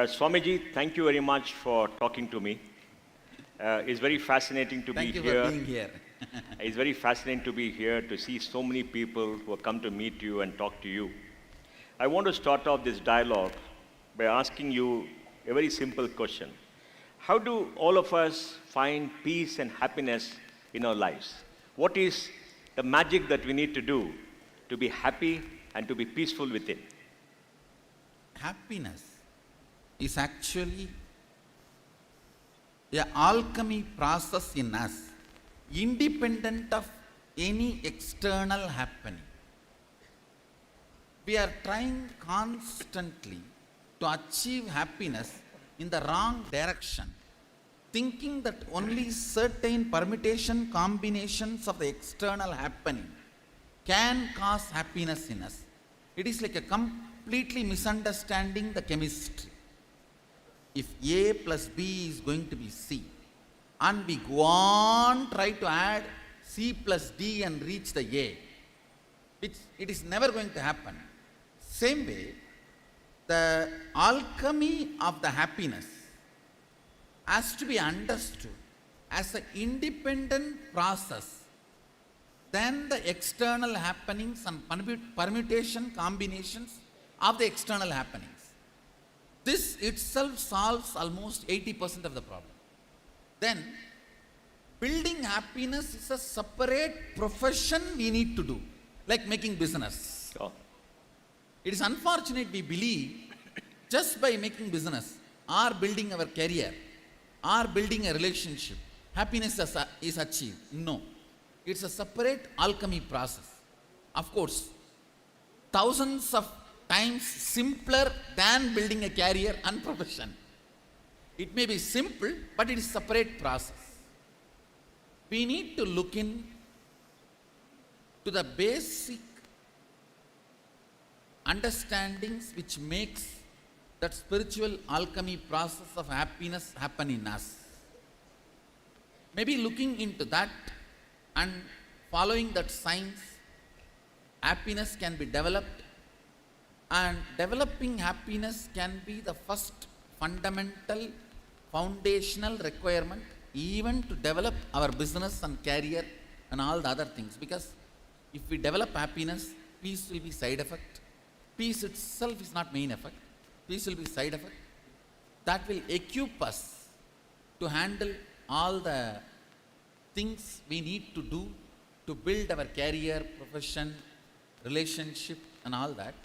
Swamiji, thank you very much for talking to me. It's very fascinating to be here. Thank you for being here. It's very fascinating to be here to see so many people who have come to meet you and talk to you. I want to start off this dialogue by asking you a very simple question. How do all of us find peace and happiness in our lives? What is the magic that we need to do to be happy and to be peaceful within? Happiness is actually an alchemy process in us, independent of any external happening. We are trying constantly to achieve happiness in the wrong direction, thinking that only certain permutation combinations of the external happening can cause happiness in us. It is like a completely misunderstanding the chemistry. If A plus B is going to be C, and we go on try to add C plus D and reach the A, which it is never going to happen. Same way, the alchemy of the happiness has to be understood as an independent process than the external happenings and permutation combinations of the external happenings. This itself solves almost 80% of the problem. Then, building happiness is a separate profession we need to do, like making business. Oh. It is unfortunate we believe just by making business or building our career or building a relationship, happiness is achieved. No. It's a separate alchemy process. Of course, thousands of times simpler than building a career and profession. It may be simple, but it is a separate process. We need to look in to the basic understandings which makes that spiritual alchemy process of happiness happen in us. Maybe looking into that and following that science, happiness can be developed, and developing happiness can be the first fundamental foundational requirement even to develop our business and career and all the other things. Because if we develop happiness, peace will be side effect. Peace itself is not main effect. Peace will be side effect. That will equip us to handle all the things we need to do to build our career, profession, relationship and all that.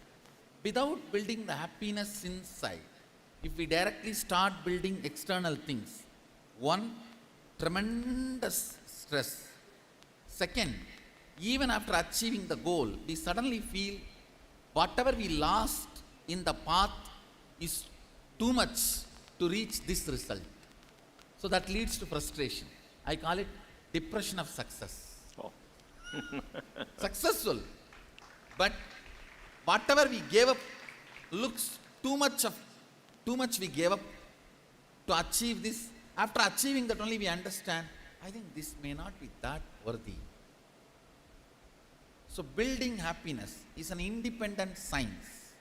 Without building the happiness inside, if we directly start building external things, one, tremendous stress. Second, even after achieving the goal, we suddenly feel whatever we lost in the path is too much to reach this result. So that leads to frustration. I call it depression of success. Oh. Successful, but whatever we gave up looks too much we gave up to achieve this. After achieving that only we understand, I think this may not be that worthy. So building happiness is an independent science,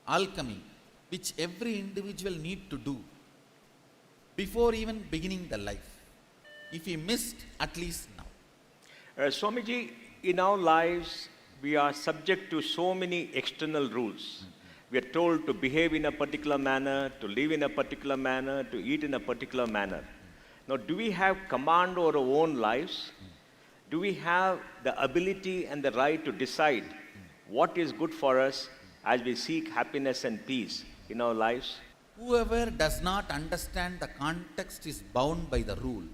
alchemy, which every individual need to do before even beginning the life. If he missed, at least now. Swamiji, in our lives, we are subject to so many external rules. We are told to behave in a particular manner, to live in a particular manner, to eat in a particular manner. Now, do we have command over our own lives? Do we have the ability and the right to decide what is good for us as we seek happiness and peace in our lives? Whoever does not understand the context is bound by the rule.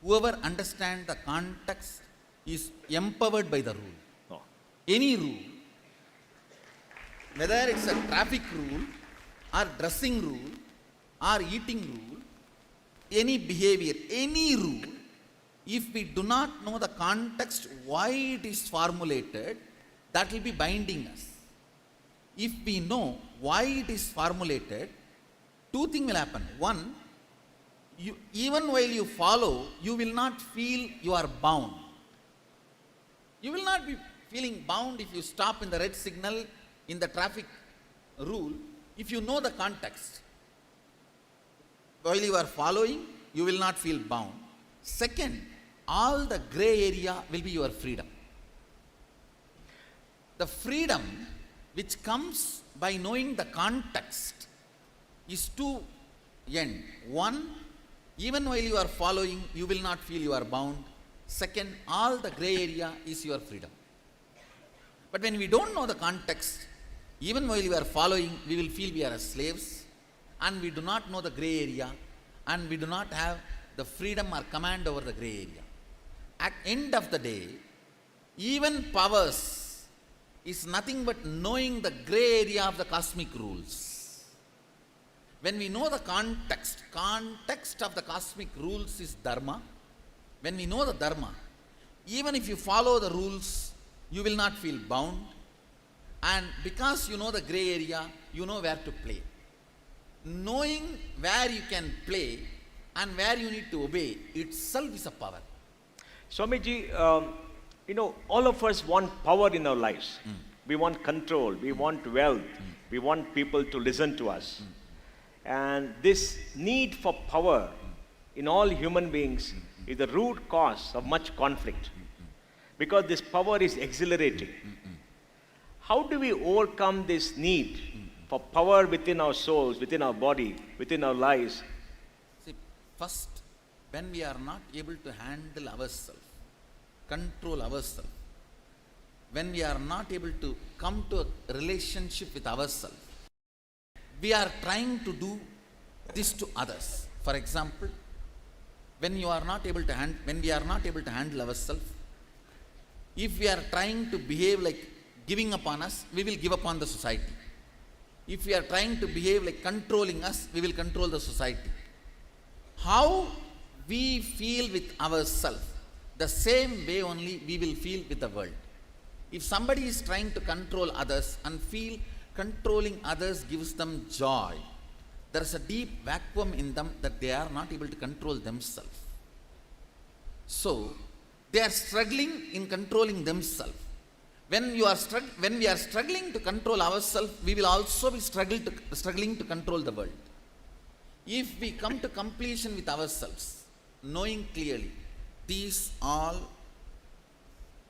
Whoever understands the context is empowered by the rule. No. Any rule, whether it's a traffic rule or dressing rule or eating rule, any behavior, any rule, if we do not know the context why it is formulated, that will be binding us. If we know why it is formulated, two things will happen. One, even while you follow, you will not feel you are bound. You will not be feeling bound if you stop in the red signal in the traffic rule, if you know the context. while you are following, you will not feel bound. Second, all the gray area will be your freedom. The freedom which comes by knowing the context is to end. One, even while you are following, you will not feel you are bound. Second, all the gray area is your freedom. But when we don't know the context, even while we are following, we will feel we are slaves, and we do not know the gray area, and we do not have the freedom or command over the gray area. At end of the day, even powers is nothing but knowing the gray area of the cosmic rules. When we know the context of the cosmic rules is Dharma. When we know the Dharma, even if you follow the rules, you will not feel bound. And because you know the gray area, you know where to play. Knowing where you can play and where you need to obey itself is a power. Swamiji, all of us want power in our lives. We want control, we want wealth, we want people to listen to us. And this need for power in all human beings is the root cause of much conflict. Because this power is exhilarating. How do we overcome this need for power within our souls, within our body, within our lives? See, first, when we are not able to handle ourselves, control ourselves, when we are not able to come to a relationship with ourselves, we are trying to do this to others. For example, when we are not able to handle ourselves, if we are trying to behave like giving upon us, we will give upon the society. If we are trying to behave like controlling us, we will control the society. How we feel with ourselves, the same way only we will feel with the world. If somebody is trying to control others and feel controlling others gives them joy, there is a deep vacuum in them that they are not able to control themselves. So, they are struggling in controlling themselves. When we are struggling to control ourselves, we will also be struggling to control the world. If we come to completion with ourselves, knowing clearly, these all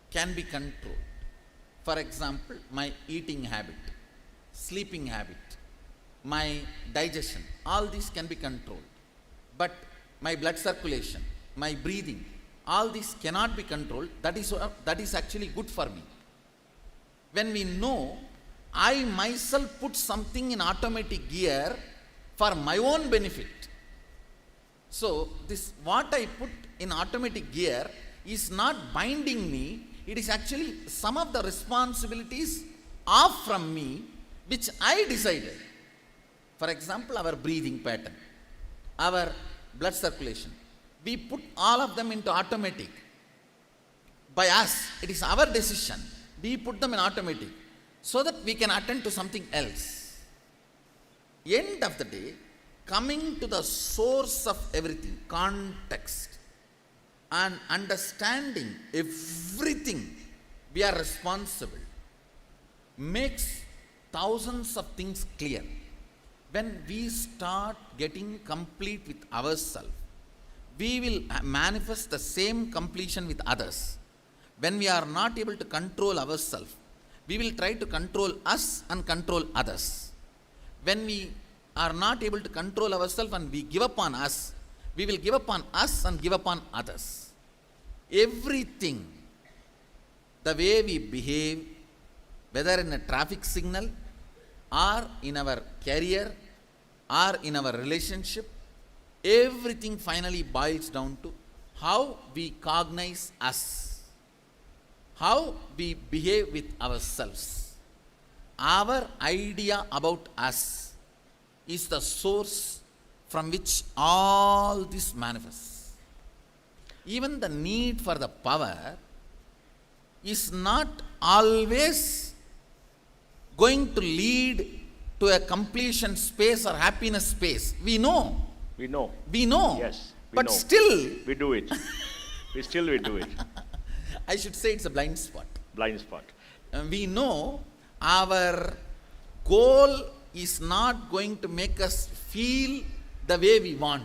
can be controlled. For example, my eating habit, sleeping habit, my digestion, all these can be controlled. But my blood circulation, my breathing, all these cannot be controlled. That is actually good for me. When we know, I myself put something in automatic gear for my own benefit. So, this what I put in automatic gear is not binding me. It is actually some of the responsibilities off from me, which I decided. For example, our breathing pattern, our blood circulation. We put all of them into automatic. By us, it is our decision. We put them in automatic so that we can attend to something else. End of the day, coming to the source of everything, context, and understanding everything we are responsible, makes thousands of things clear. When we start getting complete with ourselves, we will manifest the same completion with others. When we are not able to control ourselves, we will try to control us and control others. When we are not able to control ourselves and we give up on us, we will give up on us and give up on others. Everything, the way we behave, whether in a traffic signal or in our career or in our relationship, everything finally boils down to how we cognize us, how we behave with ourselves. Our idea about us is the source from which all this manifests. Even the need for the power is not always going to lead to a completion space or happiness space. We know. We know. Yes. But still, we do it. we do it. I should say it's a blind spot. Blind spot. We know our goal is not going to make us feel the way we want.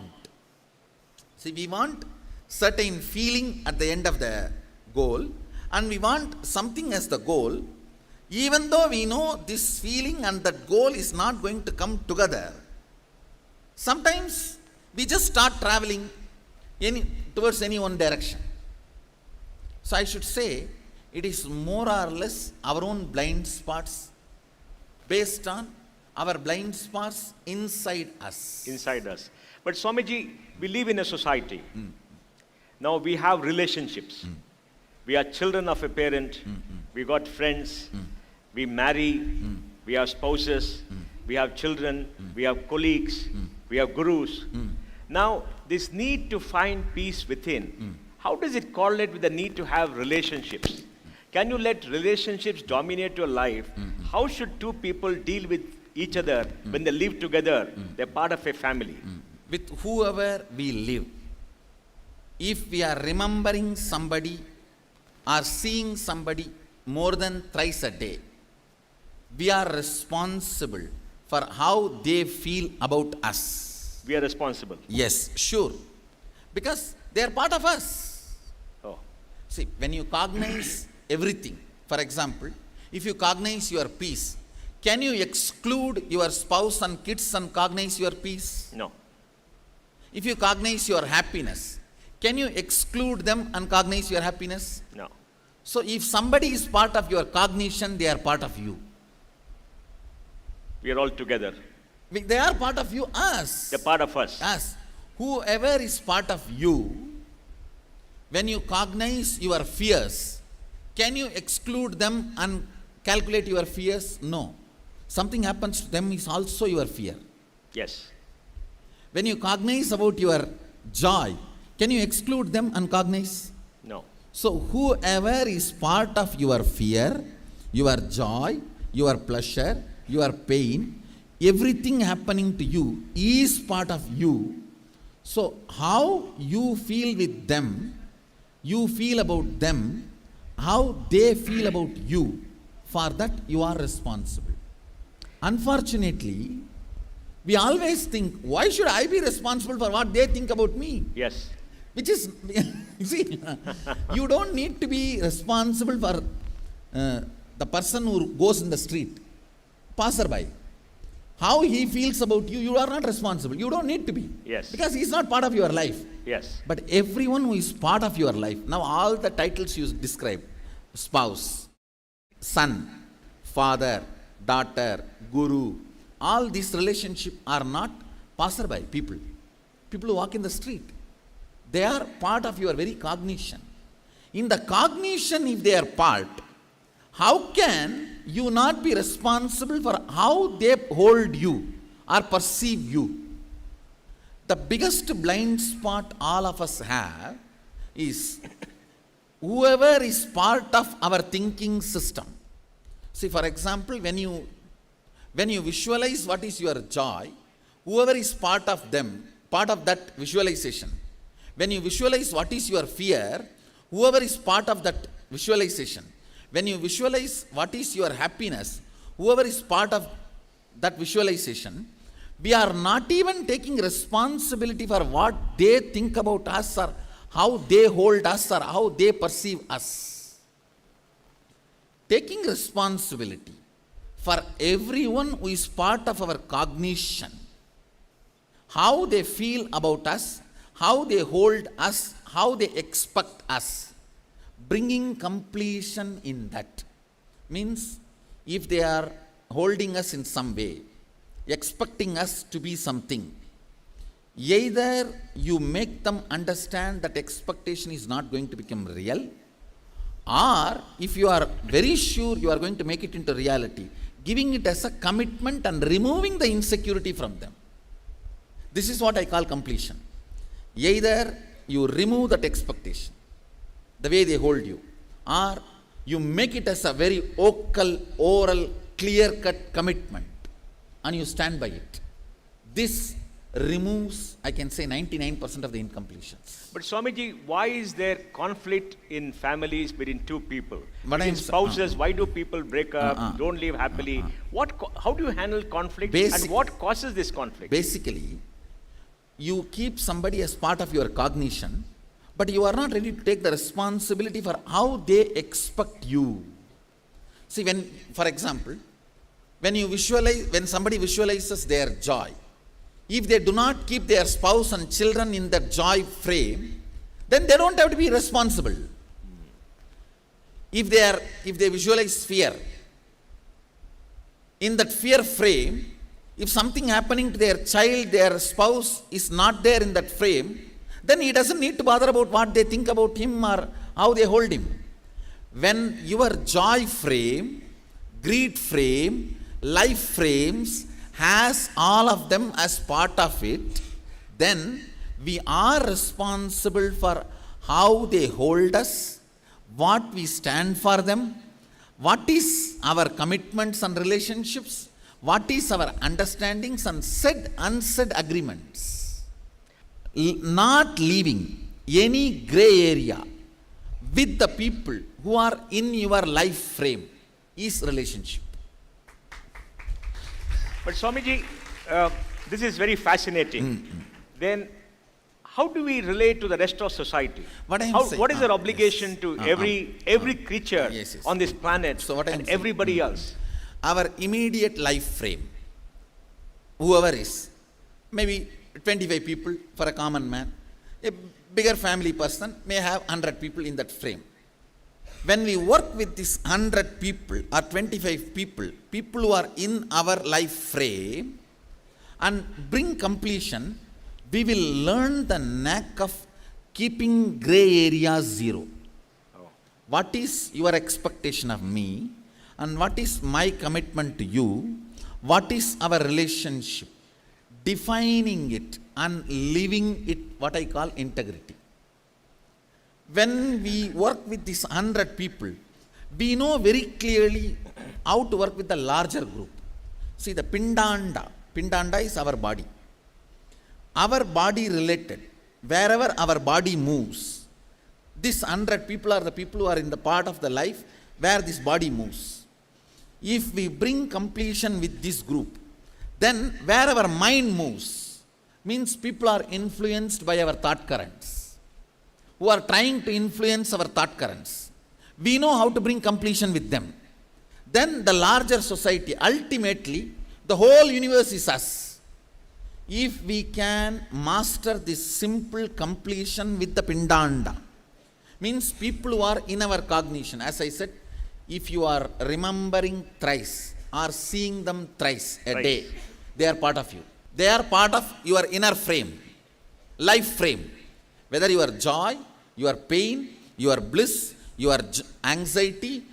See, we want certain feeling at the end of the goal, and we want something as the goal, even though we know this feeling and that goal is not going to come together. Sometimes we just start traveling towards any one direction. So I should say, it is more or less our own blind spots, based on our blind spots inside us. Inside us. But Swamiji, we live in a society. Now we have relationships. We are children of a parent. We got friends. We marry. We have spouses. We have children. We have colleagues. We have gurus. Now, this need to find peace within, how does it correlate with the need to have relationships? Can you let relationships dominate your life? How should two people deal with each other when they live together? They're part of a family. With whoever we live, if we are remembering somebody or seeing somebody more than thrice a day, we are responsible for how they feel about us. We are responsible. Yes, sure. Because they are part of us. Oh. See, when you cognize everything, for example, if you cognize your peace, can you exclude your spouse and kids and cognize your peace? No. If you cognize your happiness, can you exclude them and cognize your happiness? No. So if somebody is part of your cognition, they are part of you. We are all together. They are part of you, us. They're part of us. Us. Whoever is part of you, when you cognize your fears, can you exclude them and calculate your fears? No. Something happens to them is also your fear. Yes. When you cognize about your joy, can you exclude them and cognize? No. So whoever is part of your fear, your joy, your pleasure, your pain, everything happening to you is part of you. So how you feel with them, you feel about them, how they feel about you, for that you are responsible. Unfortunately, we always think, why should I be responsible for what they think about me? Yes. Which is, you see, you don't need to be responsible for the person who goes in the street, passerby. How he feels about you, you are not responsible. You don't need to be. Yes. Because he is not part of your life. Yes. But everyone who is part of your life, now all the titles you describe, spouse, son, father, daughter, guru, all these relationships are not passerby people. People who walk in the street. They are part of your very cognition. In the cognition, if they are part, how can you not be responsible for how they hold you or perceive you? The biggest blind spot all of us have is whoever is part of our thinking system. See, for example, when you visualize what is your joy, whoever is part of them, part of that visualization. When you visualize what is your fear, whoever is part of that visualization. When you visualize what is your happiness, whoever is part of that visualization, we are not even taking responsibility for what they think about us or how they hold us or how they perceive us. Taking responsibility for everyone who is part of our cognition, how they feel about us, how they hold us, how they expect us, bringing completion in that. Means, if they are holding us in some way, expecting us to be something, either you make them understand that expectation is not going to become real, or if you are very sure you are going to make it into reality, giving it as a commitment and removing the insecurity from them. This is what I call completion. Either you remove that expectation, the way they hold you, or you make it as a very vocal, oral, clear-cut commitment, and you stand by it. This removes, I can say, 99% of the incompletions. But Swamiji, why is there conflict in families between two people? But Between spouses, why do people break up, don't live happily? How do you handle conflict and what causes this conflict? Basically, you keep somebody as part of your cognition, but you are not ready to take the responsibility for how they expect you. See, when, for example, when somebody visualizes their joy, if they do not keep their spouse and children in that joy frame, then they don't have to be responsible. If they visualize fear, in that fear frame, if something happening to their child, their spouse is not there in that frame, then he doesn't need to bother about what they think about him or how they hold him. When your joy frame, greed frame, life frames has all of them as part of it, then we are responsible for how they hold us, what we stand for them, what is our commitments and relationships, what is our understandings and said unsaid agreements. Not leaving any gray area with the people who are in your life frame is relationship. But Swamiji, this is very fascinating. Then how do we relate to the rest of society? What is our obligation to every creature on this planet and everybody else? Our immediate life frame, whoever is, maybe 25 people for a common man, a bigger family person may have 100 people in that frame. When we work with this 100 people or 25 people who are in our life frame and bring completion, we will learn the knack of keeping gray areas zero. What is your expectation of me and what is my commitment to you? What is our relationship? Defining it and living it, what I call integrity. When we work with these 100 people, we know very clearly how to work with the larger group. See, the Pindanda is our body. Our body related, wherever our body moves, these 100 people are the people who are in the part of the life where this body moves. If we bring completion with this group, then wherever mind moves, means people are influenced by our thought currents, who are trying to influence our thought currents. We know how to bring completion with them. Then the larger society, ultimately, the whole universe is us. If we can master this simple completion with the Pindanda, means people who are in our cognition. As I said, if you are remembering thrice or seeing them thrice a day, they are part of you. They are part of your inner frame, life frame. Whether your joy, your pain, your bliss, your anxiety,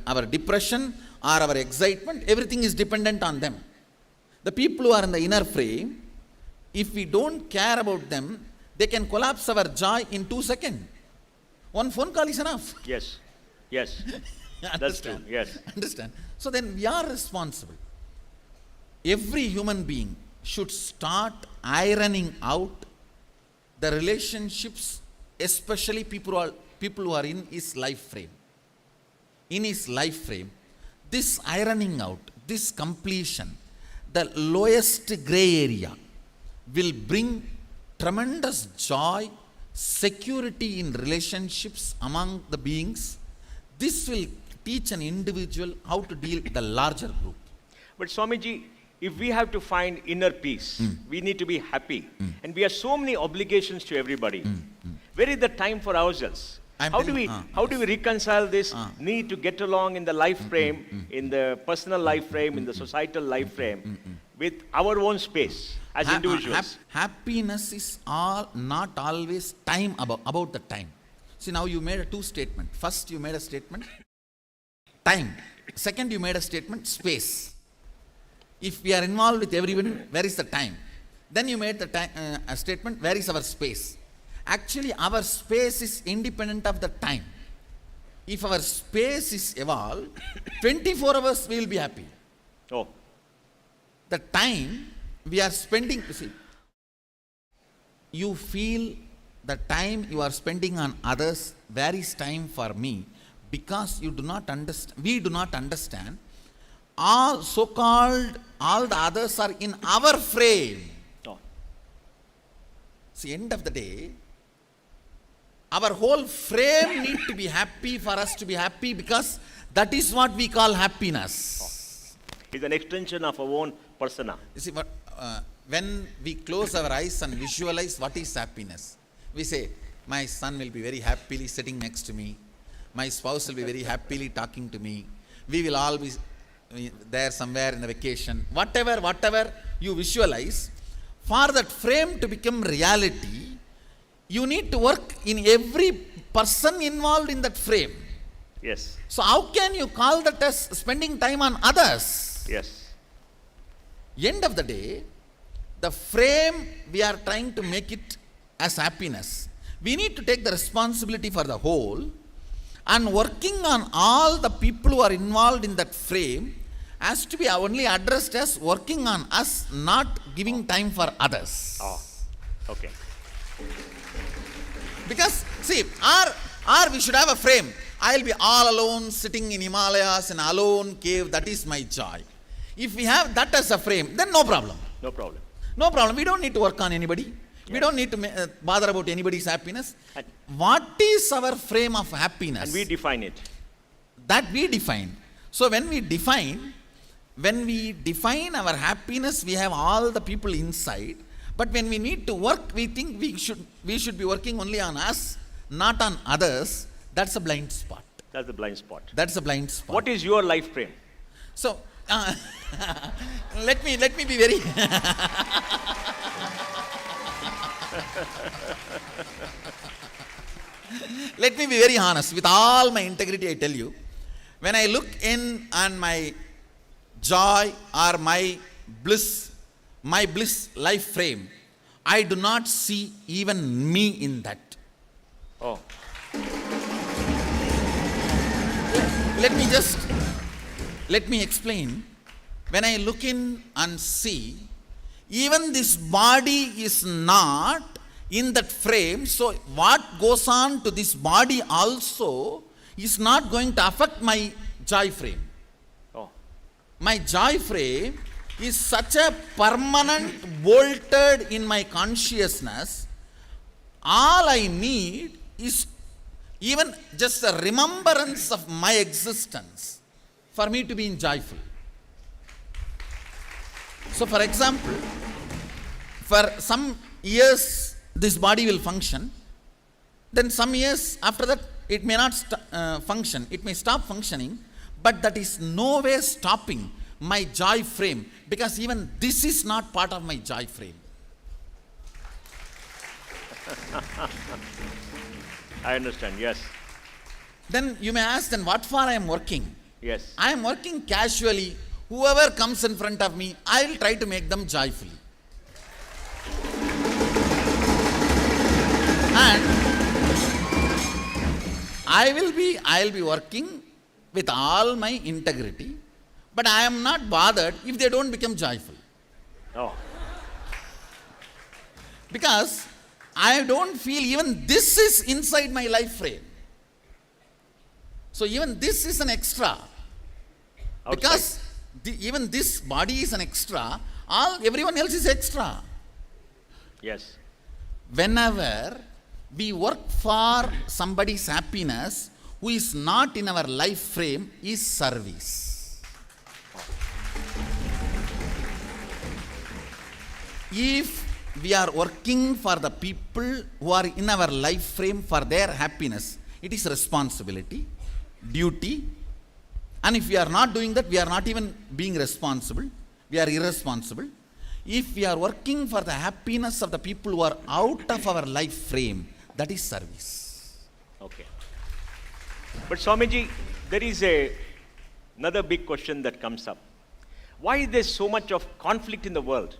our depression or our excitement, everything is dependent on them. The people who are in the inner frame, if we don't care about them, they can collapse our joy in 2 seconds. One phone call is enough. Yes. That's true. Yes. Understand? So then we are responsible. Every human being should start ironing out the relationships, especially people who are in his life frame. In his life frame, this ironing out, this completion, the lowest gray area will bring tremendous joy, security in relationships among the beings. This will teach an individual how to deal with the larger group. But Swamiji, if we have to find inner peace, we need to be happy. And we have so many obligations to everybody. Where is the time for ourselves? How do we reconcile this need to get along in the life frame, in the personal life frame, in the societal life frame, with our own space as individuals? Happiness is not always time about the time. See, now you made 2 statements. First, you made a statement, time. Second, you made a statement, space. If we are involved with everyone, where is the time? Then you made a statement, where is our space? Actually, our space is independent of the time. If our space is evolved, 24 hours we will be happy. Oh. The time we are spending, you feel the time you are spending on others, where is time for me? Because you do not understand, we do not understand, all the others are in our frame. Oh. See, end of the day, our whole frame need to be happy for us to be happy, because that is what we call happiness. It's an extension of our own persona. You see, when we close our eyes and visualize what is happiness, we say, my son will be very happily sitting next to me. My spouse will be very happily talking to me. We will all be there somewhere in the vacation. Whatever you visualize, for that frame to become reality, you need to work in every person involved in that frame. Yes. So how can you call that as spending time on others? Yes. End of the day, the frame we are trying to make it as happiness. We need to take the responsibility for the whole, and working on all the people who are involved in that frame has to be only addressed as working on us, not giving time for others. Oh, okay. Because, see, or we should have a frame. I'll be all alone sitting in Himalayas in alone cave, that is my joy. If we have that as a frame, then no problem. No problem. No problem. We don't need to work on anybody. We don't need to bother about anybody's happiness. And What is our frame of happiness? we define it. That we define. So when we define our happiness, we have all the people inside. But when we need to work, we think we should be working only on us, not on others. That's a blind spot. That's the blind spot. That's a blind spot. What is your life frame? So let me be very let me be very honest. With all my integrity, I tell you, when I look in on my joy or my bliss life frame, I do not see even me in that. Oh, Let me explain. When I look in and see, even this body is not in that frame, so what goes on to this body also is not going to affect my joy frame. oh, My joy frame is such a permanent bolted in my consciousness. All I need is even just a remembrance of my existence for me to be in joyful. So for example, for some years this body will function, then some years after that it may not function, it may stop functioning, but that is no way stopping my joy frame, because even this is not part of my joy frame. I understand. Yes. Then you may ask, then what for I am working? Yes. I am working casually. Whoever comes in front of me, I will try to make them joyfully. And I will be working with all my integrity, but I am not bothered if they don't become joyful. Oh, Because I don't feel even this is inside my life frame. So even this is an extra. outside. Because even this body is an extra, everyone else is extra. Yes. Whenever we work for somebody's happiness who is not in our life frame, is service. If we are working for the people who are in our life frame for their happiness, it is responsibility, duty. And if we are not doing that, we are not even being responsible. We are irresponsible. If we are working for the happiness of the people who are out of our life frame, that is service. Okay. But Swamiji, there is another big question that comes up. Why is there so much of conflict in the world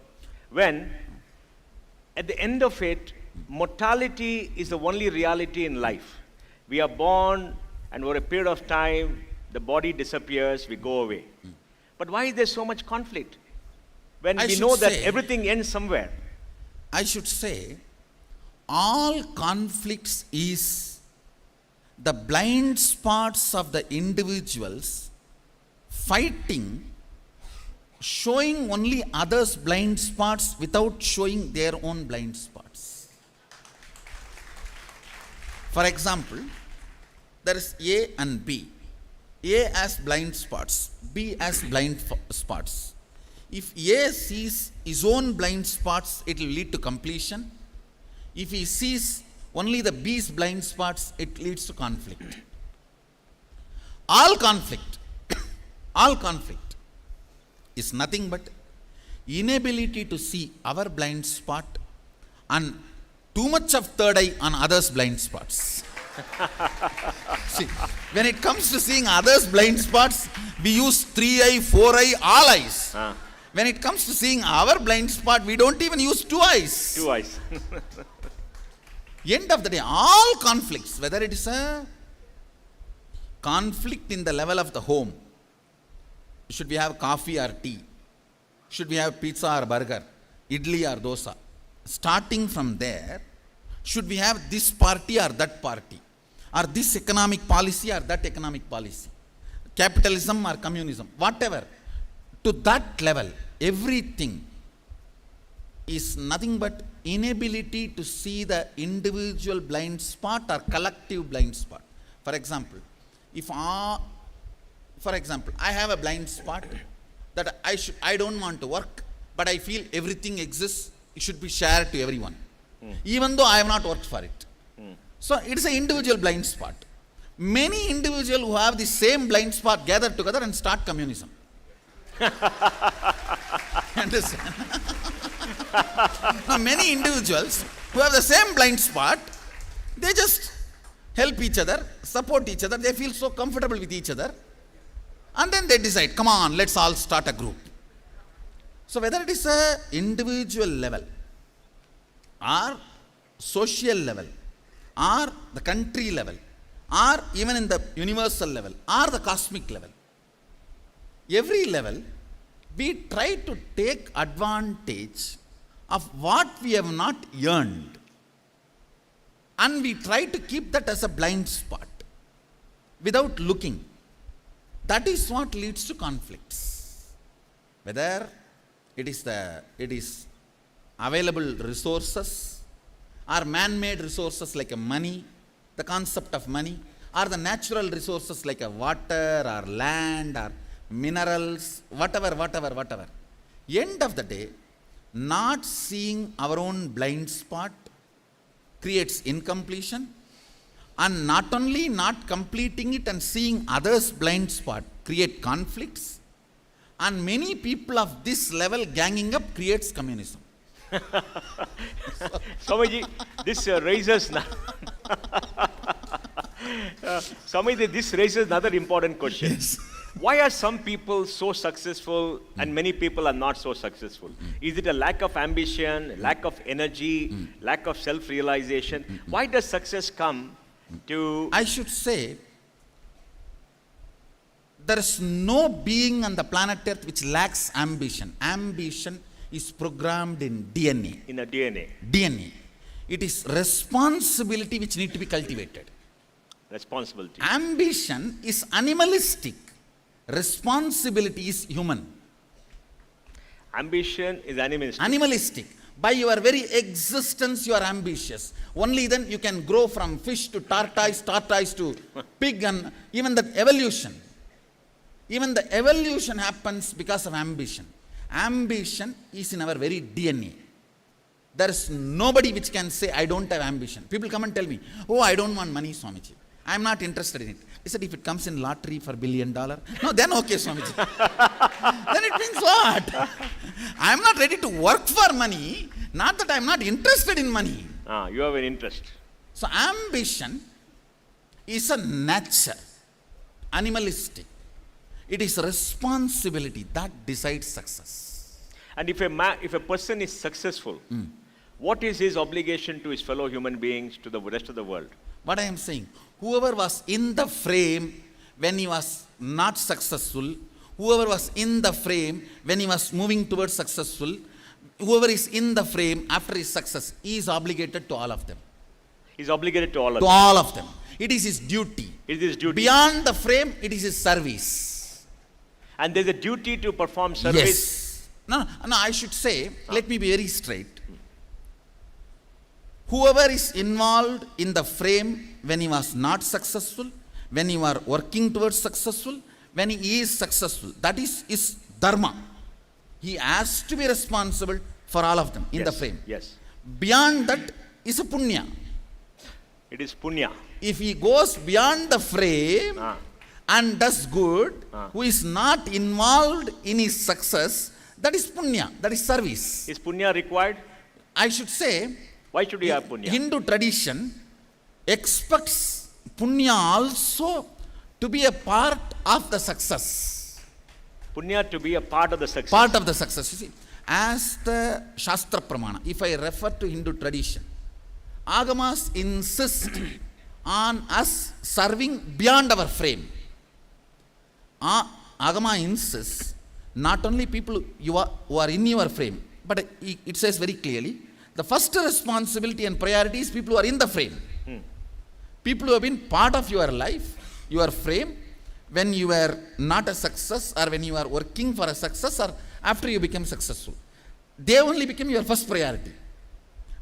when at the end of it, mortality is the only reality in life? We are born, and over a period of time, the body disappears, we go away. But why is there so much conflict when I we should know that say- everything ends somewhere? I should say, all conflicts is the blind spots of the individuals fighting, showing only others' blind spots without showing their own blind spots. For example, there is A and B. A has blind spots, B has blind spots. If A sees his own blind spots, it will lead to completion. If he sees only the B's blind spots, it leads to conflict. All conflict is nothing but inability to see our blind spot and too much of third eye on others' blind spots. See, when it comes to seeing others' blind spots, we use 3 eye, 4 eye, all eyes. When it comes to seeing our blind spot, we don't even use 2 eyes. 2 eyes. End of the day, all conflicts, whether it is a conflict in the level of the home, should we have coffee or tea? Should we have pizza or burger? Idli or dosa? Starting from there, should we have this party or that party? Or this economic policy or that economic policy? Capitalism or communism? Whatever. To that level, everything is nothing but inability to see the individual blind spot or collective blind spot. For example, I have a blind spot that I don't want to work, but I feel everything exists, it should be shared to everyone, even though I have not worked for it. So it is an individual blind spot. Many individuals who have the same blind spot gather together and start communism. Understand? Now, many individuals who have the same blind spot, they just help each other, support each other, they feel so comfortable with each other, and then they decide, come on, let's all start a group. So whether it is a individual level, or social level, or the country level, or even in the universal level, or the cosmic level, every level, we try to take advantage of what we have not earned, and we try to keep that as a blind spot without looking. That is what leads to conflicts. Whether it is available resources or man-made resources like money, the concept of money, or the natural resources like water or land or minerals, whatever. End of the day, not seeing our own blind spot creates incompletion, and not only not completing it and seeing others' blind spot create conflicts, and many people of this level ganging up creates communism. Swamiji, this raises Swamiji, this raises another important question. Yes. Why are some people so successful and many people are not so successful? Is it a lack of ambition, lack of energy, lack of self-realization? Why does success come to... I should say, there is no being on the planet Earth which lacks ambition. Ambition is programmed in DNA. In a DNA. DNA. It is responsibility which need to be cultivated. Responsibility. Ambition is animalistic. Responsibility is human. Ambition is animalistic. Animalistic. By your very existence, you are ambitious. Only then you can grow from fish to tortoise to pig, and even the evolution. Even the evolution happens because of ambition. Ambition is in our very DNA. There is nobody which can say, I don't have ambition. People come and tell me, oh, I don't want money, Swamiji. I am not interested in it. He said, if it comes in lottery for $1 billion, no, then okay, Swamiji. Then it means what? I am not ready to work for money, not that I am not interested in money. You have an interest. So ambition is a nature, animalistic. It is responsibility that decides success. And if a person is successful, what is his obligation to his fellow human beings, to the rest of the world? What I am saying, whoever was in the frame when he was not successful, whoever was in the frame when he was moving towards successful, whoever is in the frame after his success, he is obligated to all of them. He is obligated to all of To them. all of them. It is his duty. It is his duty. Beyond the frame, it is his service. And there's a duty to perform service. Yes. No, I should say, let me be very straight. whoever is involved in the frame when he was not successful, when you are working towards successful, when he is successful, that is dharma. He has to be responsible for all of them in the frame. Yes. Beyond that is a punya. It is punya. If he goes beyond the frame and does good, who is not involved in his success, that is punya, that is service. Is punya required? I should say, Why should we have punya? Hindu tradition expects punya also to be a part of the success. Punya to be a part of the success. Part of the success. You see, as the Shastra Pramana, if I refer to Hindu tradition, Agamas insist on us serving beyond our frame. Agama insists not only people who are in your frame, but it says very clearly, the first responsibility and priority is people who are in the frame. People who have been part of your life, your frame, when you were not a success or when you are working for a success or after you become successful. They only become your first priority.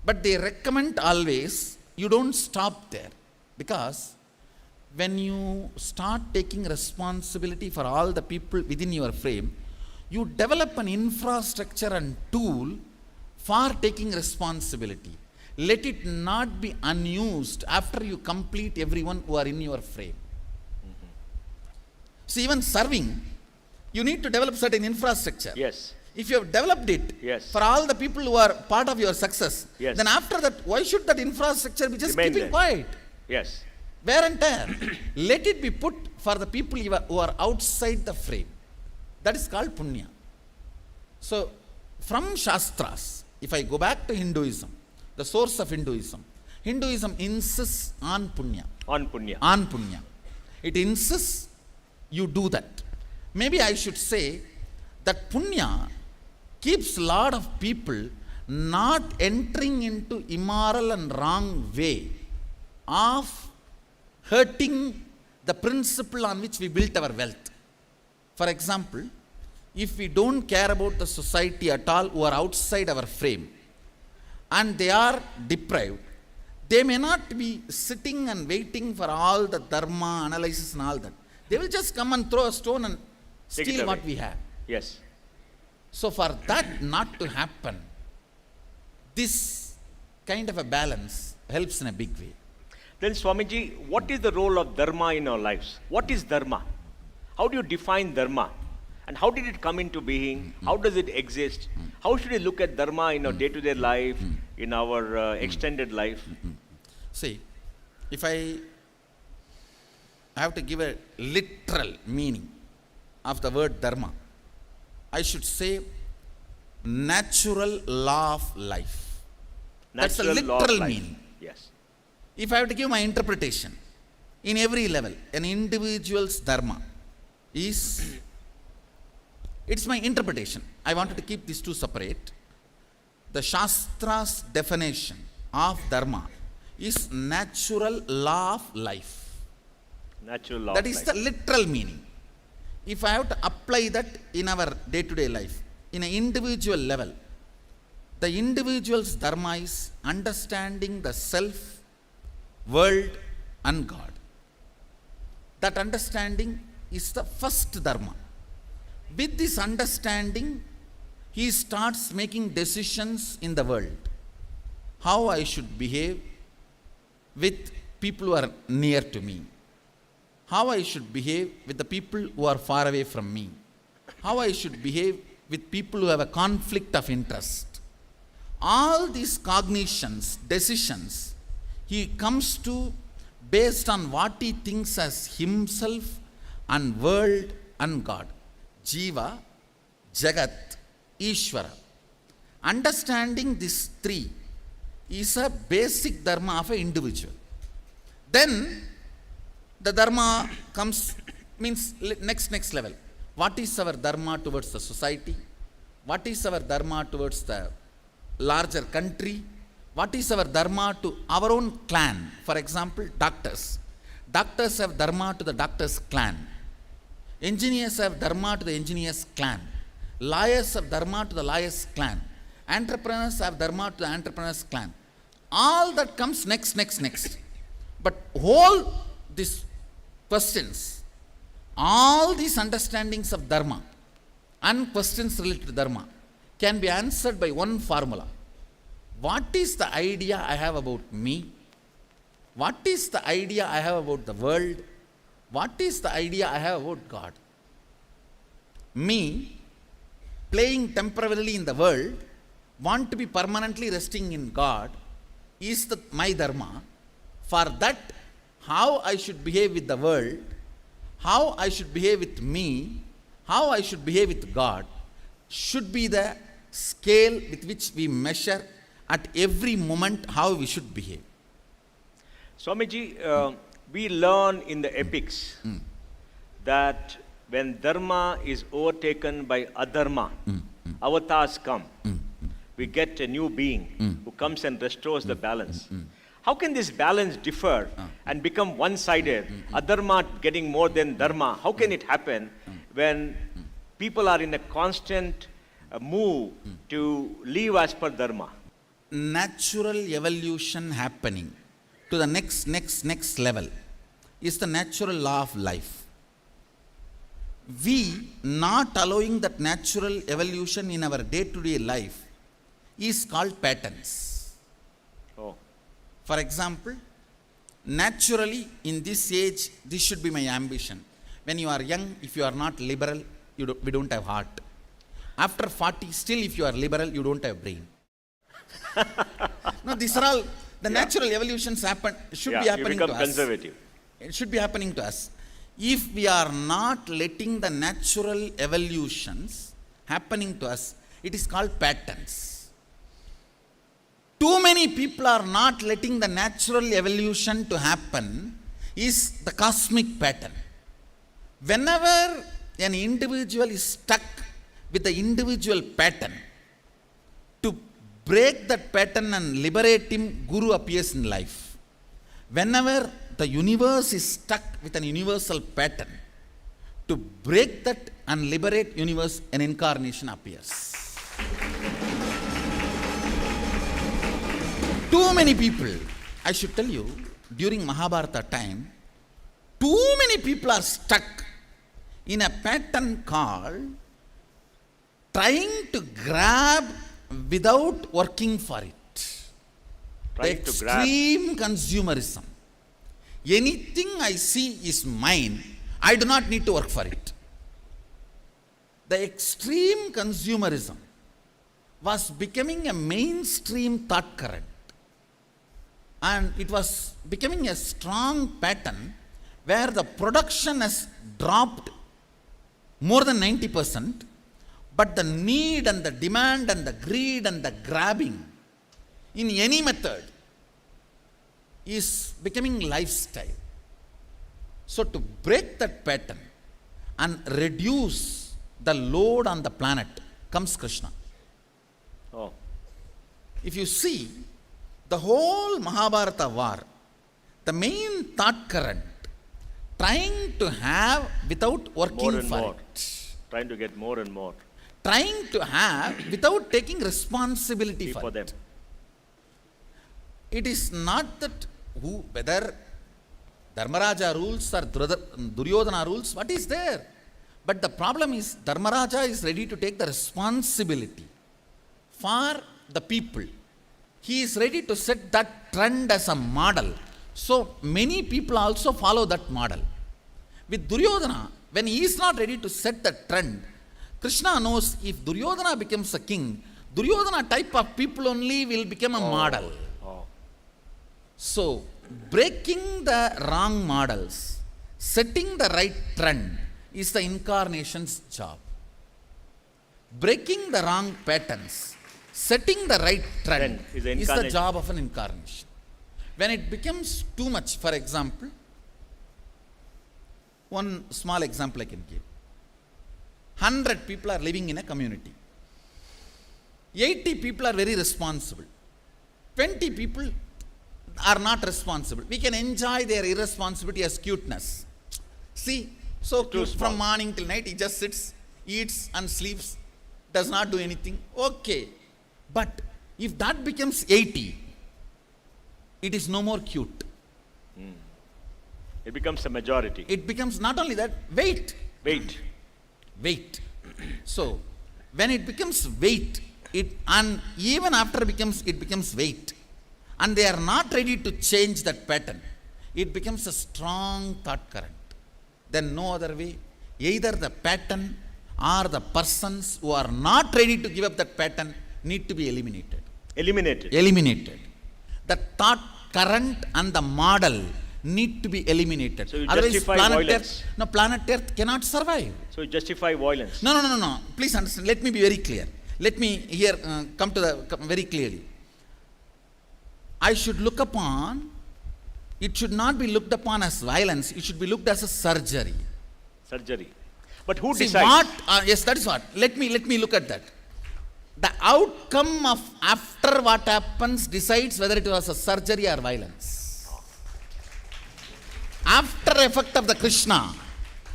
But they recommend always, you don't stop there. Because when you start taking responsibility for all the people within your frame, you develop an infrastructure and tool for taking responsibility. Let it not be unused after you complete everyone who are in your frame. So even serving, you need to develop certain infrastructure. Yes. If you have developed it Yes. for all the people who are part of your success, Yes. then after that, why should that infrastructure be just Remain keeping there. quiet? Yes. Wear and tear. Let it be put for the people who are outside the frame. That is called punya. So, from Shastras, if I go back to Hinduism, the source of Hinduism, Hinduism insists on punya. On punya. On punya. It insists you do that. Maybe I should say that punya keeps a lot of people not entering into immoral and wrong way of hurting the principle on which we built our wealth. For example, if we don't care about the society at all who are outside our frame and they are deprived, they may not be sitting and waiting for all the dharma analysis and all that. They will just come and throw a stone and Take it steal what away. we have. Yes. So for that not to happen, this kind of a balance helps in a big way. Then Swamiji, what is the role of dharma in our lives? What is dharma? How do you define dharma? And how did it come into being? How does it exist? How should we look at dharma in our day-to-day life, in our extended life? See, if I have to give a literal meaning of the word dharma, I should say natural law of life. That's a Natural law of literal life. meaning. Yes. If I have to give my interpretation, in every level, an individual's dharma is, it's my interpretation. I wanted to keep these two separate. The Shastra's definition of dharma is natural law of life. Natural law That of is life. the literal meaning. If I have to apply that in our day-to-day life, in an individual level, the individual's dharma is understanding the self, world and God. That understanding is the first dharma. With this understanding, he starts making decisions in the world. How I should behave with people who are near to me. How I should behave with the people who are far away from me. How I should behave with people who have a conflict of interest. All these cognitions, decisions, he comes to based on what he thinks as himself and world and God. Jiva, Jagat, Ishvara. Understanding these three is a basic dharma of an individual. Then the dharma comes, means next level. What is our dharma towards the society? What is our dharma towards the larger country? What is our dharma to our own clan? For example, doctors. Doctors have dharma to the doctor's clan. Engineers have dharma to the engineer's clan. Lawyers have dharma to the lawyer's clan. Entrepreneurs have dharma to the entrepreneur's clan. all that comes next. But all these questions, all these understandings of Dharma and questions related to Dharma can be answered by one formula. What is the idea I have about me? What is the idea I have about the world? What is the idea I have about God? Me, playing temporarily in the world, want to be permanently resting in God, is my Dharma. For that, how I should behave with the world, how I should behave with me, how I should behave with God, should be the scale with which we measure at every moment how we should behave. Swamiji, we learn in the epics that when dharma is overtaken by adharma, avatars come. We get a new being who comes and restores the balance. How can this balance differ and become one-sided, adharma getting more than dharma? How can it happen when people are in a constant move to live as per dharma? Natural evolution happening to the next level is the natural law of life. We not allowing that natural evolution in our day-to-day life is called patterns. Oh. For example, naturally in this age, this should be my ambition. When you are young, if you are not liberal, we don't have heart. After 40, still if you are liberal, you don't have brain. No, these are all the natural evolutions should be happening to us. Conservative. It should be happening to us. If we are not letting the natural evolutions happening to us, it is called patterns. Too many people are not letting the natural evolution to happen is the cosmic pattern. Whenever an individual is stuck with the individual pattern, to break that pattern and liberate him, Guru appears in life. Whenever the universe is stuck with an universal pattern, to break that and liberate universe, an incarnation appears. Too many people, I should tell you, during Mahabharata time, too many people are stuck in a pattern called trying to grab without working for it. The extreme consumerism. Anything I see is mine, I do not need to work for it. The extreme consumerism was becoming a mainstream thought current. And it was becoming a strong pattern where the production has dropped more than 90%, but the need and the demand and the greed and the grabbing in any method is becoming lifestyle. So to break that pattern and reduce the load on the planet comes Krishna. Oh. If you see the whole Mahabharata war, the main thought current trying to have without working for it. Trying to get more and more. Trying to have without taking responsibility for them. It is not that whether Dharmaraja rules or Duryodhana rules, what is there? But the problem is Dharmaraja is ready to take the responsibility for the people. He is ready to set that trend as a model. So many people also follow that model. With Duryodhana, when he is not ready to set the trend, Krishna knows if Duryodhana becomes a king, Duryodhana type of people only will become a model. So, breaking the wrong models, setting the right trend is the incarnation's job. Breaking the wrong patterns, setting the right trend is the job of an incarnation. When it becomes too much, for example, one small example I can give. 100 people are living in a community. 80 people are very responsible. 20 people are not responsible. We can enjoy their irresponsibility as cuteness. See, so cute from morning till night, he just sits, eats and sleeps, does not do anything. Okay. But if that becomes 80, it is no more cute. It becomes a majority. It becomes not only that, weight. Weight. So, when it becomes weight, and even after it becomes weight, and they are not ready to change that pattern, it becomes a strong thought current. Then no other way. Either the pattern or the persons who are not ready to give up that pattern need to be eliminated. The thought current and the model need to be eliminated. So you justify violence. Planet Earth cannot survive. So you justify violence. No. Please understand. Let me be very clear. Let me here come very clearly. I should look upon, it should not be looked upon as violence. It should be looked as a surgery. But who See, decides? Yes, that is what. Let me look at that. The outcome of after what happens decides whether it was a surgery or violence. After effect of the Krishna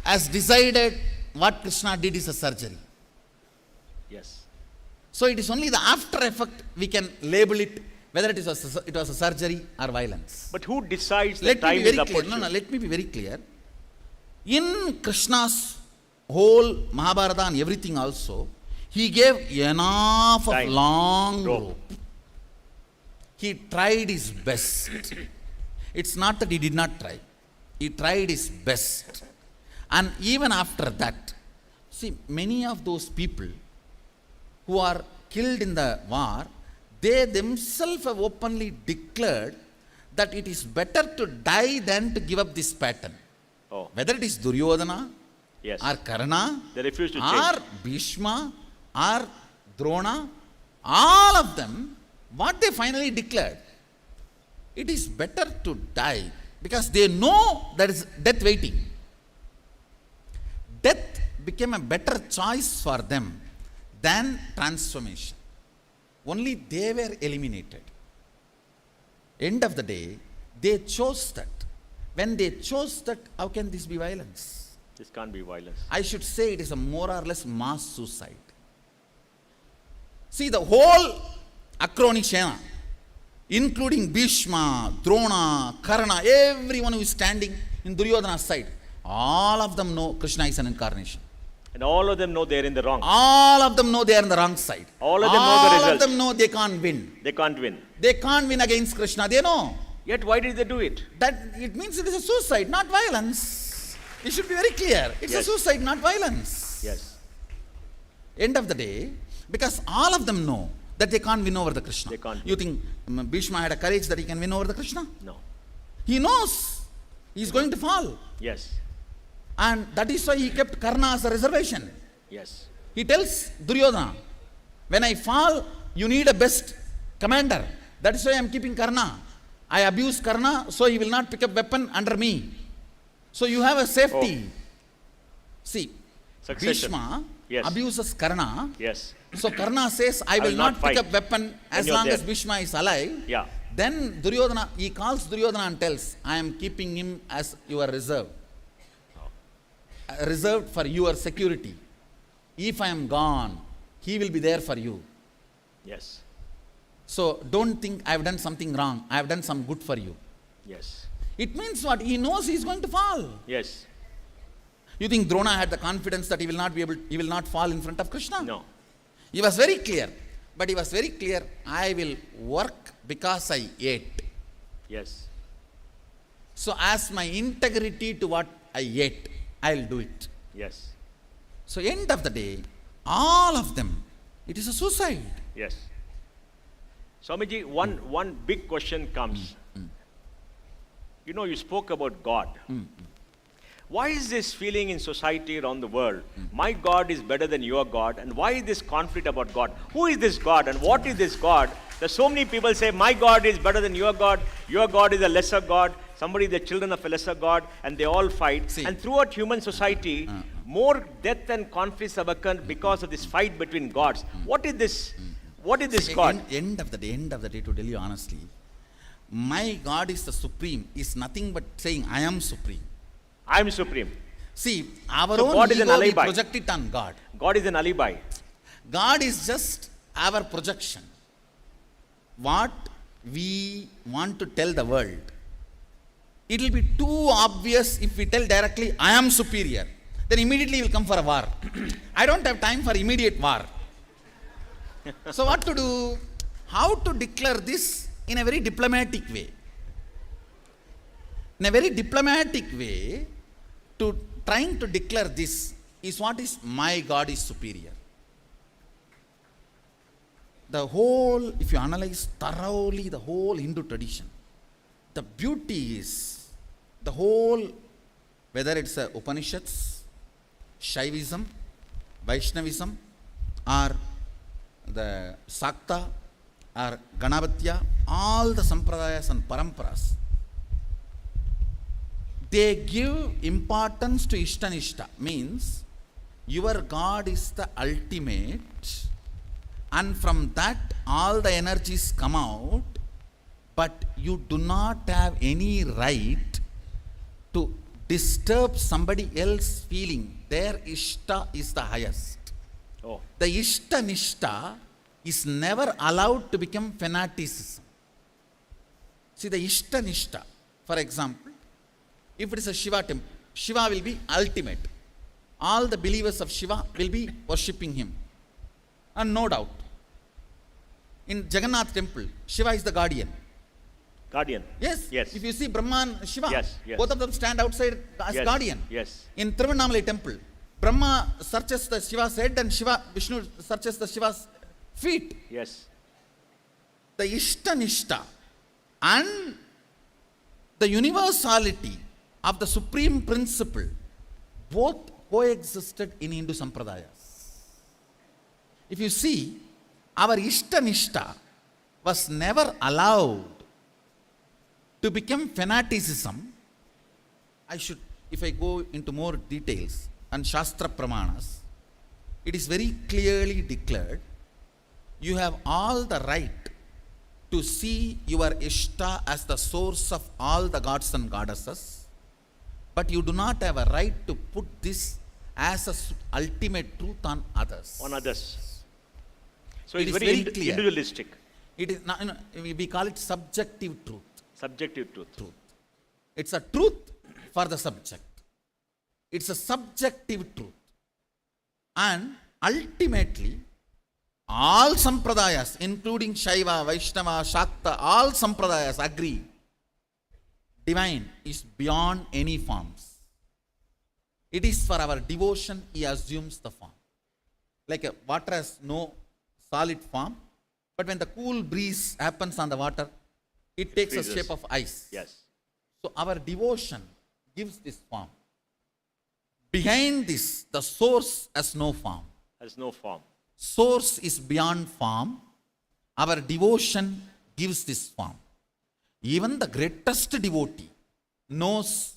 has decided what Krishna did is a surgery. Yes. So it is only the after effect we can label it whether it was a surgery or violence. But who decides the time is opportune? Let me be very clear. In Krishna's whole Mahabharata and everything also, he gave enough Time. of long rope. He tried his best. It's not that he did not try. He tried his best. And even after that, see, many of those people who are killed in the war, they themselves have openly declared that it is better to die than to give up this pattern. Oh. Whether it is Duryodhana, Yes. or Karna, They refuse to or change. Bhishma, or Drona, all of them, what they finally declared, it is better to die because they know there is death waiting. Death became a better choice for them than transformation. Only they were eliminated. End of the day, they chose that. When they chose that, how can this be violence? This can't be violence. I should say it is a more or less mass suicide. See, the whole Akroni Sena, including Bhishma, Drona, Karna, everyone who is standing in Duryodhana's side, all of them know Krishna is an incarnation. And all of them know they're in the wrong. All of them know they are in the wrong side. All of them know the All results. of them know they can't win. They can't win. They can't win against Krishna. They know. Yet why did they do it? That it means it is a suicide, not violence. It should be very clear. It's a Yes. suicide, not violence. Yes. End of the day, because all of them know that they can't win over the Krishna. They can't You think Bhishma had a courage that he can win over the Krishna? No. He knows he is going to fall. Yes. And that is why he kept Karna as a reservation. Yes. He tells Duryodhana, when I fall, you need a best commander. That is why I am keeping Karna. I abuse Karna, so he will not pick up weapon under me. So you have a safety. See, Succession. Bhishma Yes. abuses Karna. Yes. So Karna says, I will not pick fight up weapon as you're long there. as Bhishma is alive. Yeah. Then Duryodhana, he calls Duryodhana and tells, I am keeping him as your reserve. Reserved for your security. If I am gone, he will be there for you. Yes. So don't think I have done something wrong. I have done some good for you. Yes. It means what? He knows he is going to fall. Yes. You think Drona had the confidence that he will not fall in front of Krishna? No. He was very clear. But he was very clear, I will work because I ate. Yes. So as my integrity to what I ate, I'll do it. Yes. So end of the day, all of them, it is a suicide. Yes. Swamiji, one big question comes. You know, you spoke about God. Why is this feeling in society around the world? My God is better than your God. And why is this conflict about God? Who is this God and what is this God? There's so many people say, my God is better than your God is a lesser God, somebody is the children of a lesser God, and they all fight. See. And throughout human society, more death and conflicts have occurred because of this fight between gods. What is this? What is this God? End of the day, to tell you honestly, my God is the supreme, is nothing but saying, I am supreme. I am supreme. See, our So own God is an ego, we alibi. project it on God. God is an alibi. God is just our projection. What we want to tell the world, it will be too obvious if we tell directly, I am superior. Then immediately will come for a war. I don't have time for immediate war. So what to do? How to declare this in a very diplomatic way? In a very diplomatic way, to trying to declare this is what is my God is superior. The whole, if you analyze thoroughly the whole Hindu tradition, the beauty is the whole, whether it's a Upanishads, Shaivism, Vaishnavism, or the Sakta, or Ganavatya, all the Sampradayas and Paramparas, they give importance to Ishtanishta, means your God is the ultimate, and from that all the energies come out, but you do not have any right to disturb somebody else's feeling. Their Ishta is the highest. Oh. The Ishtanishta is never allowed to become fanaticism. See, the Ishtanishta, for example, if it is a Shiva temple, Shiva will be ultimate. All the believers of Shiva will be worshipping him. And no doubt, in Jagannath temple, Shiva is the guardian. Guardian. Yes. Yes. If you see Brahma and Shiva, Yes, yes. both of them stand outside as Yes, guardian. yes. In Tiruvannamalai temple, Brahma searches the Shiva's head and Vishnu searches the Shiva's feet. Yes. The Ishtanishta and the universality of the supreme principle both coexisted in Hindu Sampradayas. If you see, our Ishtanishta was never allowed to become fanaticism. If I go into more details and Shastra Pramanas, it is very clearly declared, you have all the right to see your Ishta as the source of all the gods and goddesses, but you do not have a right to put this as a ultimate truth on others. On others. So It it's is very very clear. individualistic. It is not, we call it subjective truth. Subjective truth. It's a truth for the subject. It's a subjective truth. And ultimately, all sampradayas, including Shaiva, Vaishnava, Shakta, all sampradayas agree, divine is beyond any forms. It is for our devotion, he assumes the form. Like a water has no solid form, but when the cool breeze happens on the water, it takes a shape of ice. Yes. So our devotion gives this form. Behind this, the source has no form. Has no form. Source is beyond form. Our devotion gives this form. Even the greatest devotee knows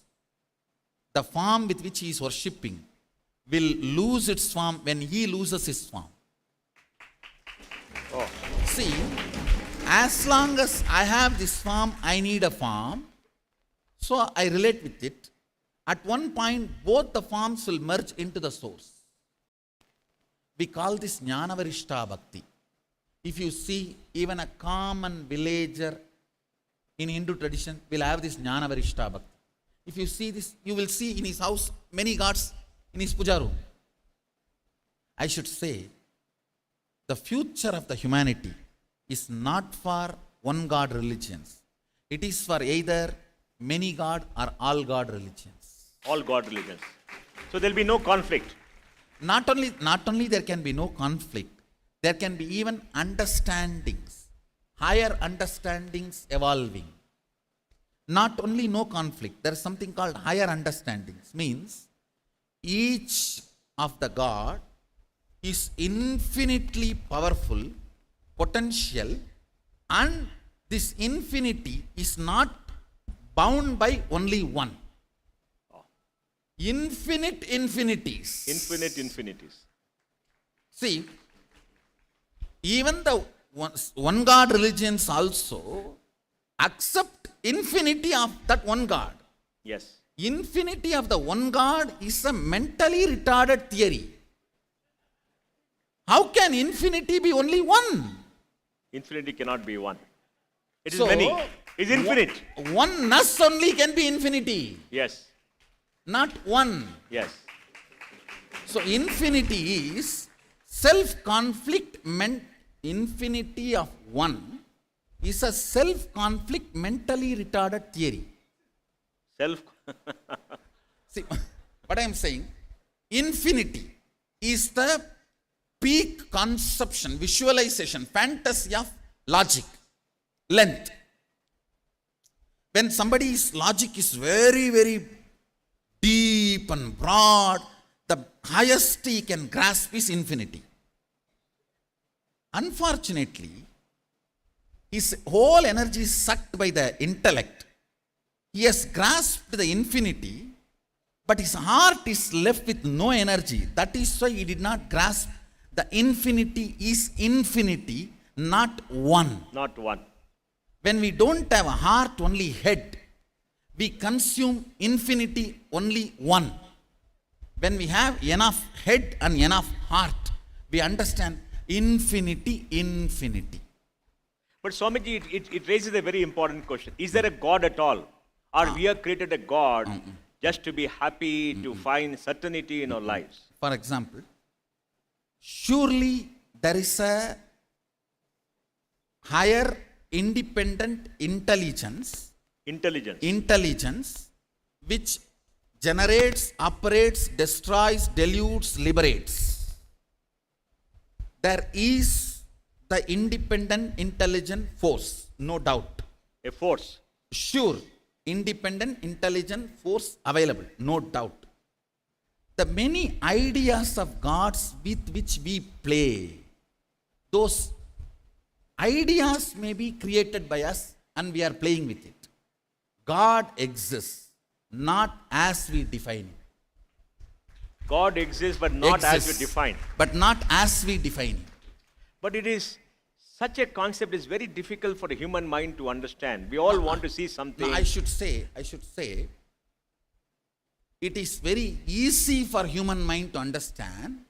the form with which he is worshipping will lose its form when he loses his form. Oh. See, as long as I have this form, I need a form. So I relate with it. At one point, both the forms will merge into the source. We call this Jnanavarishta Bhakti. If you see, even a common villager in Hindu tradition will have this Jnanavarishta Bhakti. If you see this, you will see in his house many gods in his puja room. I should say, the future of the humanity is not for one God religions. It is for either many God or all God religions. All God religions. So there'll be no conflict. Not only there can be no conflict, there can be even understandings, higher understandings evolving. Not only no conflict, there is something called higher understandings. Means each of the God is infinitely powerful, potential, and this infinity is not bound by only one. Infinite infinities. Infinite infinities. See, even the one God religions also accept infinity of that one God. Yes. Infinity of the one God is a mentally retarded theory. How can infinity be only one? Infinity cannot be one. It is many. It's infinite. Oneness only can be infinity, Yes. not one. Yes. So infinity is self-conflict meant. Infinity of one is a self-conflict mentally retarded theory. Self. See, what I am saying, infinity is the peak conception, visualization, fantasy of logic, length. When somebody's logic is very, very deep and broad, the highest he can grasp is infinity. Unfortunately, his whole energy is sucked by the intellect. He has grasped the infinity, but his heart is left with no energy. That is why he did not grasp the infinity is infinity, not one. Not one. When we don't have a heart, only head, we consume infinity only one. When we have enough head and enough heart, we understand infinity, infinity. But Swamiji, it raises a very important question. Is there a God at all? Or we have created a God just to be happy, to find certainty in our lives? For example, surely there is a higher independent intelligence which generates, operates, destroys, dilutes, liberates. There is the independent intelligent force, no doubt. A force. Sure, independent intelligent force available, no doubt. The many ideas of gods with which we play, those ideas may be created by us and we are playing with it. God exists, not as we define it. God exists, but not as we define. But not as we define it. But it is such a concept is very difficult for the human mind to understand. We all want to see something. No, I should say, it is very easy for human mind to understand,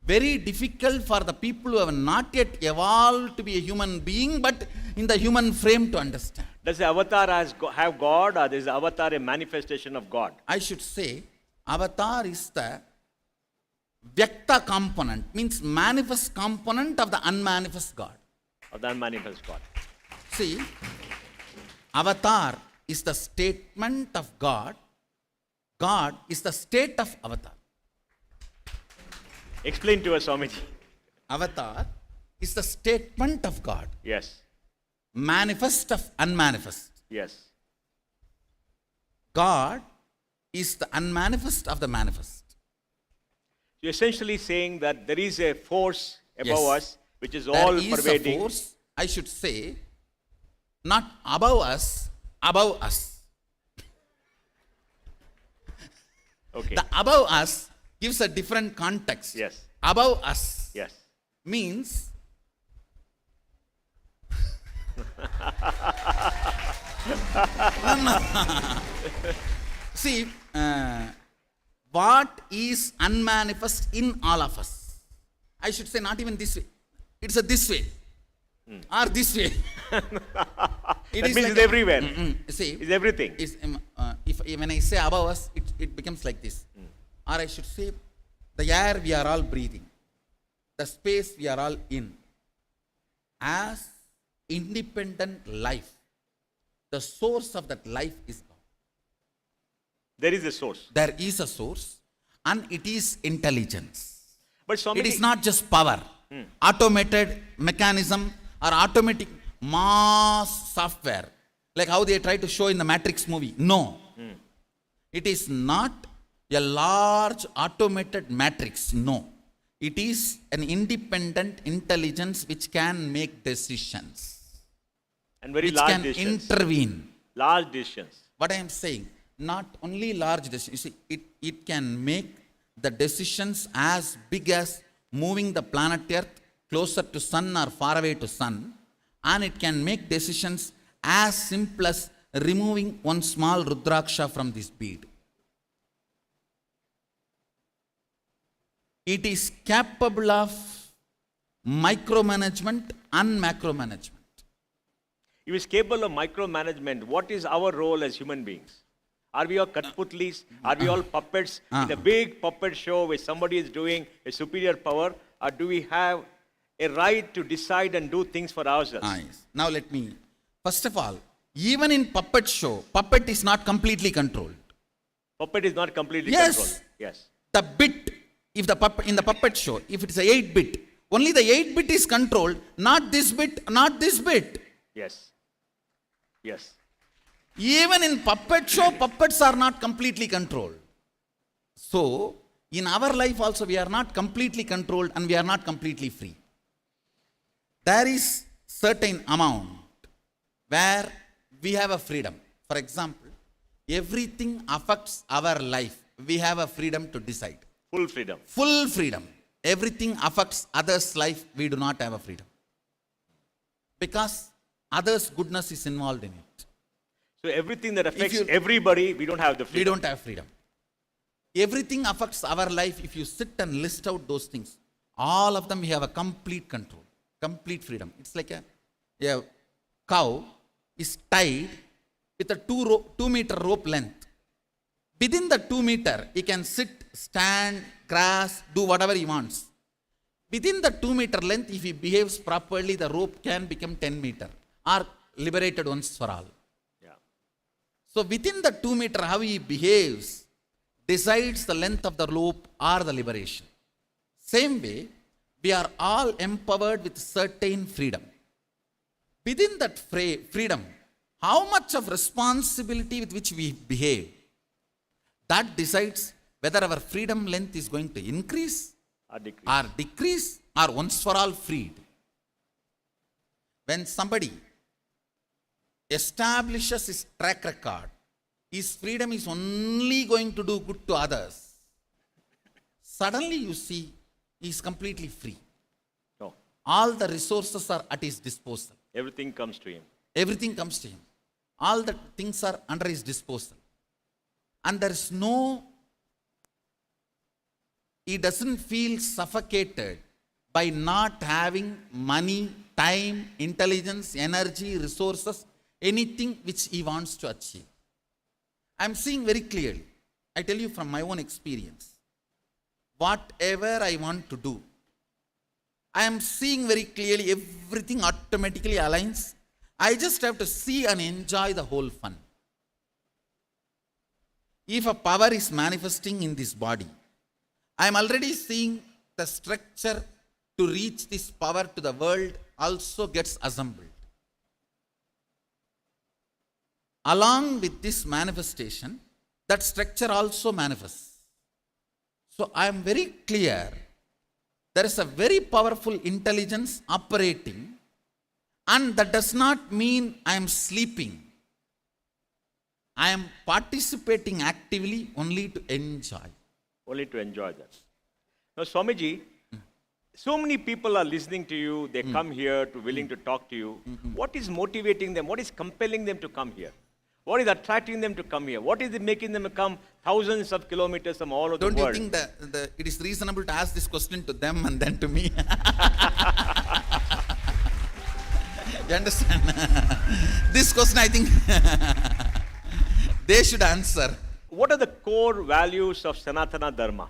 very difficult for the people who have not yet evolved to be a human being, but in the human frame to understand. Does the avatar have God, or is the avatar a manifestation of God? I should say, avatar is the Vyakta component, means manifest component of the unmanifest God. Of the unmanifest God. See, avatar is the statement of God. God is the state of avatar. Explain to us, Swamiji. Avatar is the statement of God. Yes. Manifest of unmanifest. Yes. God is the unmanifest of the manifest. You're essentially saying that there is a force above Yes. us, which is all There is pervading. a force, I should say, not above us, above us. Okay. The above us gives a different context. Yes. Above us Yes. means see, what is unmanifest in all of us? I should say not even this way. It's a this way. Or this way. That means it's everywhere. See, It's everything. when I say above us, it becomes like this. Or I should say, the air we are all breathing, the space we are all in, as independent life, the source of that life is God. There is a source. There is a source, and it is intelligence. But Swamiji, It is not just power, automated mechanism or automatic mass software, like how they try to show in the Matrix movie. No. It is not a large automated matrix. No. It is an independent intelligence which can make decisions, and very which large can decisions. intervene. Large decisions. What I am saying, not only large decisions. You see, it can make the decisions as big as moving the planet Earth closer to sun or far away to sun, and it can make decisions as simple as removing one small Rudraksha from this bead. It is capable of micromanagement and macromanagement. If it's capable of micromanagement, what is our role as human beings? Are we all Katputlis? Are we all puppets in a big puppet show where somebody is doing a superior power? Or do we have a right to decide and do things for ourselves? Yes. Now let me, first of all, even in puppet show, puppet is not completely controlled. Puppet is not completely Yes. controlled. Yes. The bit, if the puppet, in the puppet show, if it is a 8-bit, only the 8-bit is controlled, not this bit, not this bit. Yes. Yes. Even in puppet show, puppets are not completely controlled. So, in our life also, we are not completely controlled and we are not completely free. There is certain amount where we have a freedom. For example, everything affects our life. We have a freedom to decide. Full freedom. Full freedom. Everything affects others' life. We do not have a freedom. Because others' goodness is involved in it. So everything that affects everybody, we don't have the freedom. We don't have freedom. Everything affects our life. If you sit and list out those things, all of them we have a complete control, complete freedom. It's like a cow is tied with a 2-meter rope length. Within the 2 meter, he can sit, stand, grass, do whatever he wants. Within the 2-meter length, if he behaves properly, the rope can become 10 meter or liberated once for all. So within the 2 meter, how he behaves decides the length of the rope or the liberation. Same way, we are all empowered with certain freedom. Within that freedom, how much of responsibility with which we behave, that decides whether our freedom length is going to increase or decrease or once for all freed. When somebody establishes his track record, his freedom is only going to do good to others. Suddenly you see he is completely free. No. All the resources are at his disposal. Everything comes to him. Everything comes to him. All the things are under his disposal. And there is he doesn't feel suffocated by not having money, time, intelligence, energy, resources, anything which he wants to achieve. I am seeing very clearly. I tell you from my own experience. Whatever I want to do, I am seeing very clearly everything automatically aligns. I just have to see and enjoy the whole fun. If a power is manifesting in this body, I am already seeing the structure to reach this power to the world also gets assembled. Along with this manifestation, that structure also manifests. So I am very clear, there is a very powerful intelligence operating, and that does not mean I am sleeping. I am participating actively only to enjoy. Only to enjoy that. Now, Swamiji, so many people are listening to you. They come here to willing to talk to you. What is motivating them? What is compelling them to come here? What is attracting them to come here? What is it making them come thousands of kilometers from all over the world? Don't you think that it is reasonable to ask this question to them and then to me? You understand? This question, I think, they should answer. What are the core values of Sanatana Dharma?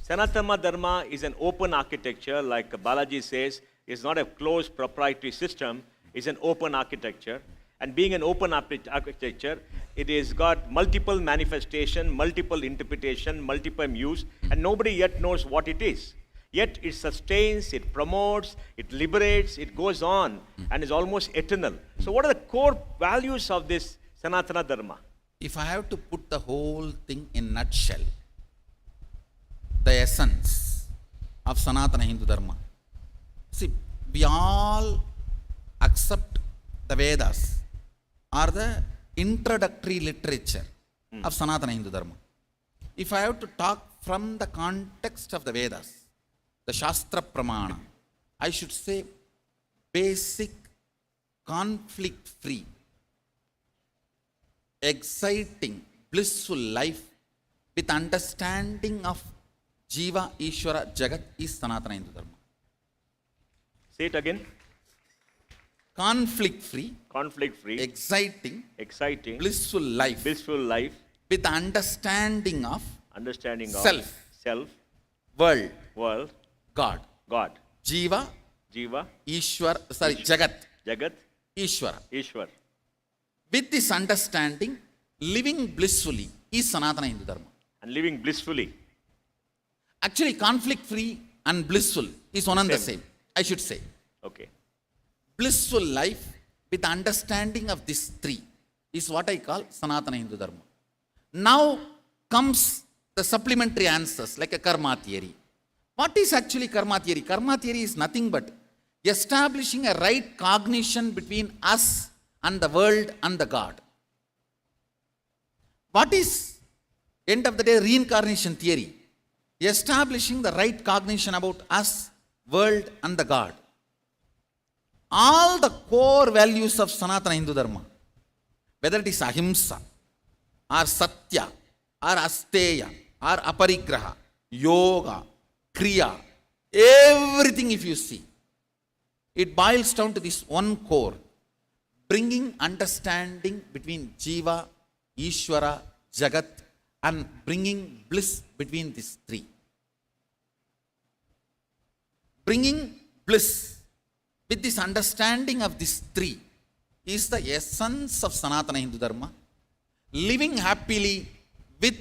Sanatana Dharma is an open architecture, like Balaji says. It's not a closed proprietary system. It's an open architecture. And being an open architecture, it has got multiple manifestation, multiple interpretation, multiple use, and nobody yet knows what it is. Yet it sustains, it promotes, it liberates, it goes on, and is almost eternal. So what are the core values of this Sanatana Dharma? If I have to put the whole thing in nutshell, the essence of Sanatana Hindu Dharma. See, we all accept the Vedas or the introductory literature of Sanatana Hindu Dharma. If I have to talk from the context of the Vedas, the Shastra Pramana, I should say basic, conflict-free, exciting, blissful life with understanding of Jiva, Ishvara, Jagat is Sanatana Hindu Dharma. Say it again. conflict-free, conflict-free, exciting, blissful life with understanding of self, world, God. Jiva, Jagat, Ishwar. With this understanding, living blissfully is Sanatana Hindu Dharma. And living blissfully. Actually, conflict-free and blissful is one and the same, I should say. Okay. Blissful life with understanding of these three is what I call Sanatana Hindu Dharma. Now comes the supplementary answers like a karma theory. What is actually karma theory? Karma theory is nothing but establishing a right cognition between us and the world and the God. What is, end of the day, reincarnation theory? Establishing the right cognition about us, world and the God. All the core values of Sanatana Hindu Dharma, whether it is ahimsa, or satya, or asteya, or aparigraha, yoga, kriya, everything if you see, it boils down to this one core, bringing understanding between Jiva, Ishwara, Jagat, and bringing bliss between these three. Bringing bliss with this understanding of these three is the essence of Sanatana Hindu Dharma. Living happily with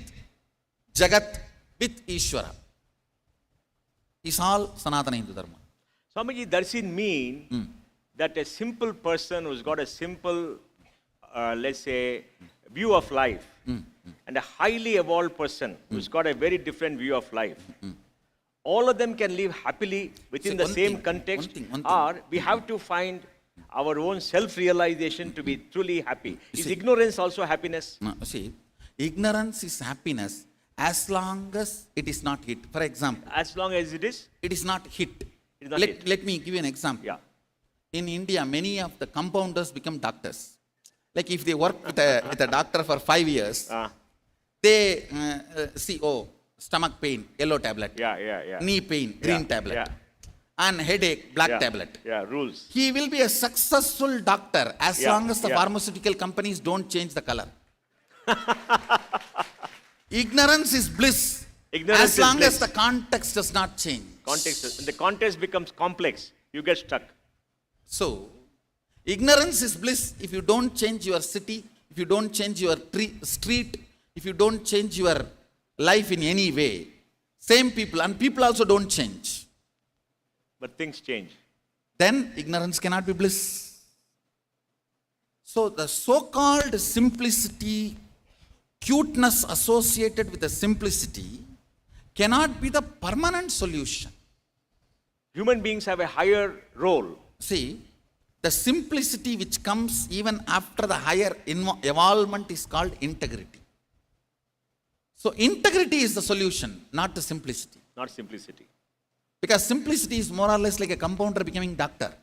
Jagat, with Ishwara is all Sanatana Hindu Dharma. Swamiji, does it mean that a simple person who's got a simple, let's say, view of life, and a highly evolved person who's got a very different view of life, all of them can live happily within the same context, or we have to find our own self-realization to be truly happy? Is ignorance also happiness? No, see, ignorance is happiness as long as it is not hit. For example, As long as it is? it is not hit. It is not hit. Let me give you an example. Yeah. In India, many of the compounders become doctors. Like if they work with a doctor for 5 years, they see, oh, stomach pain, yellow tablet. Yeah. Knee pain, green tablet. Yeah. And headache, black tablet. Yeah, rules. He will be a successful doctor as long as the yeah. pharmaceutical companies don't change the color. Ignorance is bliss. Ignorance as is long bliss. as the context does not change. When the context becomes complex, you get stuck. So, ignorance is bliss if you don't change your city, if you don't change your street, if you don't change your life in any way. Same people, and people also don't change. But things change. Then ignorance cannot be bliss. So the so-called simplicity, cuteness associated with the simplicity cannot be the permanent solution. Human beings have a higher role. See, the simplicity which comes even after the higher evolvement is called integrity. So integrity is the solution, not the simplicity. Not simplicity. Because simplicity is more or less like a compounder becoming doctor.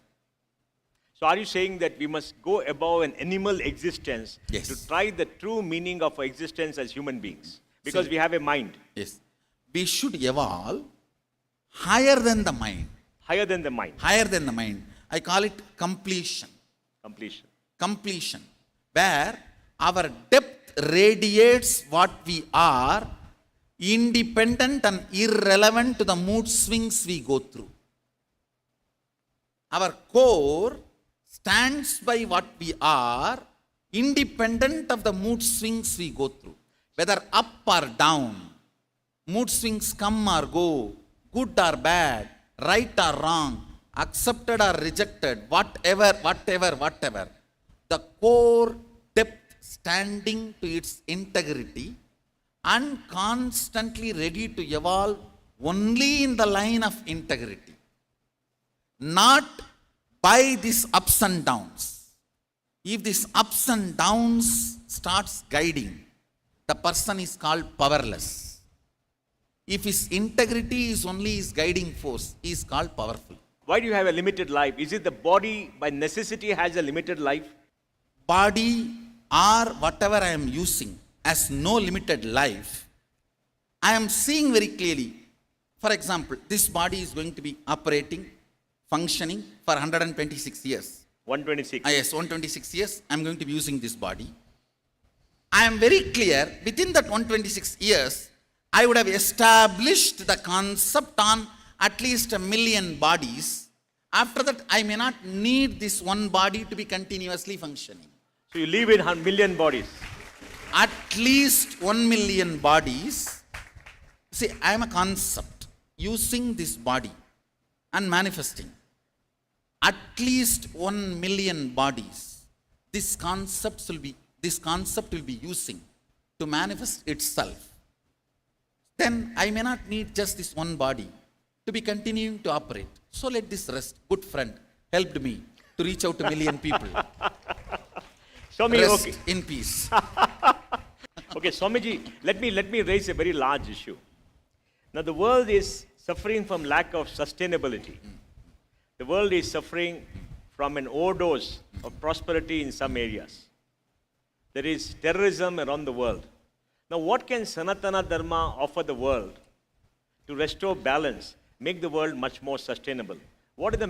So are you saying that we must go above an animal existence Yes. to try the true meaning of our existence as human beings? Because See. we have a mind. Yes. We should evolve higher than the mind. Higher than the mind. Higher than the mind. I call it completion. Completion. Completion. Where our depth radiates what we are, independent and irrelevant to the mood swings we go through. Our core stands by what we are, independent of the mood swings we go through. Whether up or down, mood swings come or go, good or bad, right or wrong, accepted or rejected, whatever. The core depth standing to its integrity and constantly ready to evolve only in the line of integrity. Not by these ups and downs. If these ups and downs starts guiding, the person is called powerless. If his integrity is only his guiding force, he is called powerful. Why do you have a limited life? Is it the body by necessity has a limited life? Body or whatever I am using as no limited life, I am seeing very clearly. For example, this body is going to be operating, functioning for 126 years. 126. Yes, 126 years, I'm going to be using this body. I am very clear, within that 126 years, I would have established the concept on at least 1 million bodies. After that, I may not need this one body to be continuously functioning. So you live in 1,000,000 bodies. At least 1 million bodies. See, I am a concept using this body and manifesting. At least 1 million bodies. This concept will be using to manifest itself. Then I may not need just this one body to be continuing to operate. So let this rest. Good friend helped me to reach out to 1 million people. Swami, Rest okay. in peace. Okay, Swamiji, let me raise a very large issue. Now the world is suffering from lack of sustainability. The world is suffering from an overdose of prosperity in some areas. There is terrorism around the world. Now what can Sanatana Dharma offer the world to restore balance, make the world much more sustainable? What is the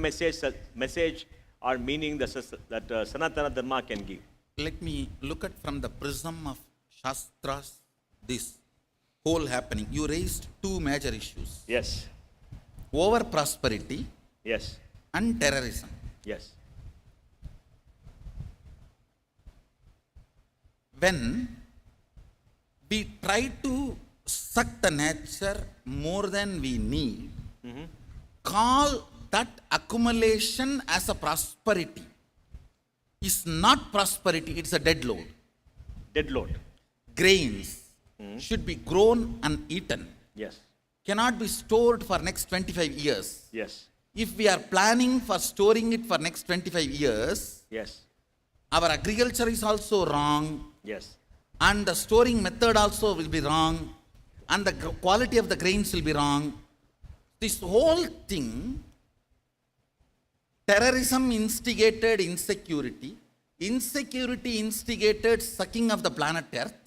message or meaning that Sanatana Dharma can give? Let me look at from the prism of Shastras this whole happening. You raised two major issues. Yes, Over prosperity yes, and terrorism. yes. When we try to suck the nature more than we need, call that accumulation as a prosperity. Is not prosperity, it's a dead load. Dead load. Grains should be grown and eaten. Yes, Cannot be stored for next 25 years. yes, If we are planning for storing it for next 25 years, yes, our agriculture is also wrong, yes, and the storing method also will be wrong, and the quality of the grains will be wrong. This whole thing, terrorism instigated insecurity, insecurity instigated sucking of the planet Earth.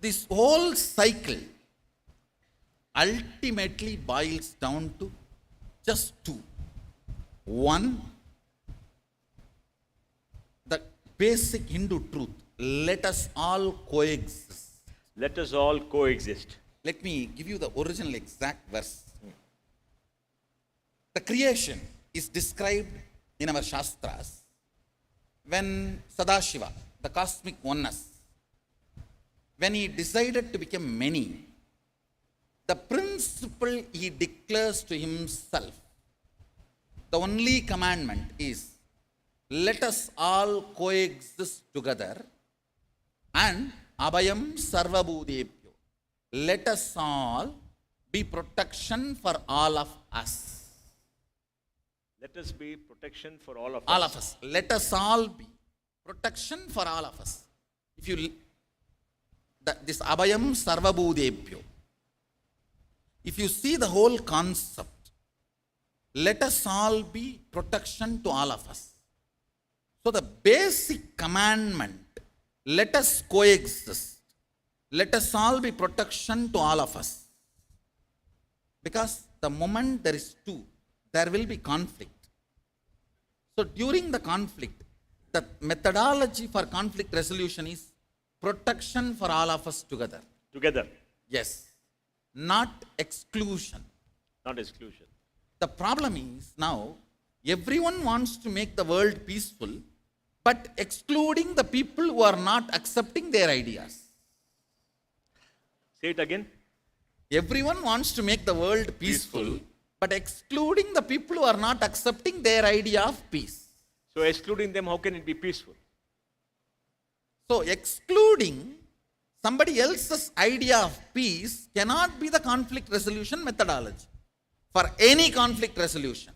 This whole cycle ultimately boils down to just two. One, the basic Hindu truth, let us all coexist. let us all coexist. Let me give you the original exact verse. The creation is described in our Shastras when Sadashiva, the cosmic oneness, when he decided to become many, the principle he declares to himself, the only commandment is, let us all coexist together and abhayam sarvabhudebhyo. Let us all be protection for all of us. Let us be protection for all of us. All of us. Let us all be protection for all of us. If you, this abhayam sarvabhudebhyo, if you see the whole concept, let us all be protection to all of us. So the basic commandment, let us coexist. Let us all be protection to all of us. Because the moment there is two, there will be conflict. So during the conflict, the methodology for conflict resolution is protection for all of us together. Together, Yes. Not exclusion. not exclusion. The problem is now, everyone wants to make the world peaceful, but excluding the people who are not accepting their ideas. Say it again. Everyone wants to make the world peaceful, Peaceful. but excluding the people who are not accepting their idea of peace. So excluding them, how can it be peaceful? So excluding somebody else's idea of peace cannot be the conflict resolution methodology. For any conflict resolution,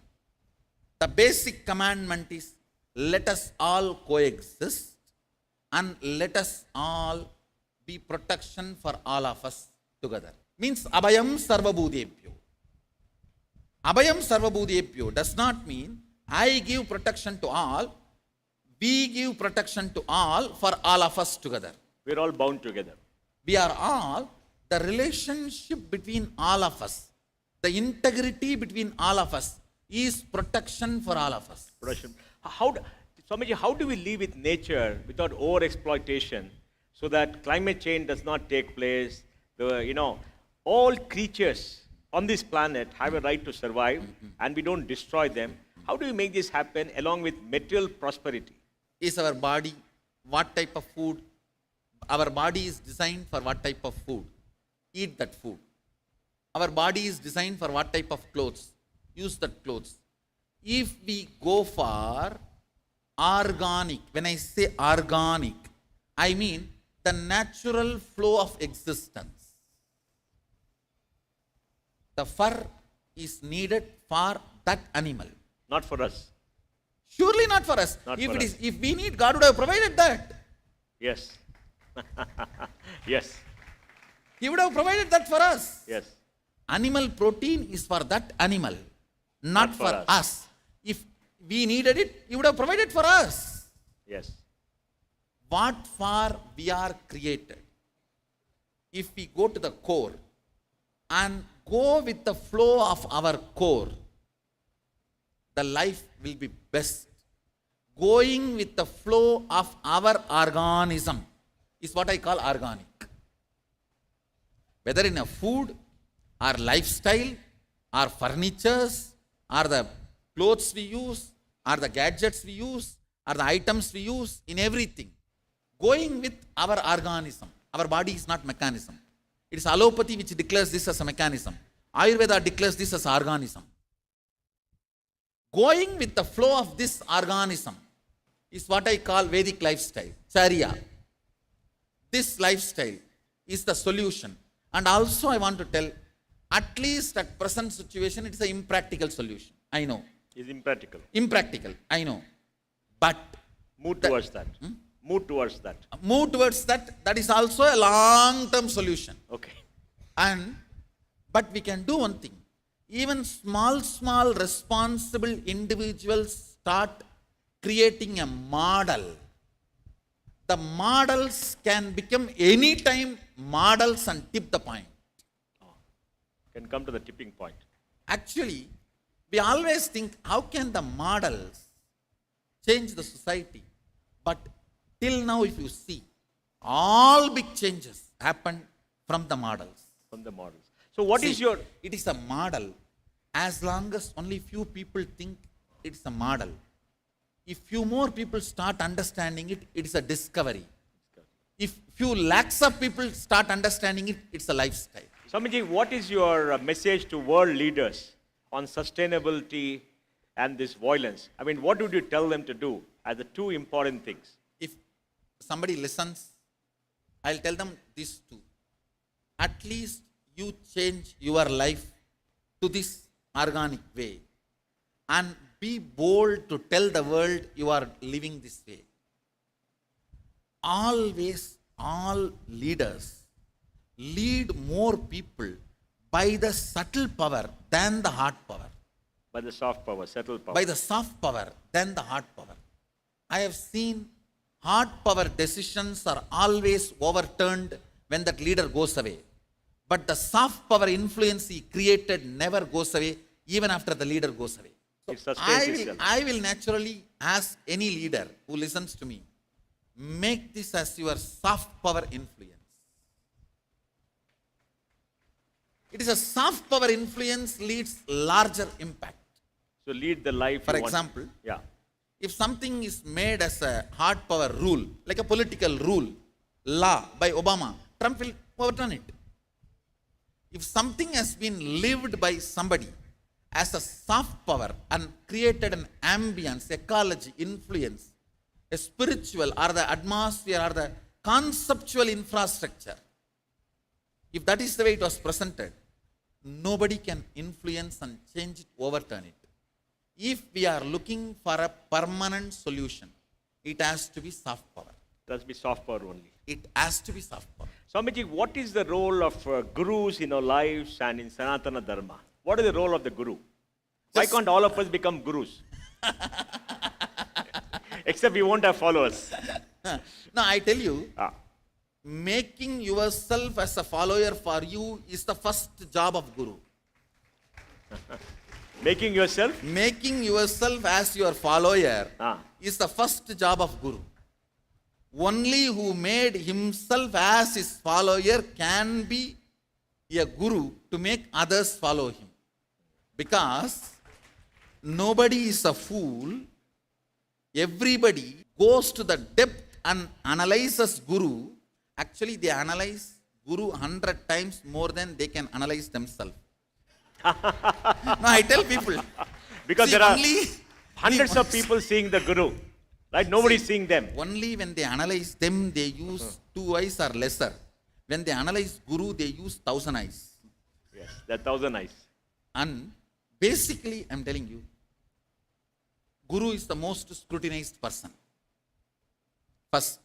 the basic commandment is, let us all coexist and let us all be protection for all of us together. Means abhayam sarvabhudebhyo. Abhayam sarvabhudebhyo does not mean I give protection to all, we give protection to all for all of us together. We're all bound together. We are all, the relationship between all of us, the integrity between all of us is protection for all of us. Protection. Swamiji, how do we live with nature without over-exploitation so that climate change does not take place? All creatures on this planet have a right to survive and we don't destroy them. How do we make this happen along with material prosperity? Is our body what type of food? Our body is designed for what type of food? Eat that food. Our body is designed for what type of clothes? Use that clothes. If we go for organic, when I say organic, I mean the natural flow of existence. The fur is needed for that animal. Not for us. Surely not for us. If we need, God would have provided that. Yes. Yes. He would have provided that for us. Yes. Animal protein is for that animal, not for us. If we needed it, He would have provided for us. Yes. What for we are created? If we go to the core and go with the flow of our core, the life will be best. Going with the flow of our organism is what I call organic. Whether in a food, our lifestyle, our furnitures, or the clothes we use, or the gadgets we use, or the items we use, in everything. Going with our organism. Our body is not mechanism. It is allopathy which declares this as a mechanism. Ayurveda declares this as organism. Going with the flow of this organism is what I call Vedic lifestyle, Charya. This lifestyle is the solution. And also I want to tell, at least at present situation, it is an impractical solution. I know. It's impractical. Impractical, I know. But move towards that. Move towards that. Move towards that. That is also a long-term solution. Okay. But we can do one thing. Even small responsible individuals start creating a model. The models can become anytime models and tip the point. Can come to the tipping point. Actually, we always think, how can the models change the society? But till now, if you see, all big changes happen from the models. From the models. So what is your... It is a model. As long as only few people think it's a model. If few more people start understanding it, it is a discovery. If few lakhs of people start understanding it, it's a lifestyle. Swamiji, what is your message to world leaders on sustainability and this violence? I mean, what would you tell them to do as the two important things? If somebody listens, I'll tell them these two. At least you change your life to this organic way and be bold to tell the world you are living this way. Always, all leaders lead more people by the subtle power than the hard power. By the soft power, subtle power. By the soft power than the hard power. I have seen hard power decisions are always overturned when that leader goes away. But the soft power influence he created never goes away, even after the leader goes away. So I will naturally ask any leader who listens to me, make this as your soft power influence. It is a soft power influence leads larger impact. So lead the life. For example, if something is made as a hard power rule, like a political rule, law by Obama, Trump will overturn it. If something has been lived by somebody as a soft power and created an ambience, ecology, influence, a spiritual or the atmosphere or the conceptual infrastructure, if that is the way it was presented, nobody can influence and change it, overturn it. If we are looking for a permanent solution, it has to be soft power. It has to be soft power only. It has to be soft power. Swamiji, what is the role of gurus in our lives and in Sanatana Dharma? What is the role of the guru? Why can't all of us become gurus? Except we won't have followers. No, I tell you, making yourself as a follower for you is the first job of guru. Making yourself? Making yourself as your follower Ah. is the first job of Guru. Only who made himself as his follower can be a Guru to make others follow him. Because nobody is a fool. Everybody goes to the depth and analyzes Guru. Actually, they analyze Guru 100 times more than they can analyze themselves. No, I tell people. Because see, there are only hundreds of people seeing the Guru. Right? Nobody is seeing them. Only when they analyze them, they use 2 eyes or lesser. When they analyze Guru, they use 1,000 eyes. Yes, the 1,000 eyes. And basically, I'm telling you, Guru is the most scrutinized person. First,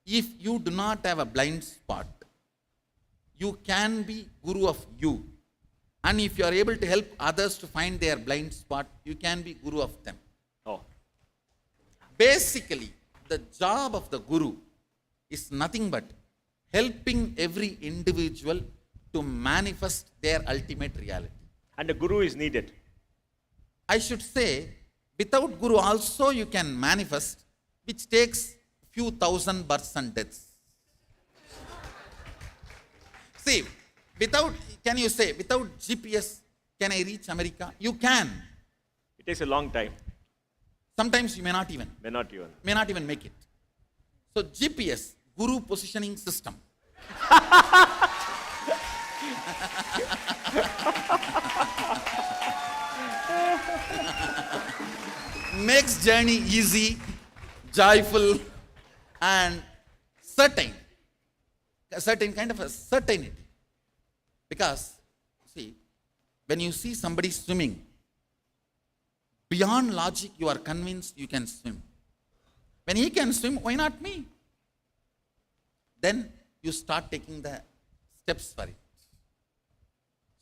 if you do not have a blind spot, you can be Guru of you. And if you are able to help others to find their blind spot, you can be Guru of them. Oh. Basically, the job of the Guru is nothing but helping every individual to manifest their ultimate reality. And the Guru is needed. I should say, without Guru also you can manifest, which takes few thousand births and deaths. See, can you say, without GPS, can I reach America? You can. It takes a long time. Sometimes you may not even. May not even. May not even make it. So GPS, Guru positioning system. Makes journey easy, joyful, and certain. A certain kind of a certainty. Because, see, when you see somebody swimming, beyond logic, you are convinced you can swim. When he can swim, why not me? Then you start taking the steps for it.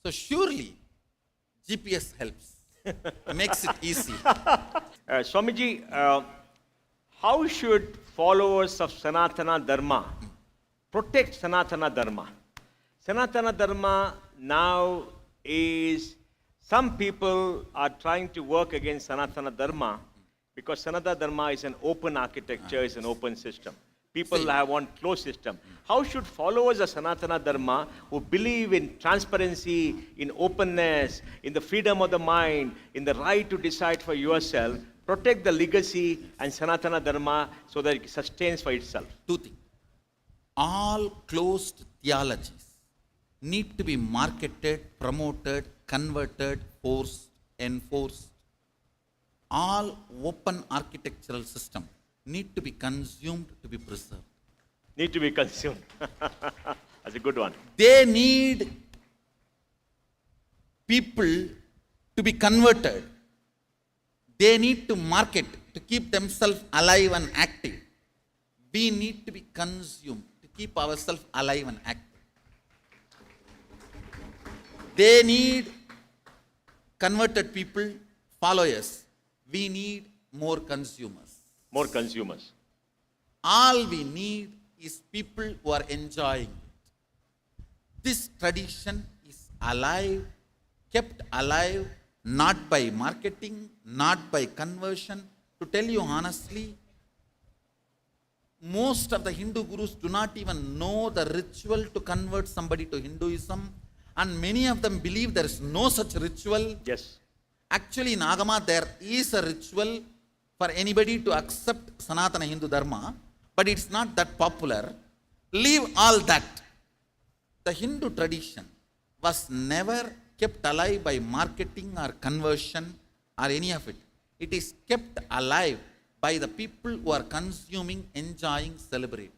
So surely, GPS helps. Makes it easy. Swamiji, how should followers of Sanatana Dharma protect Sanatana Dharma? Sanatana Dharma now is, some people are trying to work against Sanatana Dharma because Sanatana Dharma is an open architecture, it's an open system. People have one closed system. How should followers of Sanatana Dharma who believe in transparency, in openness, in the freedom of the mind, in the right to decide for yourself, protect the legacy and Sanatana Dharma so that it sustains for itself? Two things. All closed theologies need to be marketed, promoted, converted, forced, enforced. All open architectural system need to be consumed to be preserved. Need to be consumed. That's a good one. They need people to be converted. They need to market to keep themselves alive and active. We need to be consumed to keep ourselves alive and active. They need converted people, followers. We need more consumers. More consumers. All we need is people who are enjoying it. This tradition is alive, kept alive, not by marketing, not by conversion. To tell you honestly, most of the Hindu gurus do not even know the ritual to convert somebody to Hinduism, and many of them believe there is no such ritual. Yes. Actually, in Agama, there is a ritual for anybody to accept Sanatana Hindu Dharma, but it's not that popular. Leave all that. The Hindu tradition was never kept alive by marketing or conversion or any of it. It is kept alive by the people who are consuming, enjoying, celebrating.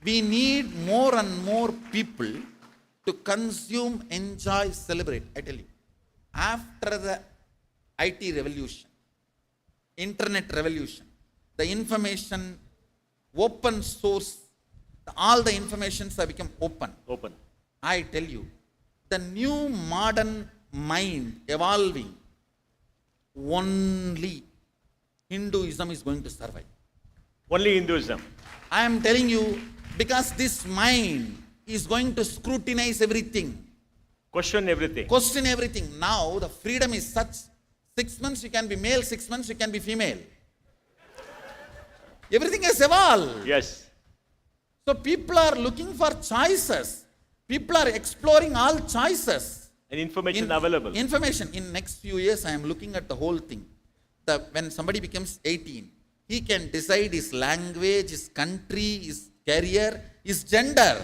We need more and more people to consume, enjoy, celebrate. I tell you, after the IT revolution, internet revolution, the information, open source, all the informations have become open. Open. I tell you, the new modern mind evolving, only Hinduism is going to survive. Only Hinduism. I am telling you, because this mind is going to scrutinize everything. Question everything. Question everything. Now the freedom is such, 6 months you can be male, 6 months you can be female. Everything has evolved. Yes. So people are looking for choices. People are exploring all choices. And information available. Information. In next few years, I am looking at the whole thing. When somebody becomes 18, he can decide his language, his country, his career, his gender.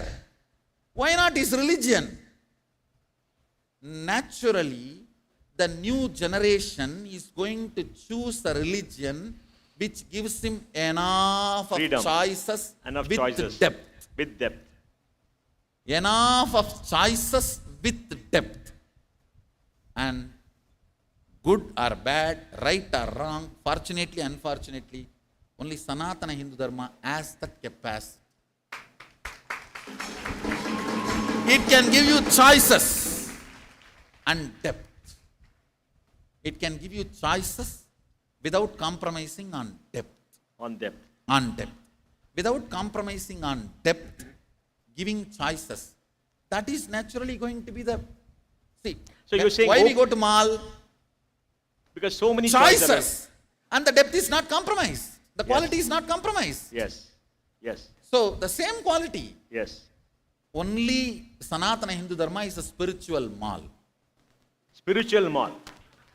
Why not his religion? Naturally, the new generation is going to choose a religion which gives him enough Freedom. of choices Enough with choices. depth. With depth. Enough of choices with depth. And good or bad, right or wrong, fortunately, unfortunately, only Sanatana Hindu Dharma has that capacity. It can give you choices and depth. It can give you choices without compromising on depth. On depth. On depth. Without compromising on depth, giving choices. That is naturally going to be the... See, So you're saying why we go to mall? Because so many Choices. And the depth is not compromised. The quality is not compromised. Yes. Yes. So the same quality. Yes. Only Sanatana Hindu Dharma is a spiritual mall. Spiritual mall.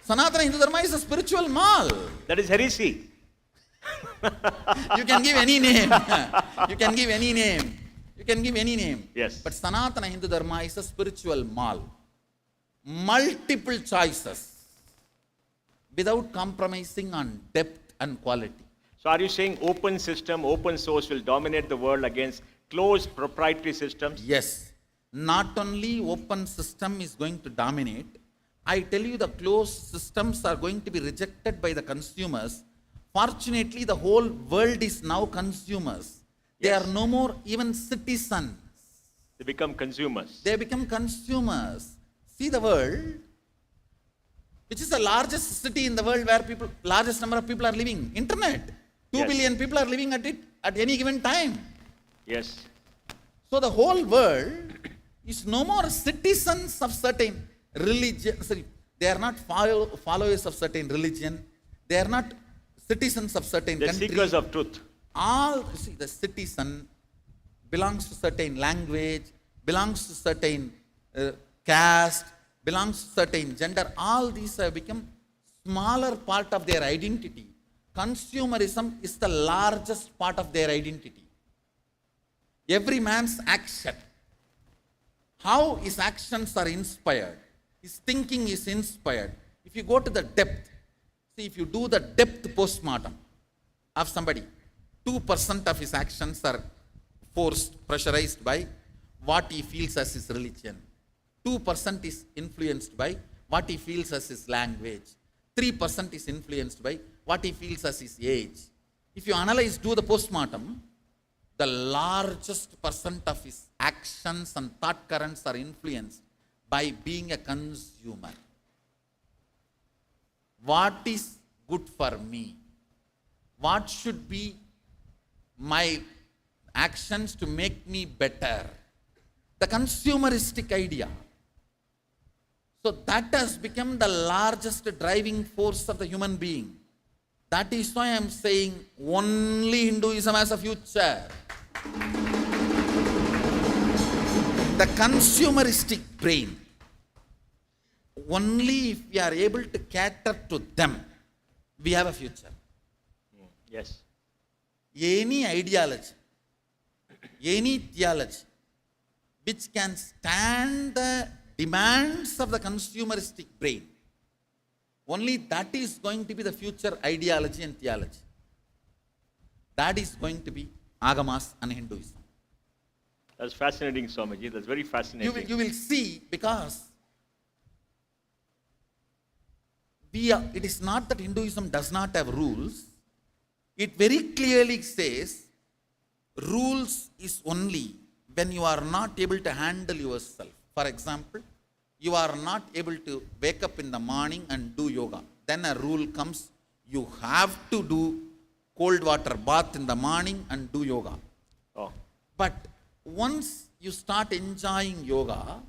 Sanatana Hindu Dharma is a spiritual mall. That is heresy. You can give any name. You can give any name. You can give any name. Yes. But Sanatana Hindu Dharma is a spiritual mall. Multiple choices without compromising on depth and quality. So are you saying open system, open source will dominate the world against closed proprietary systems? Yes. Not only open system is going to dominate, I tell you the closed systems are going to be rejected by the consumers. Fortunately, the whole world is now consumers. They Yes. are no more even citizens. They become consumers. They become consumers. See the world, which is the largest city in the world where largest number of people are living. Internet. 2 Yes. billion people are living at it at any given time. Yes. So the whole world is no more citizens of certain religion. Sorry, they are not followers of certain religion. They are not citizens of certain They're country. seekers of truth. The citizen belongs to certain language, belongs to certain caste, belongs to certain gender. All these have become smaller part of their identity. Consumerism is the largest part of their identity. Every man's action, how his actions are inspired, his thinking is inspired. If you go to the depth, see, if you do the depth postmortem of somebody, 2% of his actions are pressurized by what he feels as his religion. 2% is influenced by what he feels as his language. 3% is influenced by what he feels as his age. If you analyze, do the postmortem, the largest percent of his actions and thought currents are influenced by being a consumer. What is good for me? What should be my actions to make me better? The consumeristic idea. So that has become the largest driving force of the human being. That is why I am saying only Hinduism has a future. The consumeristic brain, only if we are able to cater to them, we have a future. Yes. Any ideology, any theology, which can stand the demands of the consumeristic brain, only that is going to be the future ideology and theology. That is going to be Agamas and Hinduism. That's fascinating, Swamiji. That's very fascinating. You will see, because it is not that Hinduism does not have rules. It very clearly says rules is only when you are not able to handle yourself. For example, you are not able to wake up in the morning and do yoga. Then a rule comes, you have to do cold water bath in the morning and do yoga. Oh. But once you start enjoying yoga,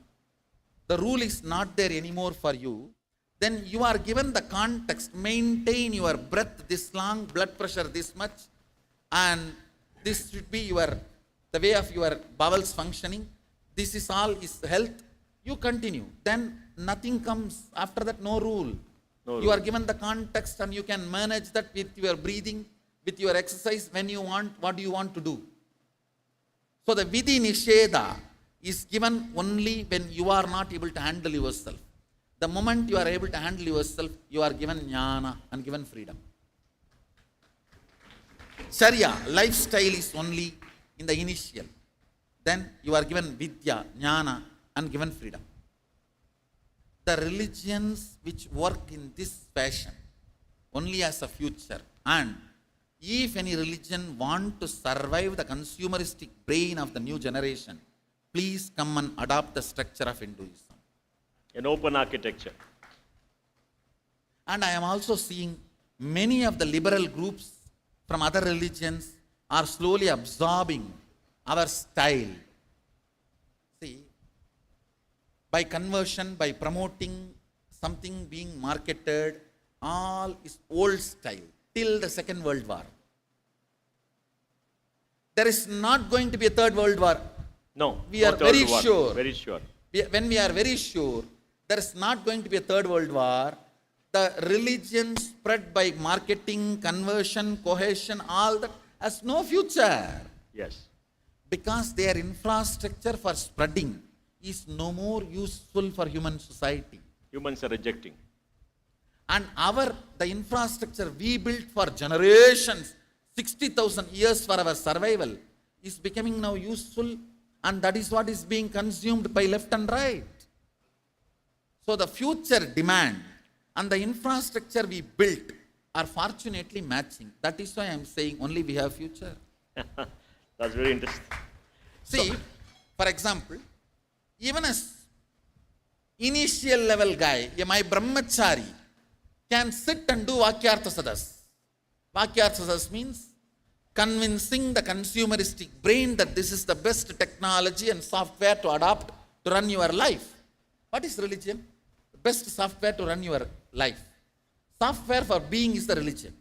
the rule is not there anymore for you, then you are given the context, maintain your breath this long, blood pressure this much, and this should be the way of your bowels functioning. This is all is health. You continue. Then nothing comes. After that, no rule. You are given the context and you can manage that with your breathing, with your exercise when you want, what do you want to do. So the Vidhi Nisheda is given only when you are not able to handle yourself. The moment you are able to handle yourself, you are given jnana and given freedom. Charya, lifestyle is only in the initial. Then you are given vidya, jnana and given freedom. The religions which work in this fashion only as a future, and if any religion want to survive the consumeristic brain of the new generation, please come and adopt the structure of Hinduism. An open architecture. And I am also seeing many of the liberal groups from other religions are slowly absorbing our style. See, by conversion, by promoting something being marketed, all is old style till the Second World War. There is not going to be a Third World War. No. We are very sure. Very sure. When we are very sure there is not going to be a Third World War, the religion spread by marketing, conversion, cohesion, all that has no future. Yes. Because their infrastructure for spreading is no more useful for human society. Humans are rejecting. And the infrastructure we built for generations, 60,000 years for our survival, is becoming now useful, and that is what is being consumed by left and right. So the future demand and the infrastructure we built are fortunately matching. That is why I am saying only we have future. That's very interesting. See, for example, even as initial level guy, my brahmachari can sit and do Vakyartha Sadas. Vakyartha Sadas means convincing the consumeristic brain that this is the best technology and software to adopt to run your life. What is religion? The best software to run your life. Software for being is the religion.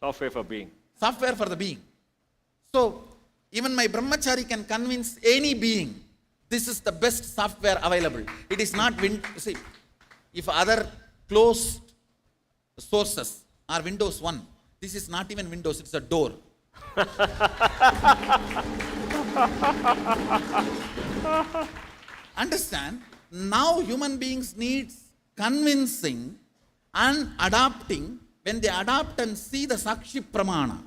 Software for being. Software for the being. So, even my brahmachari can convince any being this is the best software available. It is not, see, if other closed sources are Windows 1, this is not even Windows, it's a door. Understand? Now human beings need convincing and adapting. When they adapt and see the Sakshi Pramana,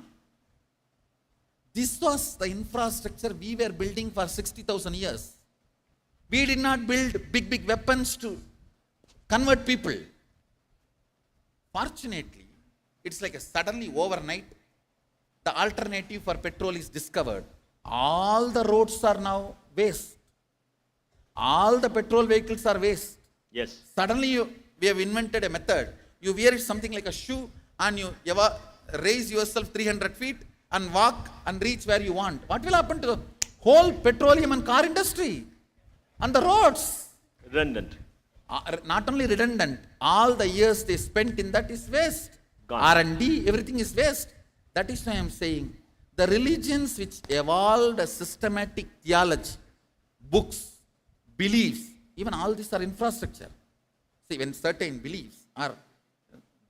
this was the infrastructure we were building for 60,000 years. We did not build big weapons to convert people. Fortunately, it's like suddenly overnight, the alternative for petrol is discovered. All the roads are now waste. All the petrol vehicles are waste. Yes. Suddenly we have invented a method. You wear it something like a shoe and you raise yourself 300 feet and walk and reach where you want. What will happen to the whole petroleum and car industry? And the roads? Redundant. Not only redundant, all the years they spent in that is waste. R&D, everything is waste. That is why I am saying, the religions which evolved a systematic theology, books, beliefs, even all these are infrastructure. See, when certain beliefs are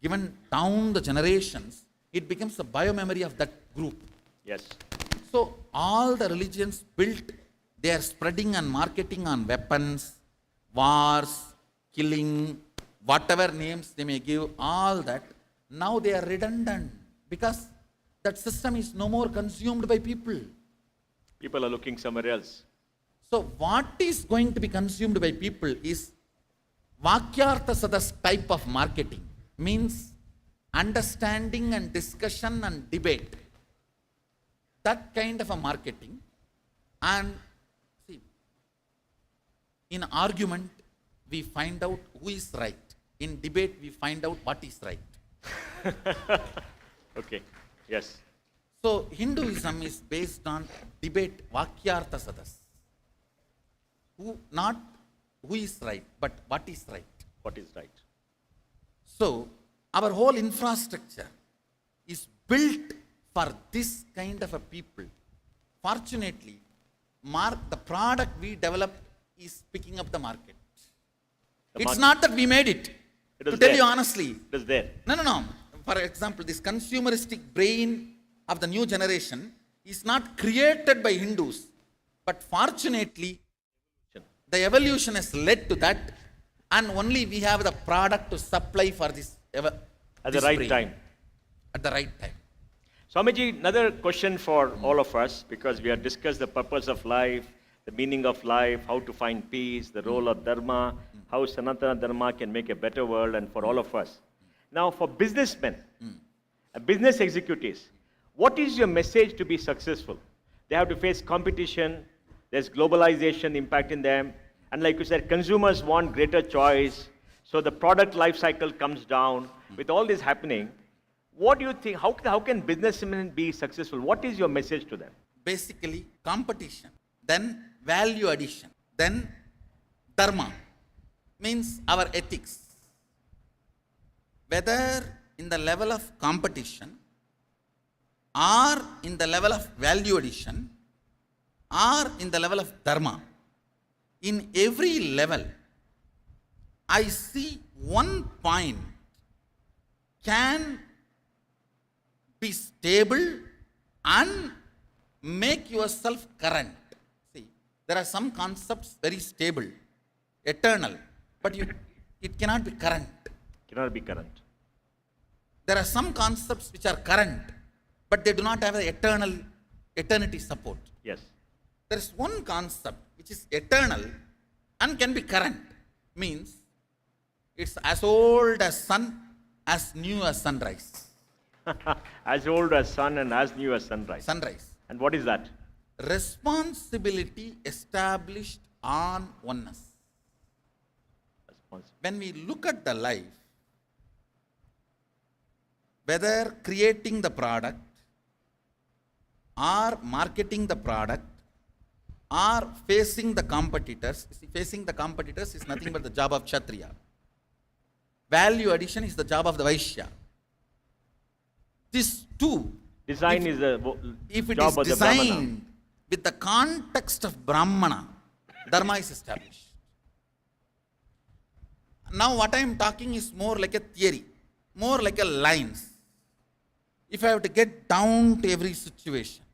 given down the generations, it becomes a biomemory of that group. Yes. So, all the religions built, they are spreading and marketing on weapons, wars, killing, whatever names they may give, all that. Now they are redundant because that system is no more consumed by people. People are looking somewhere else. So what is going to be consumed by people is Vakyartha Sadas type of marketing. Means understanding and discussion and debate. That kind of a marketing. And see, in argument, we find out who is right. In debate, we find out what is right. Okay. Yes. So Hinduism is based on debate, Vakyartha Sadas. Who not who is right, but what is right. What is right? So, our whole infrastructure is built for this kind of a people. Fortunately, the product we developed is picking up the market. It's not that we made it. To tell you honestly. It is there. No. For example, this consumeristic brain of the new generation is not created by Hindus. But fortunately, the evolution has led to that, and only we have the product to supply for this. At the right time. At the right time. Swamiji, another question for all of us, because we have discussed the purpose of life, the meaning of life, how to find peace, the role of Dharma, how Sanatana Dharma can make a better world, and for all of us. Now, for businessmen, business executives, what is your message to be successful? They have to face competition, there's globalization impacting them, and like you said, consumers want greater choice, so the product life cycle comes down. With all this happening, what do you think, how can businessmen be successful? What is your message to them? Basically, competition, then value addition, then Dharma, means our ethics. Whether in the level of competition, or in the level of value addition, or in the level of Dharma, in every level, I see one point can be stable and make yourself current. See, there are some concepts very stable, eternal, but it cannot be current. Cannot be current. There are some concepts which are current, but they do not have the eternity support. Yes. There is one concept which is eternal and can be current. Means it's as old as sun, as new as sunrise. As old as sun and as new as sunrise. Sunrise. And what is that? Responsibility established on oneness. When we look at the life, whether creating the product or marketing the product or facing the competitors, see, facing the competitors is nothing but the job of Kshatriya. Value addition is the job of the Vaishya. These two, Design is the if it job is of the Brahmana. designed with the context of Brahmana, Dharma is established. Now what I am talking is more like a theory, more like a lines. If I have to get down to every situation,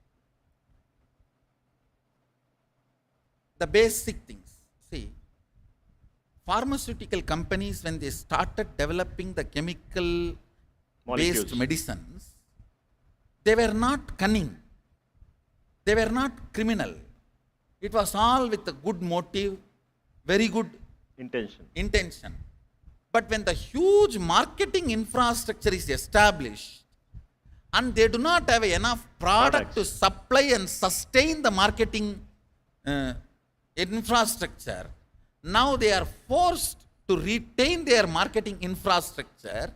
the basic things. See, pharmaceutical companies, when they started developing the chemical-based Molecules. medicines, they were not cunning. They were not criminal. It was all with a good motive, very good intention. But when the huge marketing infrastructure is established, and they do not have enough product to supply and sustain the marketing infrastructure, now they are forced to retain their marketing infrastructure.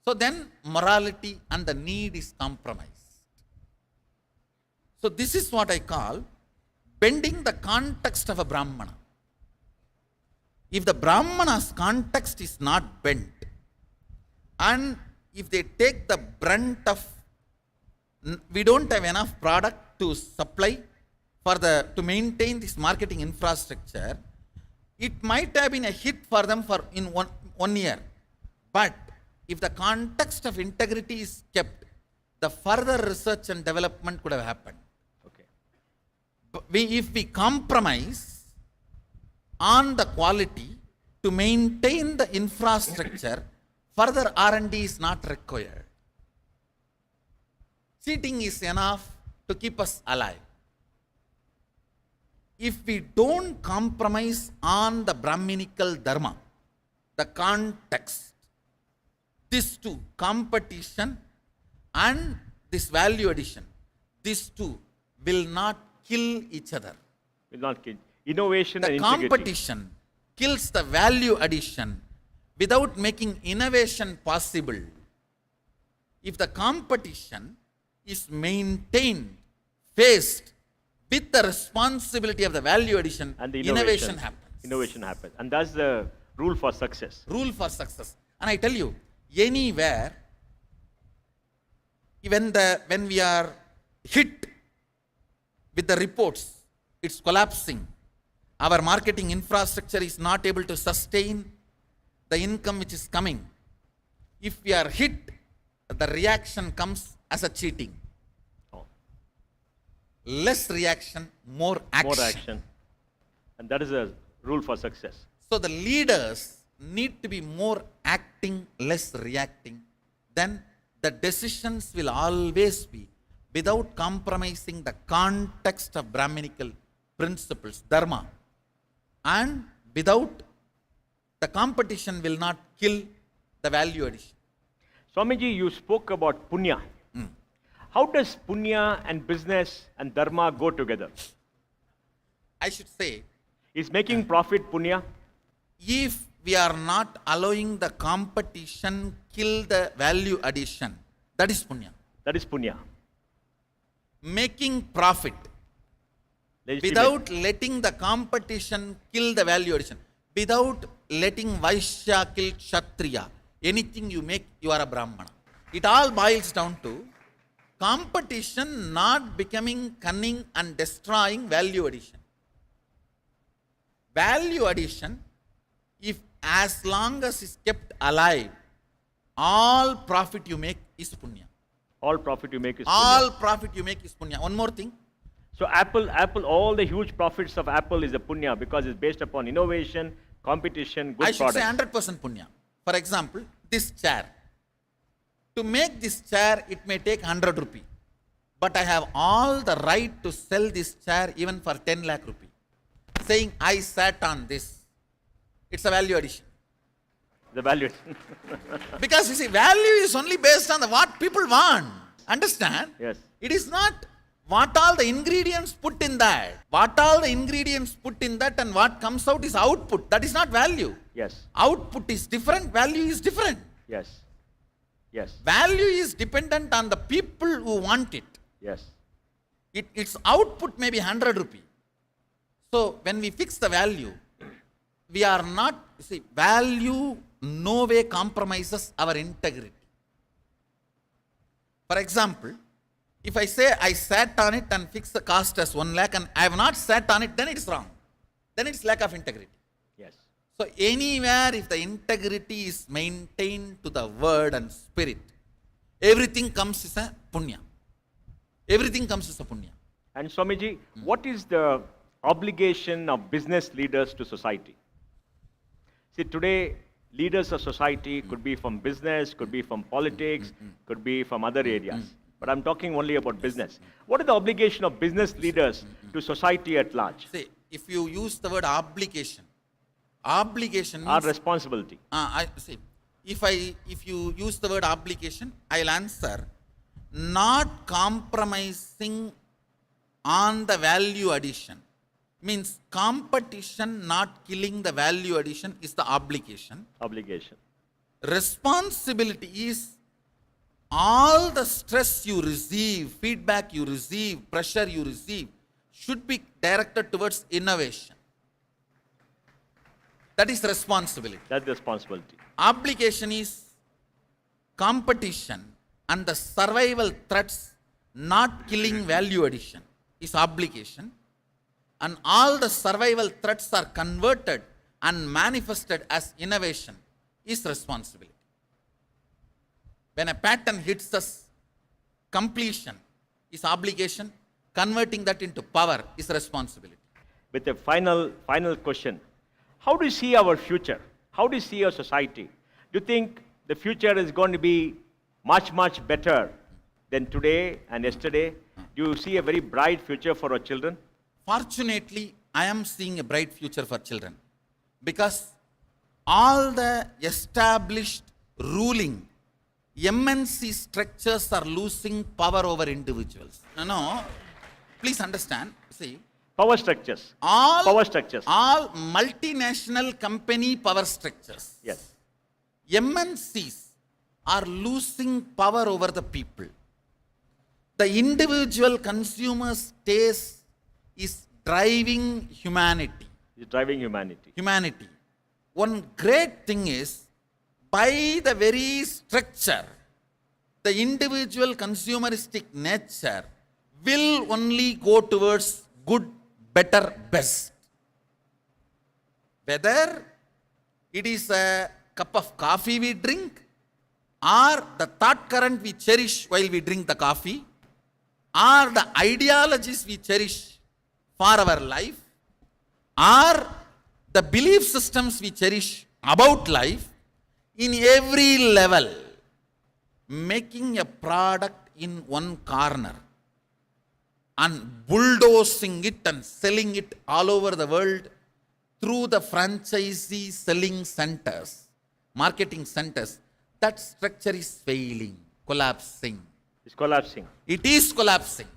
So then morality and the need is compromised. So this is what I call bending the context of a Brahmana. If the Brahmana's context is not bent, and if they take the brunt of, we don't have enough product to supply to maintain this marketing infrastructure, it might have been a hit for them in one year. But if the context of integrity is kept, the further research and development could have happened. Okay. If we compromise on the quality to maintain the infrastructure, further R&D is not required. Cheating is enough to keep us alive. If we don't compromise on the Brahminical Dharma, the context, these two, competition and this value addition, these two will not kill each other. Will not kill. Innovation and The integrity. competition kills the value addition without making innovation possible. If the competition is maintained, faced with the responsibility of the value addition, And the innovation happens. Innovation happens. And that's the rule for success. Rule for success. And I tell you, anywhere, when we are hit with the reports, it's collapsing. Our marketing infrastructure is not able to sustain the income which is coming. If we are hit, the reaction comes as a cheating. Oh. Less reaction, more action. More action. And that is a rule for success. So the leaders need to be more acting, less reacting. Then the decisions will always be without compromising the context of Brahminical principles, Dharma. And without, the competition will not kill the value addition. Swamiji, you spoke about punya. How does punya and business and dharma go together? I should say, Is making profit punya? if we are not allowing the competition kill the value addition, that is punya. That is punya. Making profit without letting the competition kill the value addition, without letting Vaishya kill Kshatriya, anything you make, you are a Brahmana. It all boils down to competition not becoming cunning and destroying value addition. Value addition, if as long as is kept alive, all profit you make is punya. All profit you make is All punya. profit you make is punya. One more thing. So Apple, all the huge profits of Apple is a punya because it's based upon innovation, competition, good I should products. say 100% punya. For example, this chair. To make this chair, it may take 100 rupee. But I have all the right to sell this chair even for 10 lakh rupee. Saying, I sat on this. It's a value addition. The value. Because you see, value is only based on what people want. Understand? Yes. It is not what all the ingredients put in that. What all the ingredients put in that and what comes out is output. That is not value. Yes. Output is different, value is different. Yes. Yes. Value is dependent on the people who want it. Yes. Its output may be 100 rupee. So when we fix the value, we are not, see, value no way compromises our integrity. For example, if I say I sat on it and fixed the cost as 1 lakh and I have not sat on it, then it is wrong. Then it is lack of integrity. Yes. So anywhere if the integrity is maintained to the word and spirit, everything comes as a punya. Everything comes as a punya. And Swamiji, what is the obligation of business leaders to society? See, today, leaders of society could be from business, could be from politics, could be from other areas. But I'm talking only about business. What is the obligation of business leaders to society at large? See, if you use the word obligation means... Our responsibility. If you use the word obligation, I'll answer, not compromising on the value addition. Means competition not killing the value addition is the obligation. Obligation. Responsibility is all the stress you receive, feedback you receive, pressure you receive should be directed towards innovation. That is responsibility. That's the responsibility. Obligation is competition and the survival threats not killing value addition is obligation. And all the survival threats are converted and manifested as innovation is responsibility. When a pattern hits us, completion is obligation, converting that into power is responsibility. With a final question, how do you see our future? How do you see our society? Do you think the future is going to be much, much better than today and yesterday? Do you see a very bright future for our children? Fortunately, I am seeing a bright future for children because all the established ruling MNC structures are losing power over individuals. No, please understand. See, Power structures. all multinational company power structures. Yes. MNCs are losing power over the people. The individual consumer's taste is driving humanity. It's driving humanity. Humanity. One great thing is, by the very structure, the individual consumeristic nature will only go towards good, better, best. Whether it is a cup of coffee we drink, or the thought current we cherish while we drink the coffee, or the ideologies we cherish for our life, or the belief systems we cherish about life, in every level, making a product in one corner and bulldozing it and selling it all over the world through the franchisee selling centers, marketing centers, that structure is failing, collapsing. It's collapsing. It is collapsing.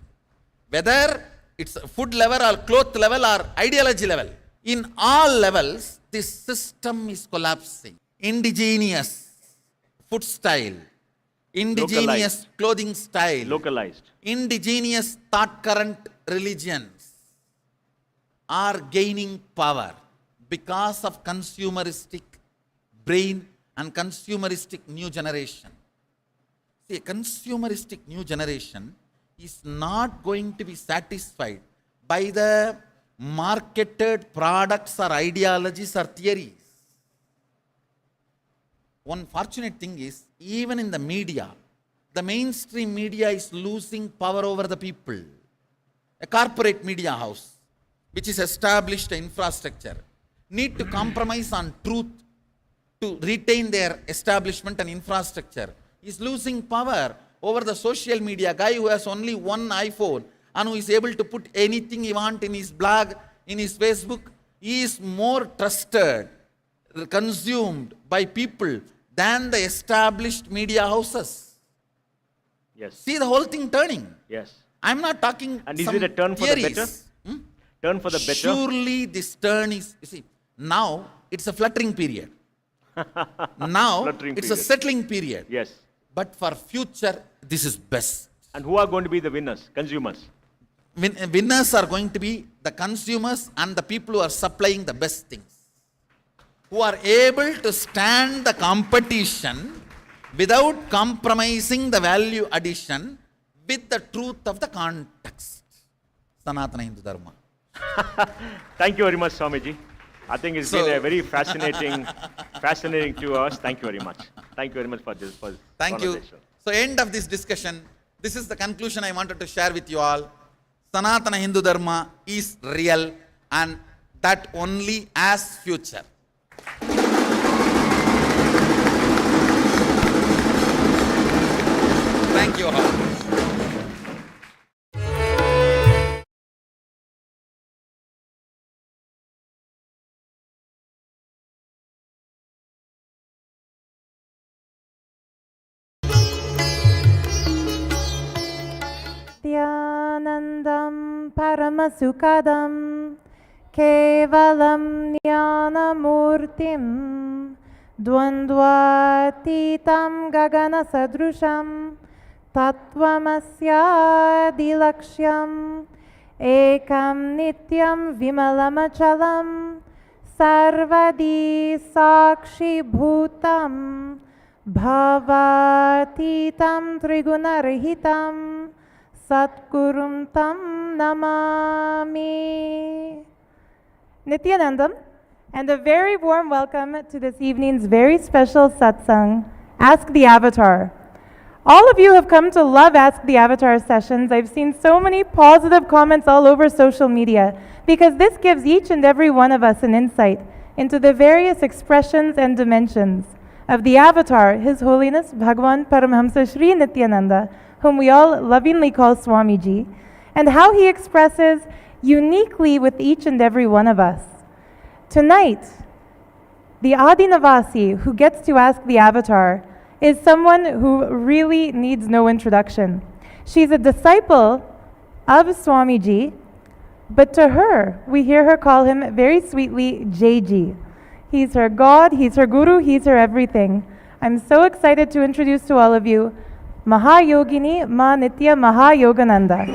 Whether it's food level or cloth level or ideology level, in all levels, this system is collapsing. Indigenous food style, indigenous Localized. clothing style, Localized. indigenous thought current religions are gaining power because of consumeristic brain and consumeristic new generation. See, a consumeristic new generation is not going to be satisfied by the marketed products or ideologies or theories. One fortunate thing is, even in the media, the mainstream media is losing power over the people. A corporate media house, which is established infrastructure, need to compromise on truth to retain their establishment and infrastructure, is losing power over the social media guy who has only one iPhone and who is able to put anything he wants in his blog, in his Facebook. He is more trusted, consumed by people than the established media houses. Yes. See the whole thing turning. Yes. I'm not talking And is some it a turn for theories. the better? Turn for the better? Surely this turn is, you see, now it's a fluttering period. Now Fluttering it's a period. settling period. Yes. But for future, this is best. And who are going to be the winners? Consumers. Winners are going to be the consumers and the people who are supplying the best things, who are able to stand the competition without compromising the value addition with the truth of the context. Sanatana Hindu Dharma. Thank you very much, Swamiji. I think it's been a very fascinating to us. Thank you very much. Thank you very much for this Thank you. conversation. So, end of this discussion, this is the conclusion I wanted to share with you all. Sanatana Hindu Dharma is real, and that only as future. Thank you all. Nityanandam Paramasukadam Kevalam Jnanamurtim Dvandvatitam Gagana Sadrusham Tattvamasya Dilaksham Ekam Nityam Vimalamachalam Sarvadi Sakshi Bhutam Bhavatitam Trigunarahitam Satgurum Tam Namami. Nityanandam, and a very warm welcome to this evening's very special satsang, Ask the Avatar. All of you have come to love Ask the Avatar sessions. I've seen so many positive comments all over social media because this gives each and every one of us an insight into the various expressions and dimensions of the Avatar, His Holiness Bhagwan Paramahamsa Shri Nityananda, whom we all lovingly call Swamiji, and how he expresses uniquely with each and every one of us. Tonight, the Adinavasi who gets to ask the Avatar is someone who really needs no introduction. She's a disciple of Swamiji, but to her, we hear her call him very sweetly Jaiji. He's her God, he's her Guru, he's her everything. I'm so excited to introduce to all of you Mahayogini Ma Nitya Mahayogananda.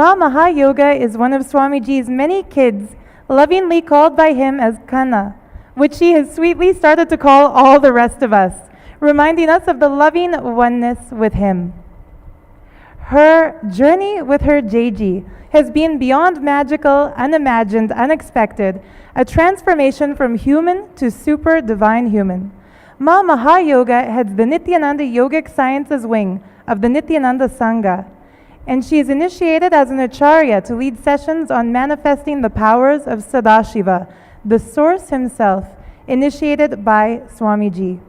Ma Mahayoga is one of Swamiji's many kids, lovingly called by him as Kanna, which she has sweetly started to call all the rest of us, reminding us of the loving oneness with him. Her journey with her Jeji has been beyond magical, unimagined, unexpected, a transformation from human to super divine human. Ma Mahayoga heads the Nityananda Yogic Sciences wing of the Nityananda Sangha, and she is initiated as an acharya to lead sessions on manifesting the powers of Sadashiva, the source himself, initiated by Swamiji.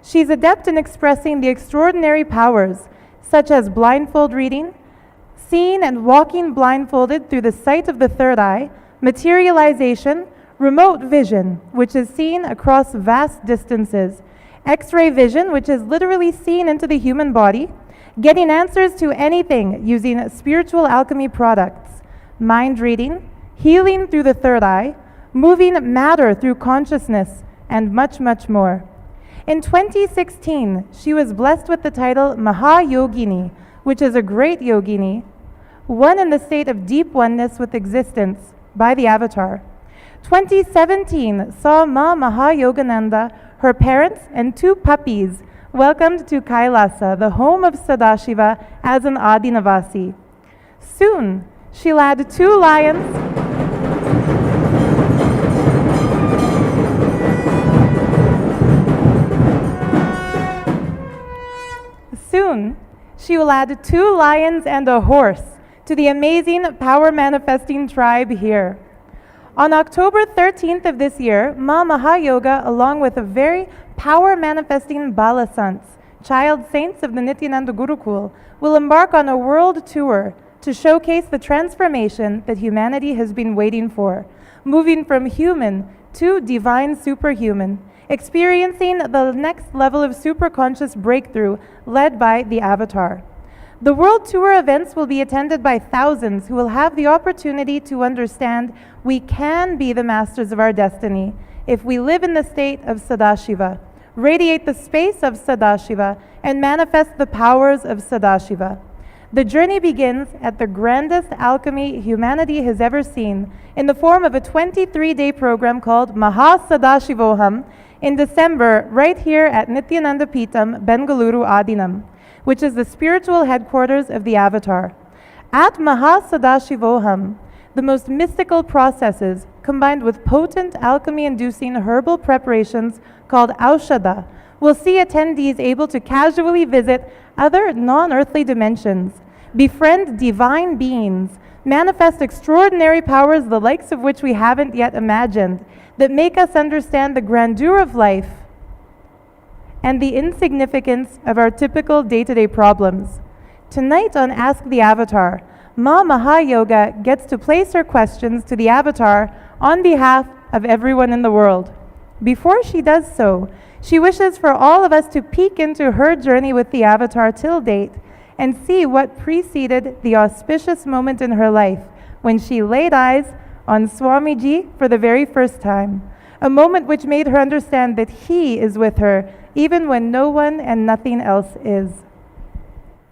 She's adept in expressing the extraordinary powers, such as blindfold reading, seeing and walking blindfolded through the sight of the third eye, materialization, remote vision, which is seen across vast distances, X-ray vision, which is literally seen into the human body, getting answers to anything using spiritual alchemy products, mind reading, healing through the third eye, moving matter through consciousness, and much, much more. In 2016, she was blessed with the title Mahayogini, which is a great yogini, one in the state of deep oneness with existence by the avatar. 2017 saw Ma Mahayogananda, her parents, and 2 puppies welcomed to Kailasa, the home of Sadashiva, as an Adinavasi. Soon, she'll add 2 lions. Soon, she will add 2 lions and a horse to the amazing power manifesting tribe here. On October 13th of this year, Ma Mahayoga, along with a very power manifesting Balasants, child saints of the Nityananda Gurukul, will embark on a world tour to showcase the transformation that humanity has been waiting for, moving from human to divine superhuman, experiencing the next level of superconscious breakthrough led by the Avatar. The World Tour events will be attended by thousands who will have the opportunity to understand we can be the masters of our destiny if we live in the state of Sadashiva, radiate the space of Sadashiva, and manifest the powers of Sadashiva. The journey begins at the grandest alchemy humanity has ever seen in the form of a 23-day program called Mahasadashivoham in December right here at Nityananda Peetham, Bengaluru Adinam, which is the spiritual headquarters of the Avatar. At Mahasadashivoham, the most mystical processes combined with potent alchemy-inducing herbal preparations called Aushadha will see attendees able to casually visit other non-earthly dimensions, befriend divine beings, manifest extraordinary powers the likes of which we haven't yet imagined, that make us understand the grandeur of life and the insignificance of our typical day-to-day problems. Tonight on Ask the Avatar, Ma Mahayoga gets to place her questions to the Avatar on behalf of everyone in the world. Before she does so, she wishes for all of us to peek into her journey with the Avatar till date and see what preceded the auspicious moment in her life when she laid eyes on Swamiji for the very first time, a moment which made her understand that he is with her even when no one and nothing else is.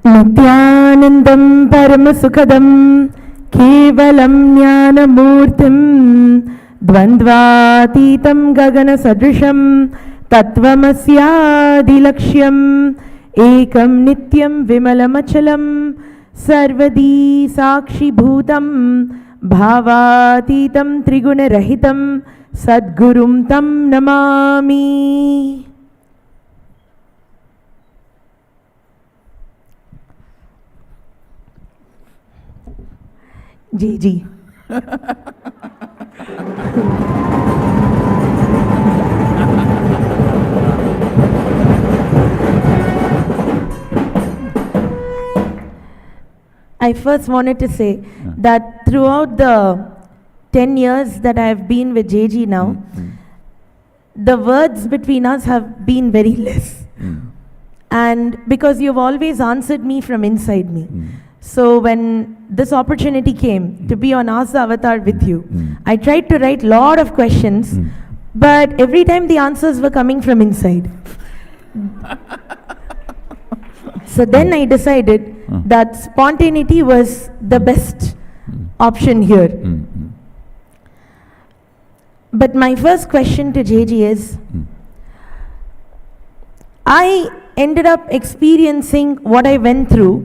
Nityanandam Paramasukadam Kevalam Jnanamurtim Dvandvatitam Gagana Sadrisham Tatvamasyadilaksham Ekam Nityam Vimalamachalam Sarvadi Sakshi Bhutam Bhavatitam Triguna Rahitam Sadgurum Tam Namami. Ji. I first wanted to say that throughout the 10 years that I have been with JG now, the words between us have been very less. And because you've always answered me from inside me. So when this opportunity came to be on Ask the Avatar with you, I tried to write a lot of questions, but every time the answers were coming from inside. So then I decided that spontaneity was the best option here. But my first question to JG is, I ended up experiencing what I went through,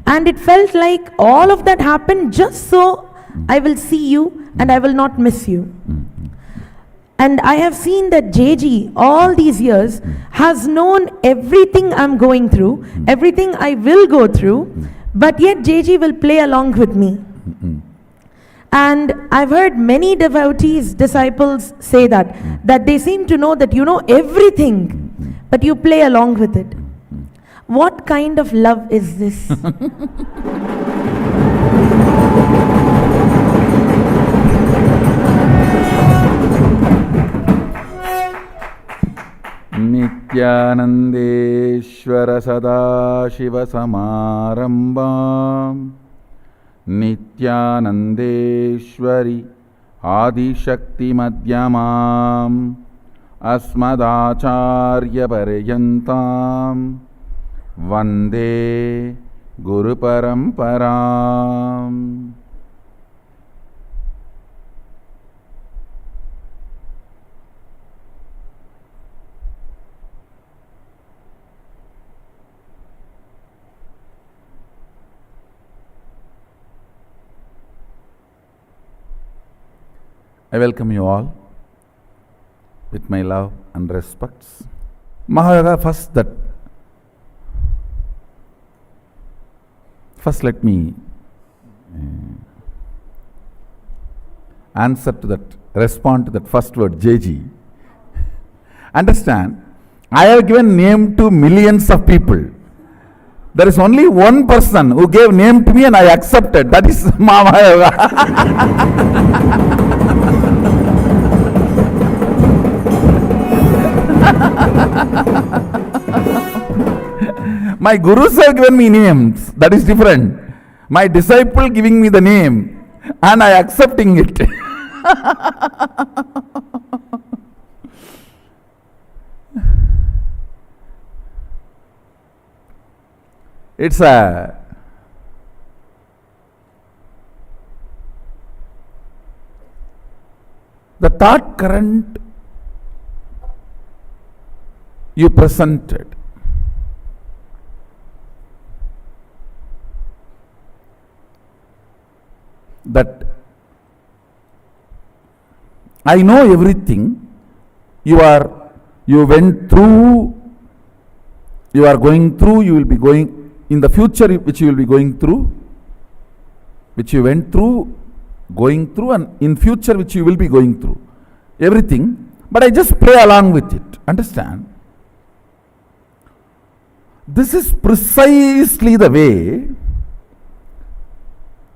and it felt like all of that happened just so I will see you and I will not miss you. And I have seen that JG all these years has known everything I'm going through, everything I will go through, but yet JG will play along with me. And I've heard many devotees, disciples say that they seem to know that you know everything, but you play along with it. What kind of love is this? Nityanandeshwara Sadashiva Samarambam Nityanandeshwari Adishakti Madhyamam Asmadacharya Paryantam Vande Guru Paramparam. I welcome you all with my love and respects. Mahayoga, first let me respond to that first word, JG. Understand, I have given name to millions of people. There is only one person who gave name to me and I accepted. That is Mahayoga. My gurus have given me names, that is different. My disciple giving me the name and I accepting it. It's the thought current you presented. That I know everything, you went through, you are going through, you will be going in the future, which you will be going through, which you went through, going through, and in future which you will be going through. Everything, but I just play along with it. Understand? This is precisely the way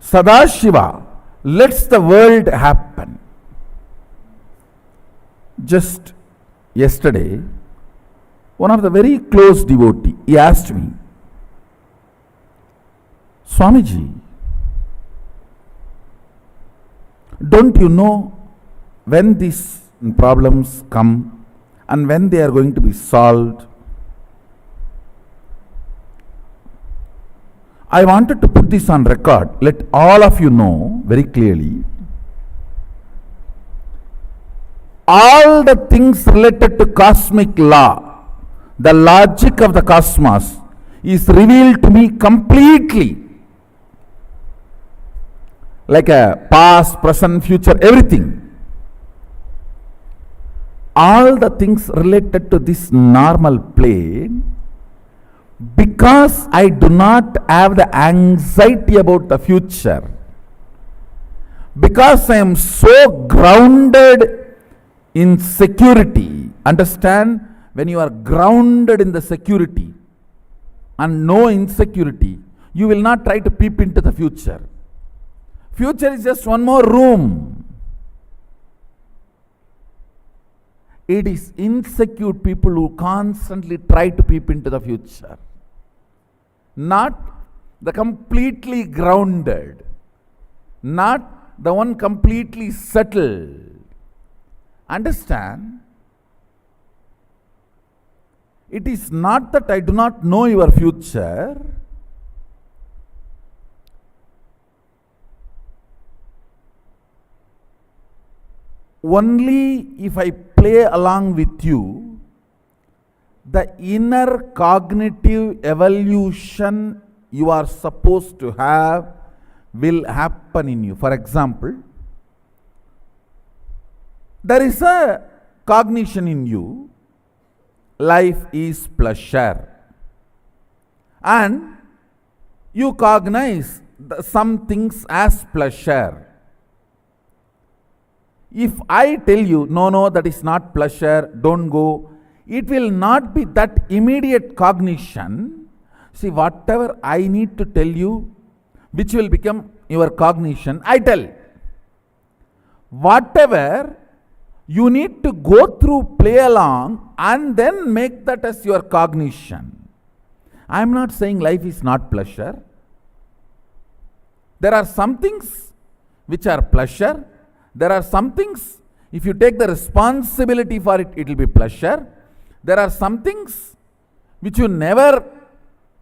Sadashiva lets the world happen. Just yesterday, one of the very close devotee, he asked me, Swamiji, don't you know when these problems come and when they are going to be solved? I wanted to put this on record. Let all of you know very clearly. All the things related to cosmic law, the logic of the cosmos, is revealed to me completely. Like a past, present, future, everything. All the things related to this normal plane, because I do not have the anxiety about the future, because I am so grounded in security. Understand, when you are grounded in the security and no insecurity, you will not try to peep into the future. Future is just one more room. It is insecure people who constantly try to peep into the future. Not the completely grounded. Not the one completely settled. Understand? It is not that I do not know your future. only if I play along with you, the inner cognitive evolution you are supposed to have will happen in you. For example, there is a cognition in you, life is pleasure, and you cognize some things as pleasure. If I tell you, no, that is not pleasure, don't go, it will not be that immediate cognition. See, whatever I need to tell you, which will become your cognition, I tell. Whatever you need to go through, play along, and then make that as your cognition. I am not saying life is not pleasure. There are some things which are pleasure. There are some things, if you take the responsibility for it, it will be pleasure. There are some things which you never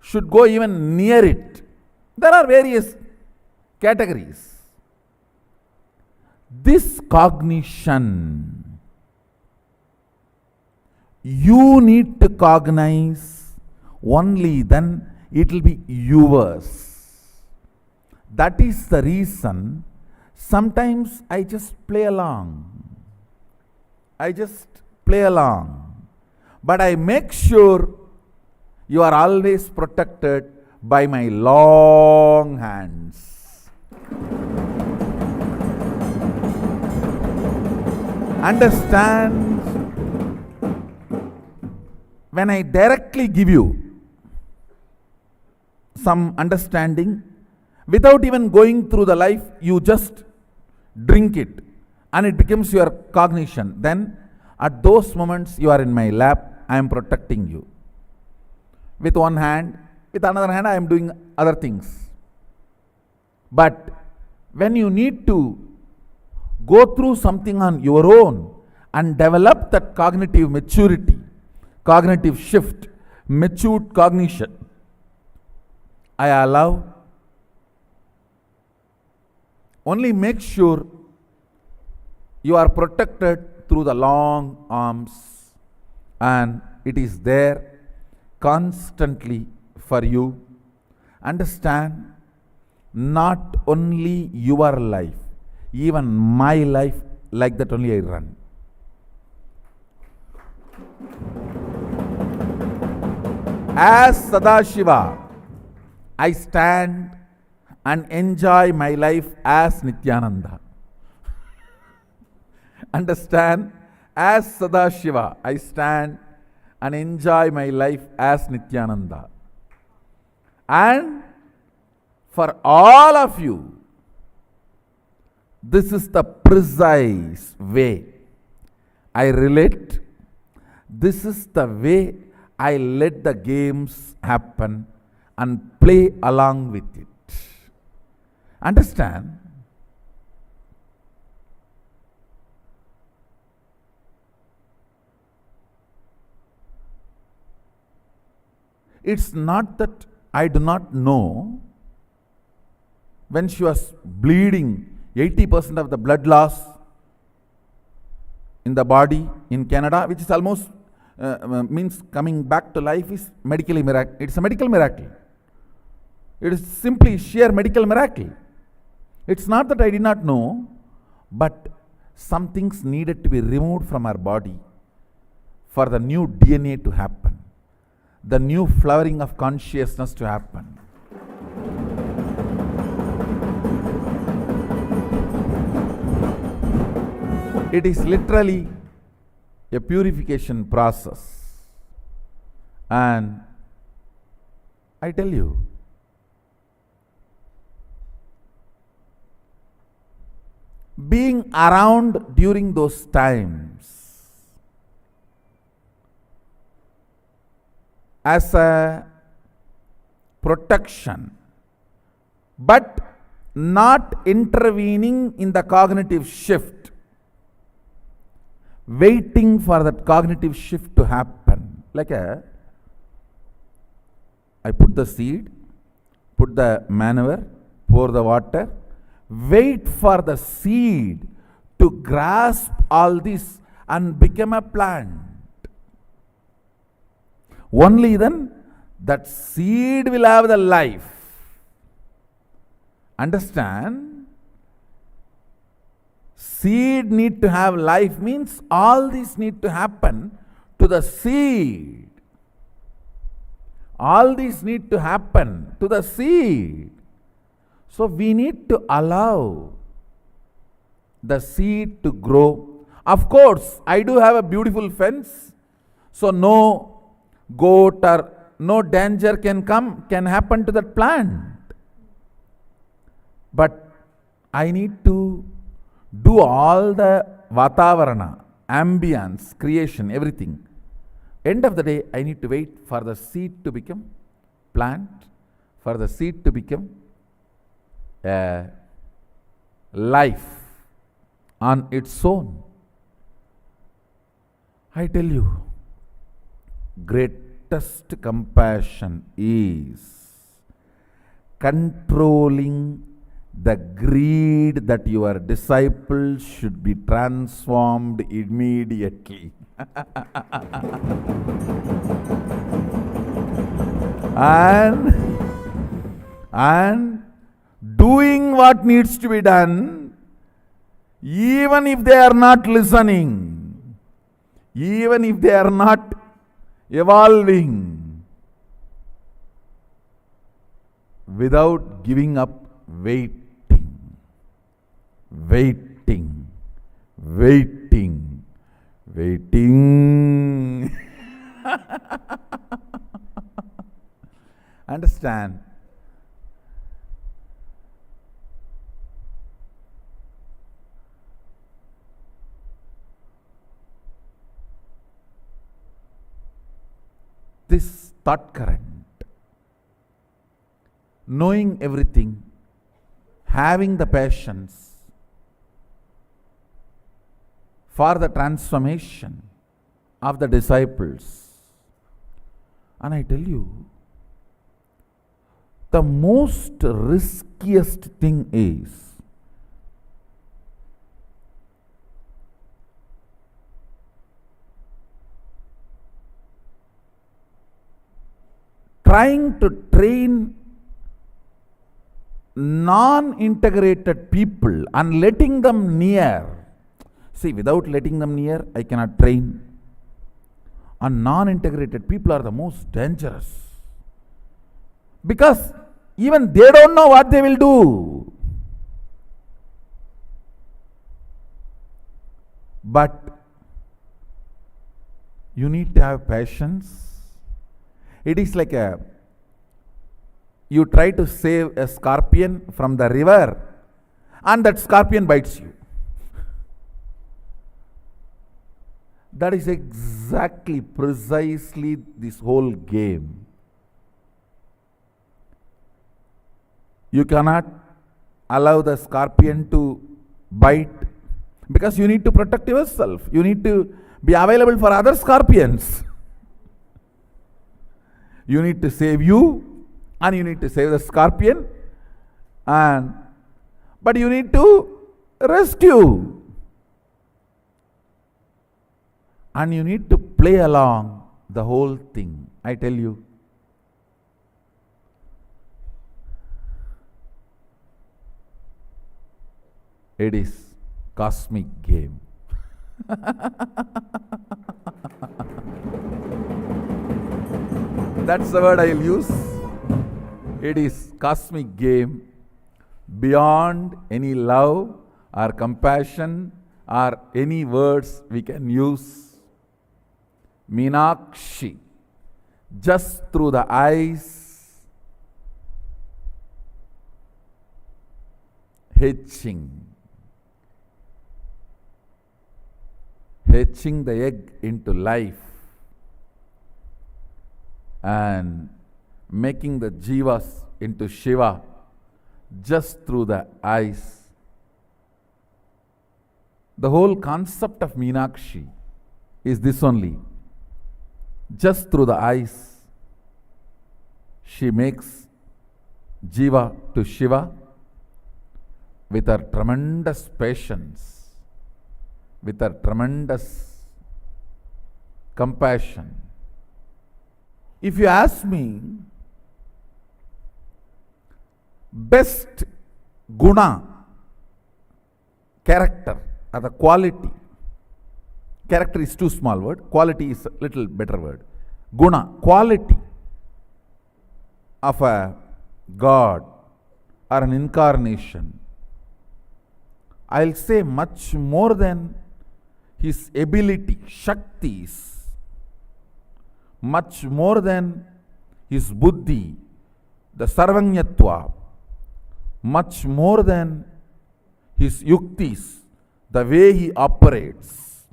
should go even near it. There are various categories. This cognition, you need to cognize, only then it will be yours. That is the reason sometimes I just play along. But I make sure you are always protected by my long hands. Understand? When I directly give you some understanding, without even going through the life, you just drink it and it becomes your cognition. Then at those moments you are in my lap, I am protecting you. With one hand, with another hand I am doing other things. But when you need to go through something on your own and develop that cognitive maturity, cognitive shift, matured cognition, I allow. Only make sure you are protected through the long arms, and it is there constantly for you. Understand, not only your life, even my life, like that only I run. As Sadashiva, I stand and enjoy my life as Nityananda. Understand? As Sadashiva, I stand and enjoy my life as Nityananda. And for all of you, this is the precise way I relate. This is the way I let the games happen and play along with it. Understand? It's not that I do not know. When she was bleeding, 80% of the blood loss in the body in Canada, which is almost means coming back to life, is medically miracle. It's a medical miracle. It is simply sheer medical miracle. It's not that I did not know, but some things needed to be removed from our body for the new DNA to happen, the new flowering of consciousness to happen. It is literally a purification process. And I tell you, being around during those times as a protection, but not intervening in the cognitive shift, waiting for that cognitive shift to happen. Like I put the seed, put the manure, pour the water, wait for the seed to grasp all this and become a plant. Only then that seed will have the life. Understand? Seed need to have life means all this need to happen to the seed. All these need to happen to the seed. So we need to allow the seed to grow. Of course, I do have a beautiful fence, so no goat or no danger can happen to that plant. But I need to do all the vatavarana, ambience, creation, everything. End of the day, I need to wait for the seed to become plant, for the seed to become a life on its own. I tell you, greatest compassion is controlling the greed that your disciples should be transformed immediately. and doing what needs to be done, even if they are not listening, even if they are not evolving, without giving up, waiting. Understand? This thought current, knowing everything, having the patience for the transformation of the disciples. And I tell you, the most riskiest thing is trying to train non-integrated people and letting them near. See, without letting them near, I cannot train. And non-integrated people are the most dangerous. Because even they don't know what they will do. But you need to have patience. It is like you try to save a scorpion from the river and that scorpion bites you. That is exactly, precisely this whole game. You cannot allow the scorpion to bite because you need to protect yourself. You need to be available for other scorpions. You need to save you and you need to save the scorpion, but you need to rescue. And you need to play along the whole thing. I tell you, it is cosmic game. That's the word I will use. It is cosmic game beyond any love or compassion or any words we can use. Meenakshi, just through the eyes, hatching the egg into life and making the jivas into Shiva just through the eyes. The whole concept of Meenakshi is this only. Just through the eyes, she makes Jiva to Shiva with her tremendous patience with a tremendous compassion. If you ask me, best guna, character or the quality. Character is too small word, quality is a little better word. Guna, quality of a God or an incarnation. I'll say much more than his ability, shaktis, much more than his buddhi, the sarvanyatva, much more than his yuktis, the way he operates,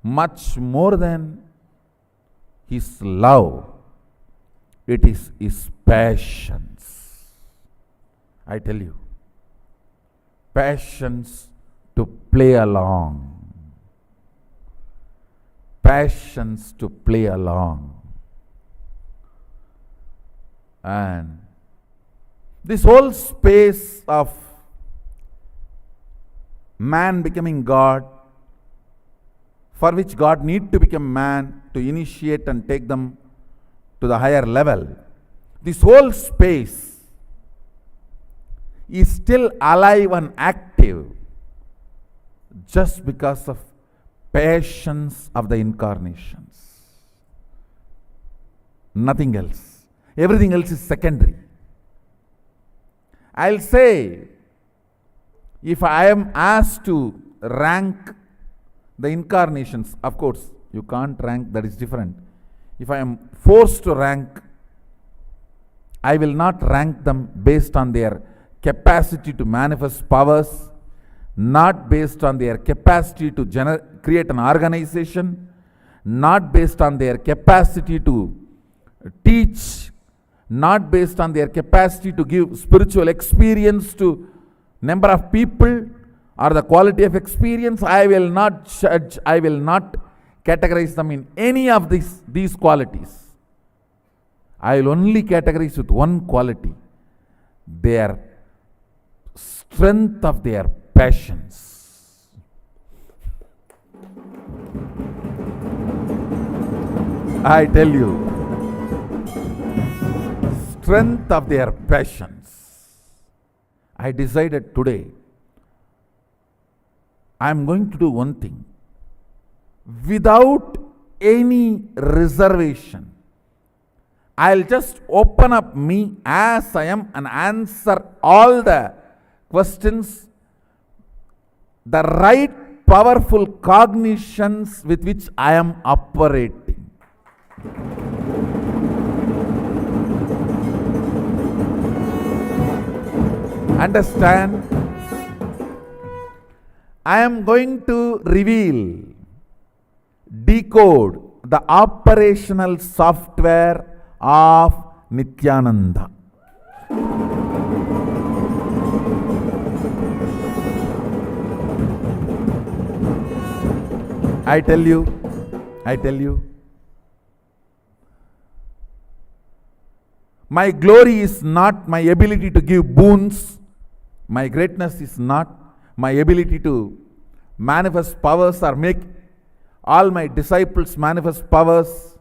much more than his love, it is his passions. I tell you, passions to play along. Passions to play along. And this whole space of man becoming God, for which God need to become man to initiate and take them to the higher level, this whole space is still alive and active just because of passions of the incarnations. Nothing else. Everything else is secondary. I'll say, if I am asked to rank the incarnations, of course, you can't rank, that is different. If I am forced to rank, I will not rank them based on their capacity to manifest powers, not based on their capacity to create an organization, not based on their capacity to teach, not based on their capacity to give spiritual experience to number of people or the quality of experience. I will not judge, I will not categorize them in any of these qualities. I will only categorize with one quality, their strength of their passions. I tell you, strength of their passions. I decided today, I am going to do one thing. Without any reservation, I'll just open up me as I am and answer all the questions, the right powerful cognitions with which I am operating. Understand? I am going to reveal, decode the operational software of Nityananda. I tell you, my glory is not my ability to give boons. My greatness is not my ability to manifest powers or make all my disciples manifest powers.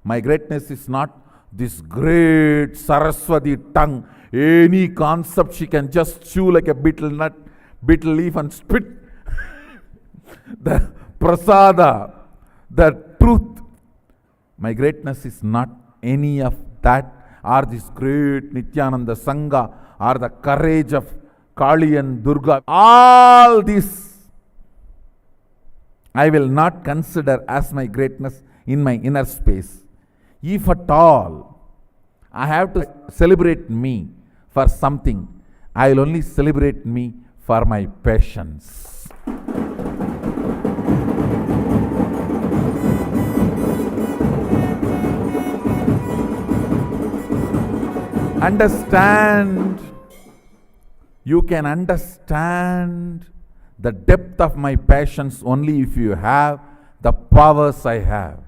My greatness is not this great Saraswati tongue. Any concept she can just chew like a betel nut, betel leaf and spit. The prasada, the truth. My greatness is not any of that, or this great Nityananda Sangha, or the courage of Kali and Durga. All this I will not consider as my greatness in my inner space. If at all I have to celebrate me for something, I will only celebrate me for my passions. Understand. You can understand the depth of my passions only if you have the powers I have.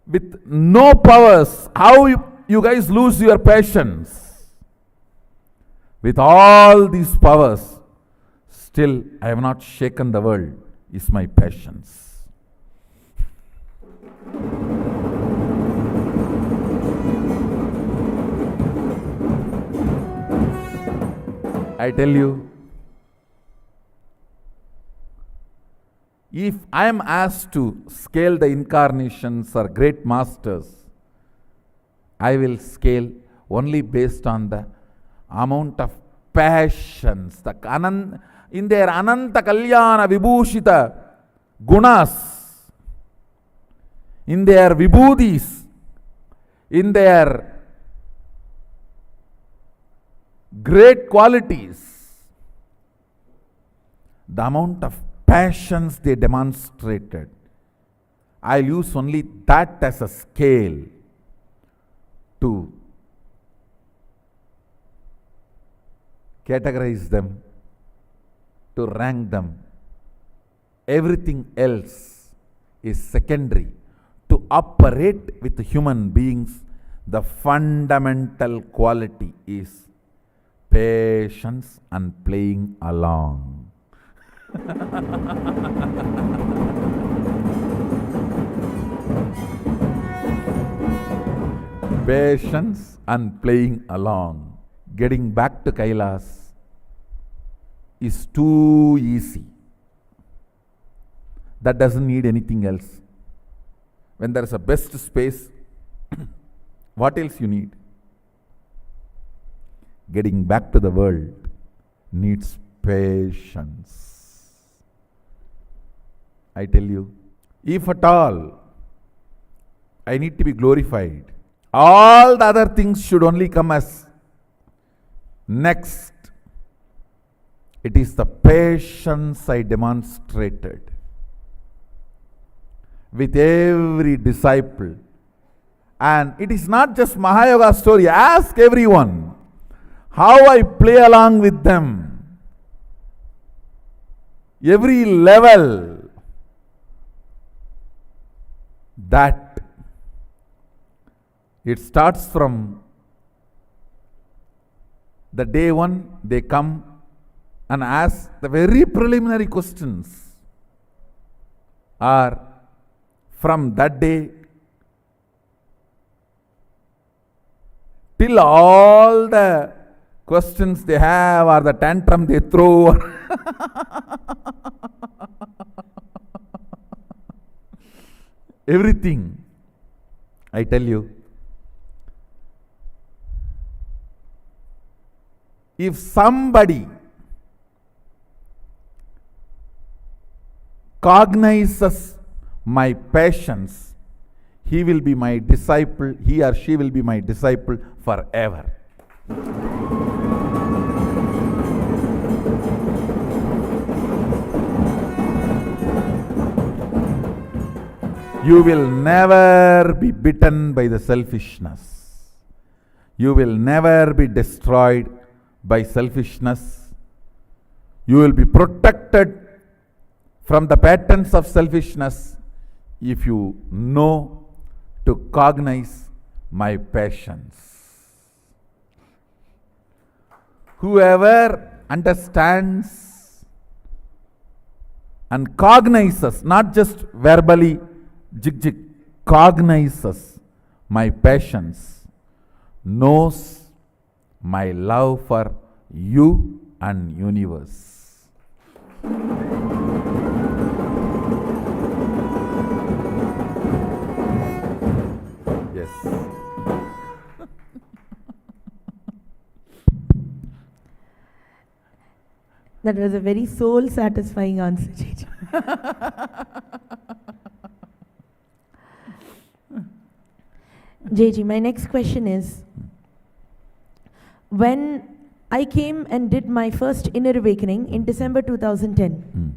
With no powers, how you guys lose your passions? With all these powers, still I have not shaken the world is my patience. I tell you, if I am asked to scale the incarnations or great masters, I will scale only based on the amount of passions, in their Ananta Kalyana Vibhushita gunas, in their vibhudis, in their great qualities, the amount of passions they demonstrated, I'll use only that as a scale to categorize them, to rank them. Everything else is secondary. To operate with human beings, the fundamental quality is patience and playing along. Patience and playing along. Getting back to Kailas is too easy. That doesn't need anything else. When there is a best space, what else you need? Getting back to the world needs patience. I tell you, if at all I need to be glorified, all the other things should only come as next. It is the patience I demonstrated with every disciple. And it is not just Mahayoga story. Ask everyone how I play along with them. Every level that it starts from the day one they come and ask the very preliminary questions, or from that day till all the questions they have or the tantrum they throw. Everything, I tell you, if somebody cognizes my passions, he will be my disciple, he or she will be my disciple forever. You will never be bitten by the selfishness. You will never be destroyed by selfishness. You will be protected from the patterns of selfishness if you know to cognize my passions. Whoever understands and cognizes, not just verbally, cognizes my passions, knows my love for you and universe. Yes. That was a very soul-satisfying answer, Jeji. Jeji, my next question is, when I came and did my first inner awakening in December 2010,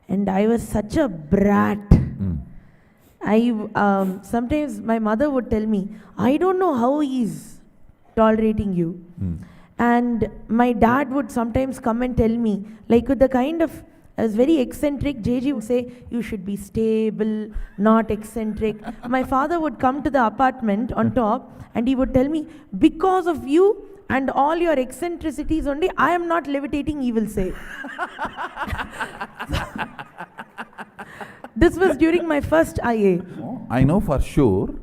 and I was such a brat. Sometimes my mother would tell me, I don't know how he's tolerating you. And my dad would sometimes come and tell me, like with the kind of, I was very eccentric, Jeji would say, you should be stable, not eccentric. My father would come to the apartment on top and he would tell me, because of you, and all your eccentricities only, I am not levitating, he will say. This was during my first IA. I know for sure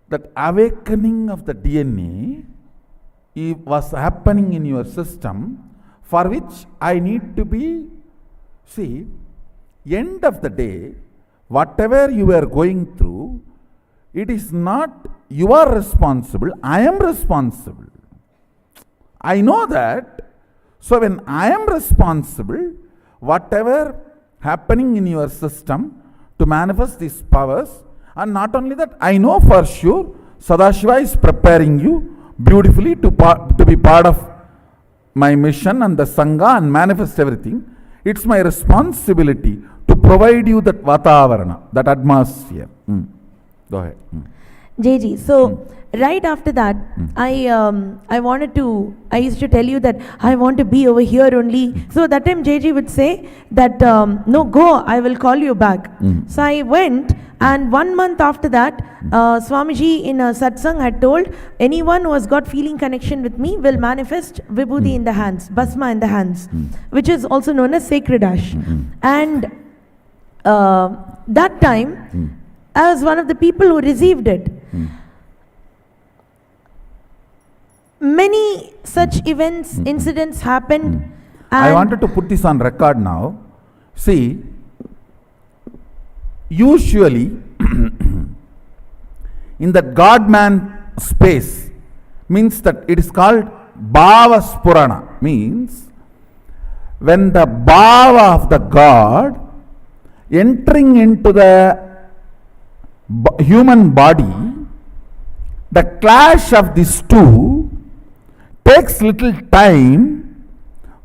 that awakening of the DNA was happening in your system, for which I need to be, see, end of the day, whatever you are going through, it is not you are responsible, I am responsible. I know that. So when I am responsible, whatever happening in your system to manifest these powers, and not only that, I know for sure Sadashiva is preparing you beautifully to be part of my mission and the Sangha and manifest everything. It's my responsibility to provide you that Vatavarana, that atmosphere. Go ahead. JG, so right after that, I used to tell you that I want to be over here only. So that time JG would say that, no, go, I will call you back. So I went, and 1 month after that, Swamiji in a satsang had told, anyone who has got feeling connection with me will manifest Vibhuti in the hands, Bhasma in the hands, which is also known as sacred ash. And that time, I was one of the people who received it. Many such events, incidents happened. I wanted to put this on record now. See, usually in that God-man space, means that it is called Bhava Spurana, means when the Bhava of the God entering into the human body, the clash of these two takes little time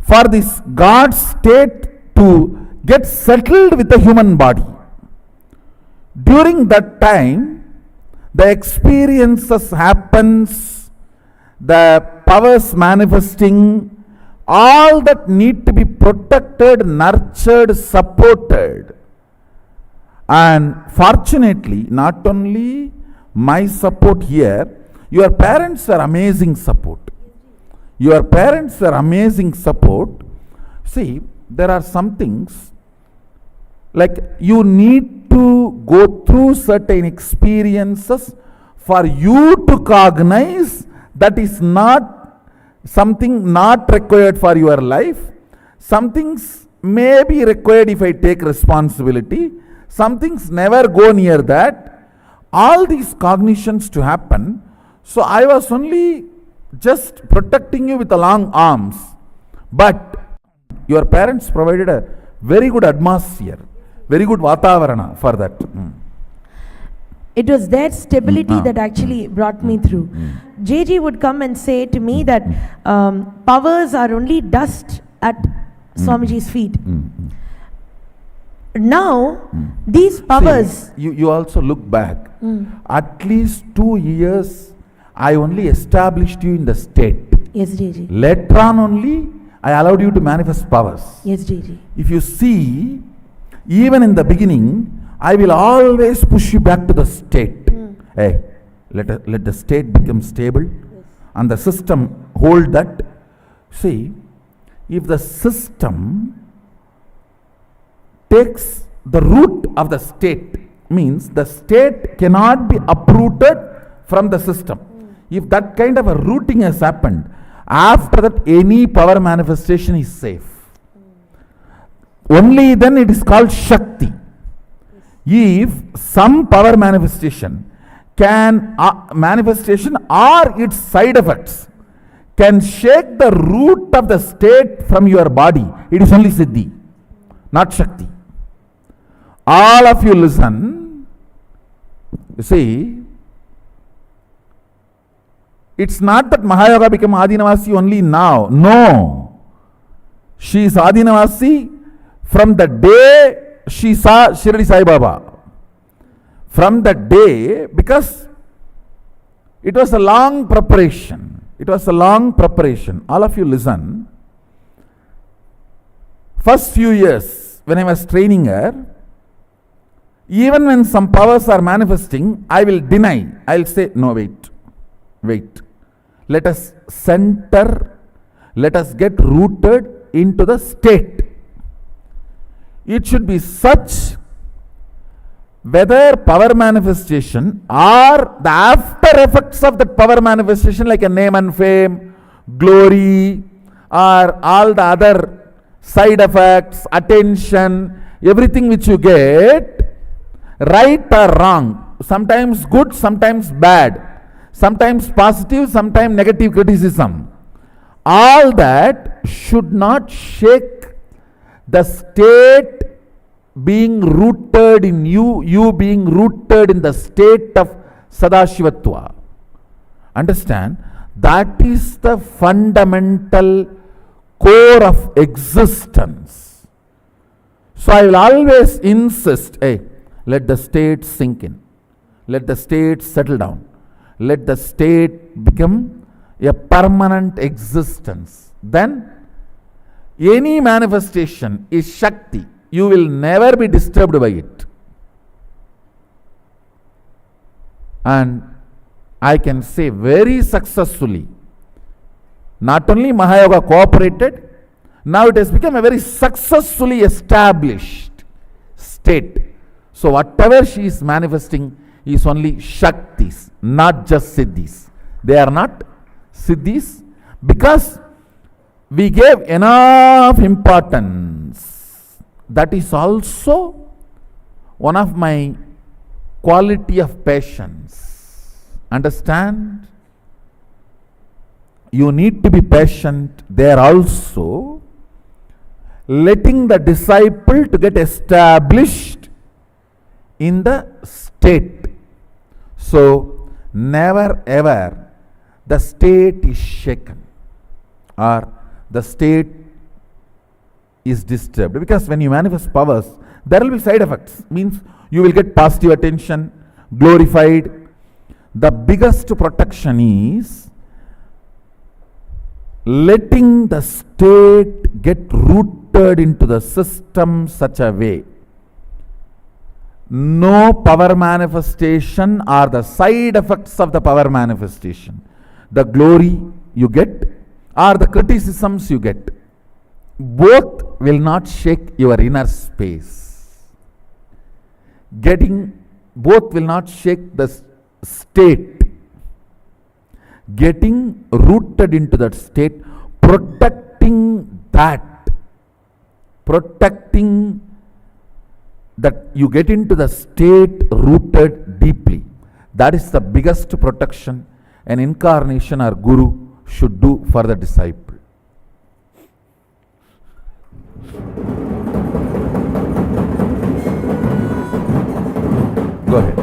for this God state to get settled with the human body. During that time, the experiences happens, the powers manifesting, all that need to be protected, nurtured, supported. And fortunately, not only my support here, your parents are amazing support. Your parents are amazing support. See, there are some things like you need to go through certain experiences for you to cognize that is not something not required for your life. Some things may be required if I take responsibility. Some things never go near that. All these cognitions to happen. So I was only just protecting you with the long arms. But your parents provided a very good atmosphere, very good Vatavarana for that. It was their stability that actually brought me through. JG would come and say to me that powers are only dust at Swamiji's feet. Now, these powers... See, you also look back. At least 2 years, I only established you in the state. Yes, JG. Later on only, I allowed you to manifest powers. Yes, JG. If you see, even in the beginning, I will always push you back to the state. Hey, let the state become stable and the system hold that. See, if the system takes the root of the state, means the state cannot be uprooted from the system. If that kind of a rooting has happened, after that any power manifestation is safe. Only then it is called Shakti. If some power manifestation or its side effects can shake the root of the state from your body, it is only Siddhi, not Shakti. All of you listen. You see, it's not that Mahayoga became Adinavasi only now. No. She is Adinavasi from the day she saw Shirdi Sai Baba. From that day, because it was a long preparation. It was a long preparation. All of you listen. First few years, when I was training her, even when some powers are manifesting, I will deny. I will say, no, wait. let us center, let us get rooted into the state. It should be such, whether power manifestation or the after effects of that power manifestation, like a name and fame, glory, or all the other side effects, attention, everything which you get, right or wrong, sometimes good, sometimes bad, sometimes positive, sometimes negative criticism, all that should not shake the state being rooted in you, you being rooted in the state of Sadashivatva. Understand? That is the fundamental core of existence. So I will always insist, hey, let the state sink in. Let the state settle down. Let the state become a permanent existence. Then any manifestation is Shakti. You will never be disturbed by it. And I can say very successfully, not only Mahayoga cooperated, now it has become a very successfully established state. So whatever she is manifesting is only Shaktis, not just Siddhis. They are not Siddhis because we gave enough importance. That is also one of my quality of patience. Understand? You need to be patient there also, letting the disciple to get established in the state. So never ever the state is shaken or the state is disturbed, because when you manifest powers, there will be side effects. Means you will get positive attention, glorified. The biggest protection is letting the state get rooted into the system such a way. No power manifestation or the side effects of the power manifestation, the glory you get or the criticisms you get, both will not shake your inner space. Both will not shake the state. Getting rooted into that state, protecting that you get into the state rooted deeply. That is the biggest protection an incarnation or guru should do for the disciple. Go ahead.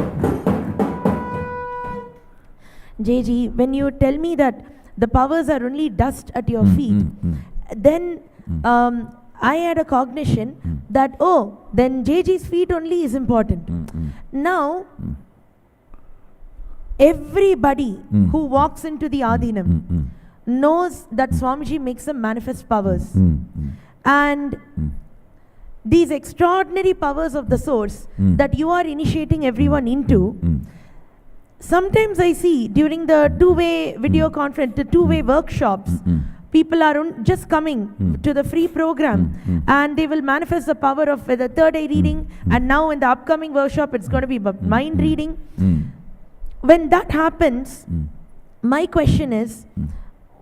JG, when you tell me that the powers are only dust at your feet, then I had a cognition that, oh, then JG's feet only is important. Now, everybody who walks into the Adinam knows that Swamiji makes them manifest powers. And these extraordinary powers of the source that you are initiating everyone into, sometimes I see during the two-way video conference, the two-way workshops, people are just coming to the free program and they will manifest the power of the third eye reading, and now in the upcoming workshop it's going to be mind reading. When that happens, my question is,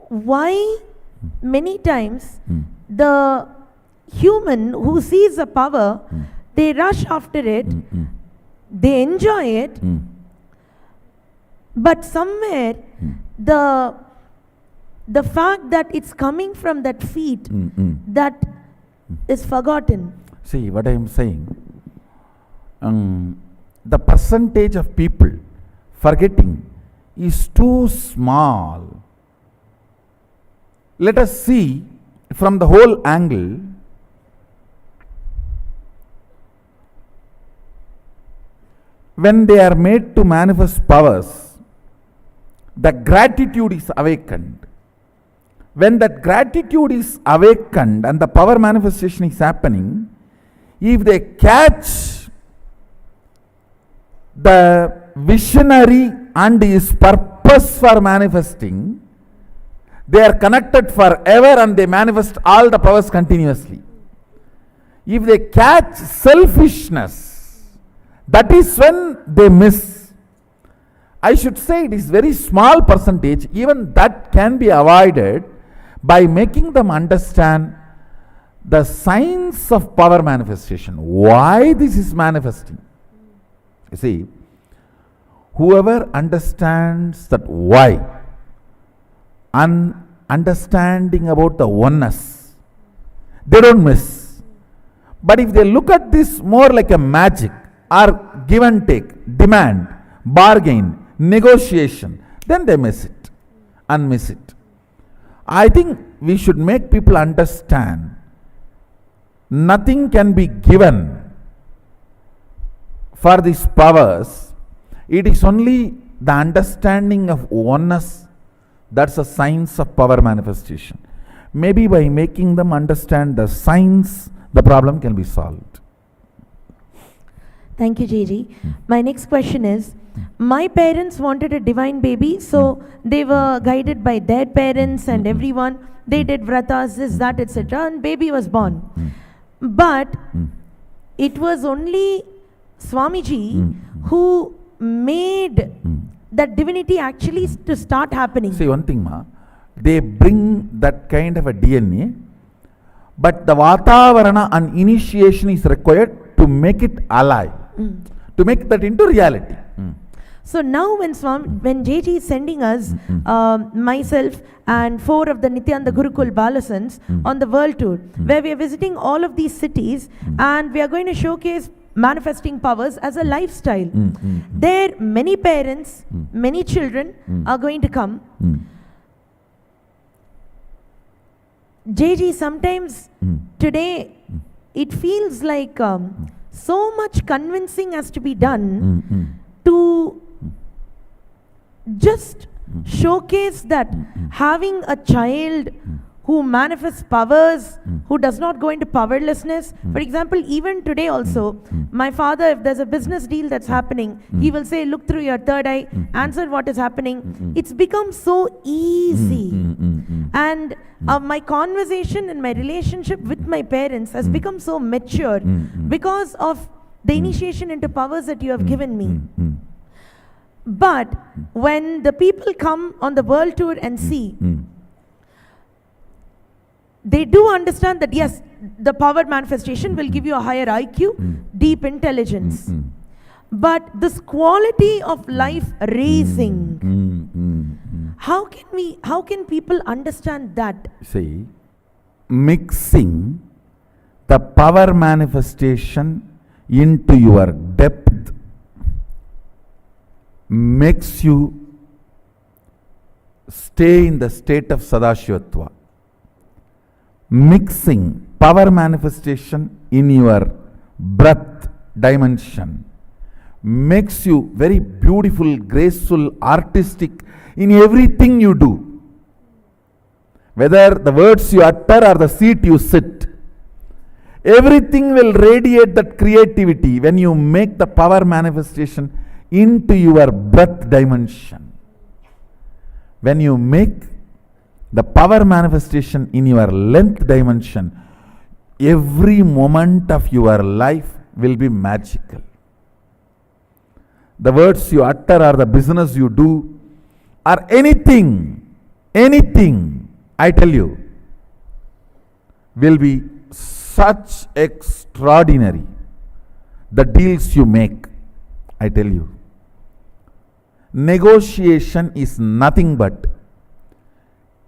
why many times the human who sees a power, they rush after it, they enjoy it, but somewhere the fact that it's coming from that feet, that is forgotten. See what I am saying. The percentage of people forgetting is too small. Let us see from the whole angle. When they are made to manifest powers, the gratitude is awakened. When that gratitude is awakened and the power manifestation is happening, if they catch the visionary and his purpose for manifesting, They are connected forever and they manifest all the powers continuously. If they catch selfishness, that is when they miss. I should say it is very small percentage, even that can be avoided by making them understand the science of power manifestation. Why this is manifesting? You see, whoever understands that why, and understanding about the oneness, they don't miss. But if they look at this more like a magic or give and take, demand, bargain, negotiation, then they miss it and miss it. I think we should make people understand nothing can be given for these powers. It is only the understanding of oneness that's a science of power manifestation. Maybe by making them understand the science, the problem can be solved. Thank you, JG. My next question is, my parents wanted a divine baby, so they were guided by their parents and everyone. They did vratas, this, that, etc. and baby was born. But it was only Swamiji who made that divinity actually to start happening. See one thing, ma, they bring that kind of a DNA, but the Vatavarana and initiation is required to make it alive, to make that into reality. So now when JG is sending us, myself and 4 of the Nityananda Gurukul Balasans on the world tour, where we are visiting all of these cities and we are going to showcase manifesting powers as a lifestyle. There many parents, many children are going to come. JG, sometimes today it feels like so much convincing has to be done to just showcase that having a child who manifests powers, who does not go into powerlessness. For example, even today also, my father, if there's a business deal that's happening, he will say, look through your third eye, answer what is happening. It's become so easy. And my conversation and my relationship with my parents has become so mature because of the initiation into powers that you have given me. But when the people come on the world tour and see, they do understand that yes, the power manifestation will give you a higher IQ, deep intelligence. But this quality of life raising, how can people understand that? See, mixing the power manifestation into your depth makes you stay in the state of Sadashivatva. Mixing power manifestation in your breath dimension makes you very beautiful, graceful, artistic in everything you do. Whether the words you utter or the seat you sit, everything will radiate that creativity when you make the power manifestation into your breath dimension. When you make the power manifestation in your length dimension, every moment of your life will be magical. The words you utter or the business you do or anything, I tell you, will be such extraordinary. The deals you make, I tell you. Negotiation is nothing but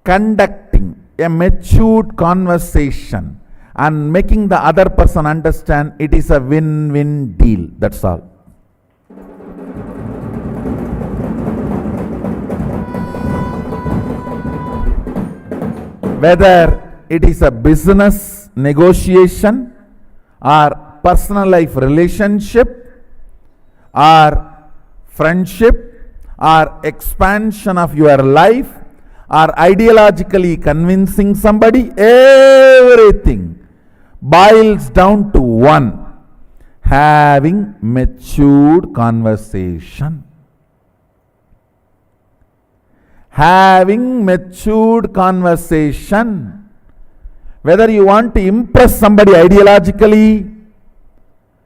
conducting a matured conversation and making the other person understand it is a win-win deal. That's all. Whether it is a business negotiation or personal life relationship or friendship or expansion of your life or ideologically convincing somebody, everything boils down to one: having matured conversation. having matured conversation. Whether you want to impress somebody ideologically,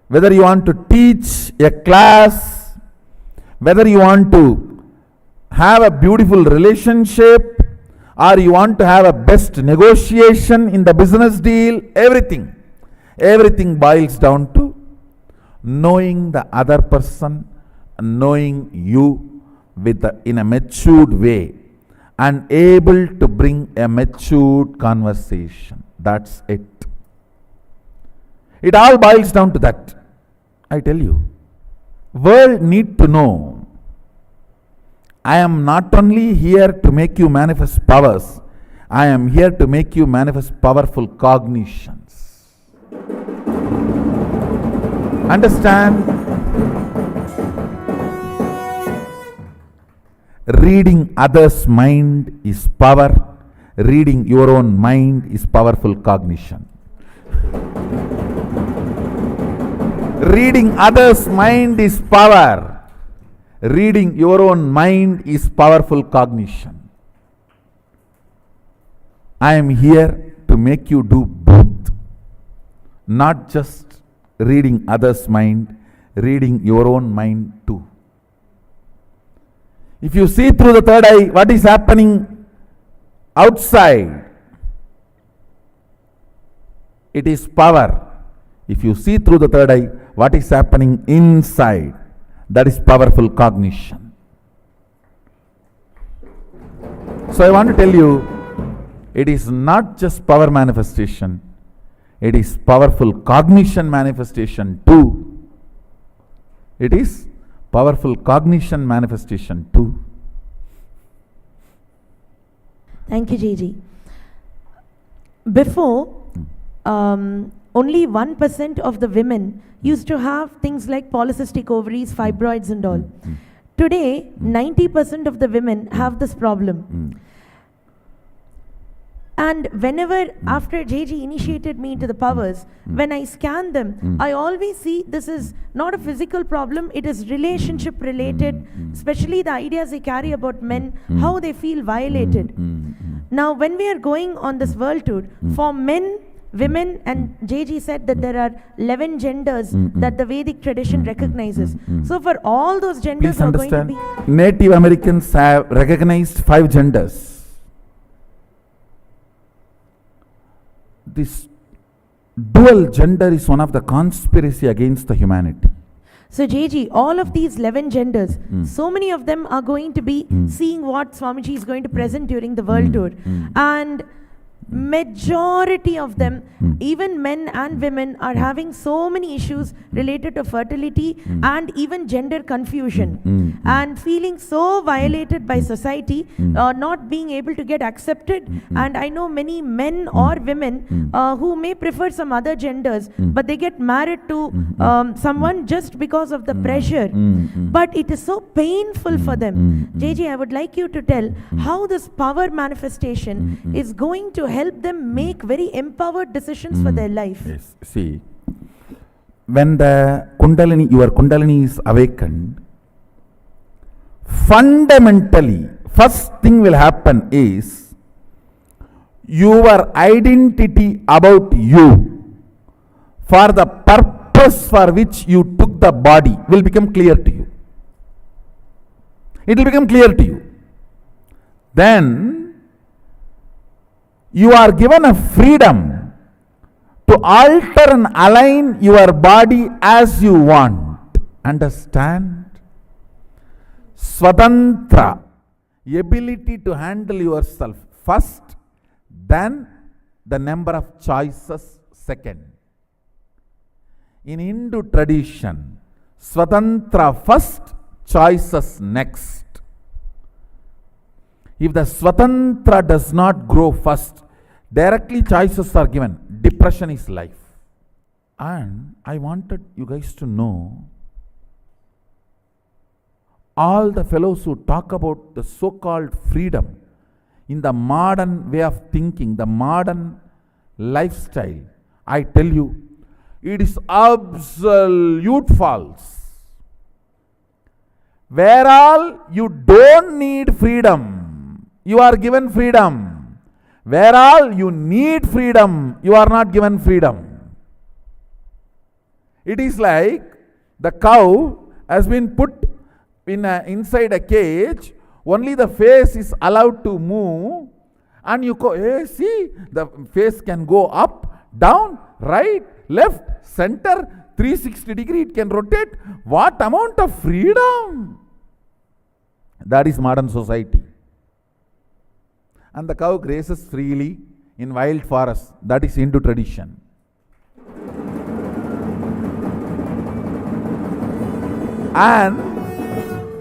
whether you want to teach a class, whether you want to have a beautiful relationship, or you want to have a best negotiation in the business deal, everything boils down to knowing the other person, knowing you in a matured way, and able to bring a matured conversation. That's it. It all boils down to that. I tell you, world need to know, I am not only here to make you manifest powers, I am here to make you manifest powerful cognitions. Understand? Reading others' mind is power. Reading your own mind is powerful cognition. Reading others' mind is power. Reading your own mind is powerful cognition. I am here to make you do both. Not just reading others' mind, reading your own mind too. If you see through the third eye what is happening outside, it is power. If you see through the third eye what is happening inside, that is powerful cognition. So I want to tell you, it is not just power manifestation, it is powerful cognition manifestation too. It is powerful cognition manifestation too. Thank you, JG. Before, only 1% of the women used to have things like polycystic ovaries, fibroids and all. Today, 90% of the women have this problem. And whenever, after JG initiated me into the powers, when I scan them, I always see this is not a physical problem, it is relationship related, especially the ideas they carry about men, how they feel violated. Now, when we are going on this world tour, for men, women, and JG said that there are 11 genders that the Vedic tradition recognizes. So for all those genders Please are going to be... Native Americans have recognized 5 genders. This dual gender is one of the conspiracy against the humanity. So JG, all of these 11 genders, so many of them are going to be seeing what Swamiji is going to present during the world tour. And majority of them, even men and women, are having so many issues related to fertility and even gender confusion and feeling so violated by society, not being able to get accepted. And I know many men or women who may prefer some other genders, but they get married to someone just because of the pressure. But it is so painful for them. JJ, I would like you to tell how this power manifestation is going to help them make very empowered decisions for their life. Yes. See, when the Kundalini, your Kundalini is awakened, fundamentally, first thing will happen is your identity about you for the purpose for which you took the body will become clear to you. It will become clear to you. Then you are given a freedom to alter and align your body as you want. Understand? Swatantra, ability to handle yourself first, then the number of choices second. In Hindu tradition, Swatantra first, choices next. If the Swatantra does not grow first, directly choices are given. Depression is life. And I wanted you guys to know, all the fellows who talk about the so-called freedom in the modern way of thinking, the modern lifestyle, I tell you, it is absolute false. Where all you don't need freedom, you are given freedom. Where all you need freedom, you are not given freedom. It is like the cow has been put inside a cage, only the face is allowed to move, and you go, hey, see, the face can go up, down, right, left, center, 360 degree, it can rotate. What amount of freedom! That is modern society. And the cow grazes freely in wild forests. That is Hindu tradition. And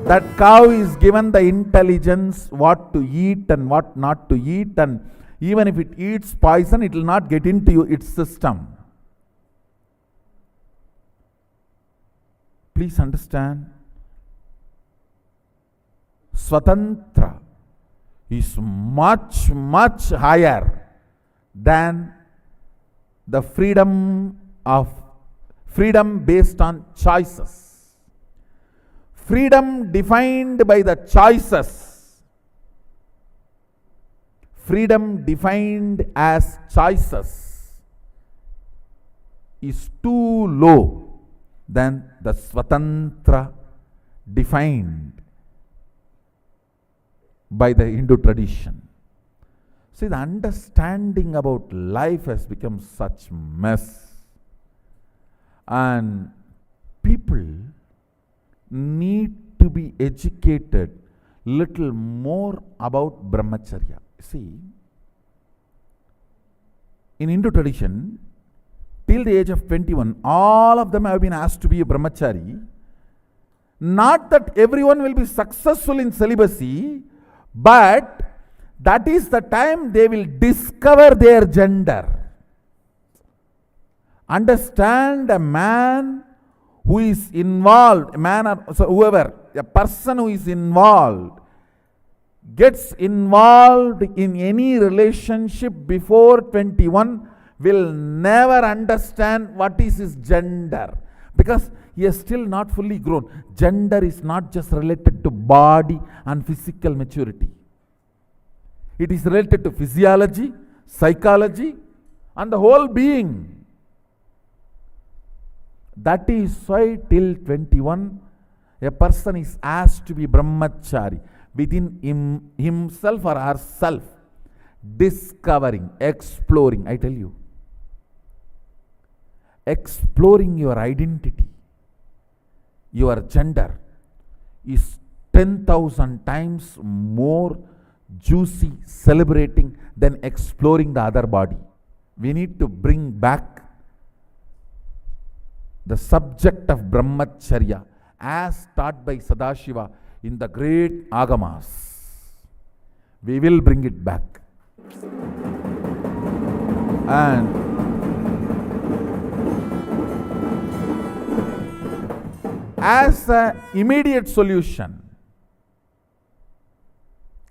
that cow is given the intelligence what to eat and what not to eat, and even if it eats poison, it will not get into its system. Please understand, Swatantra is much, much higher than the freedom based on choices. Freedom defined by the choices, freedom defined as choices, is too low than the Swatantra defined by the Hindu tradition. See, the understanding about life has become such mess, and people need to be educated little more about brahmacharya. See, in Hindu tradition, till the age of 21, all of them have been asked to be a brahmachari. Not that everyone will be successful in celibacy, but that is the time they will discover their gender. Understand, a man who is involved, a man or so whoever, a person who is involved, gets involved in any relationship before 21 will never understand what is his gender, because he is still not fully grown. Gender is not just related to body and physical maturity. It is related to physiology, psychology, and the whole being. That is why till 21, a person is asked to be brahmachari, within himself or herself, discovering, exploring. I tell you, exploring your identity, your gender, is 10,000 times more juicy, celebrating than exploring the other body. We need to bring back the subject of brahmacharya as taught by Sadashiva in the great agamas. We will bring it back. And as an immediate solution,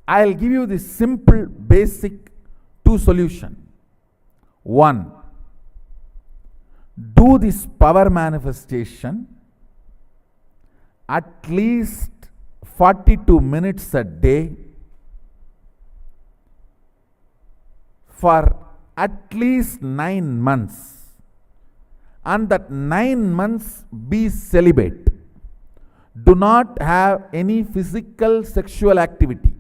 I'll give you this simple, basic two solutions. One, do this power manifestation at least 42 minutes a day for at least 9 months, and that 9 months be celibate. Do not have any physical sexual activity.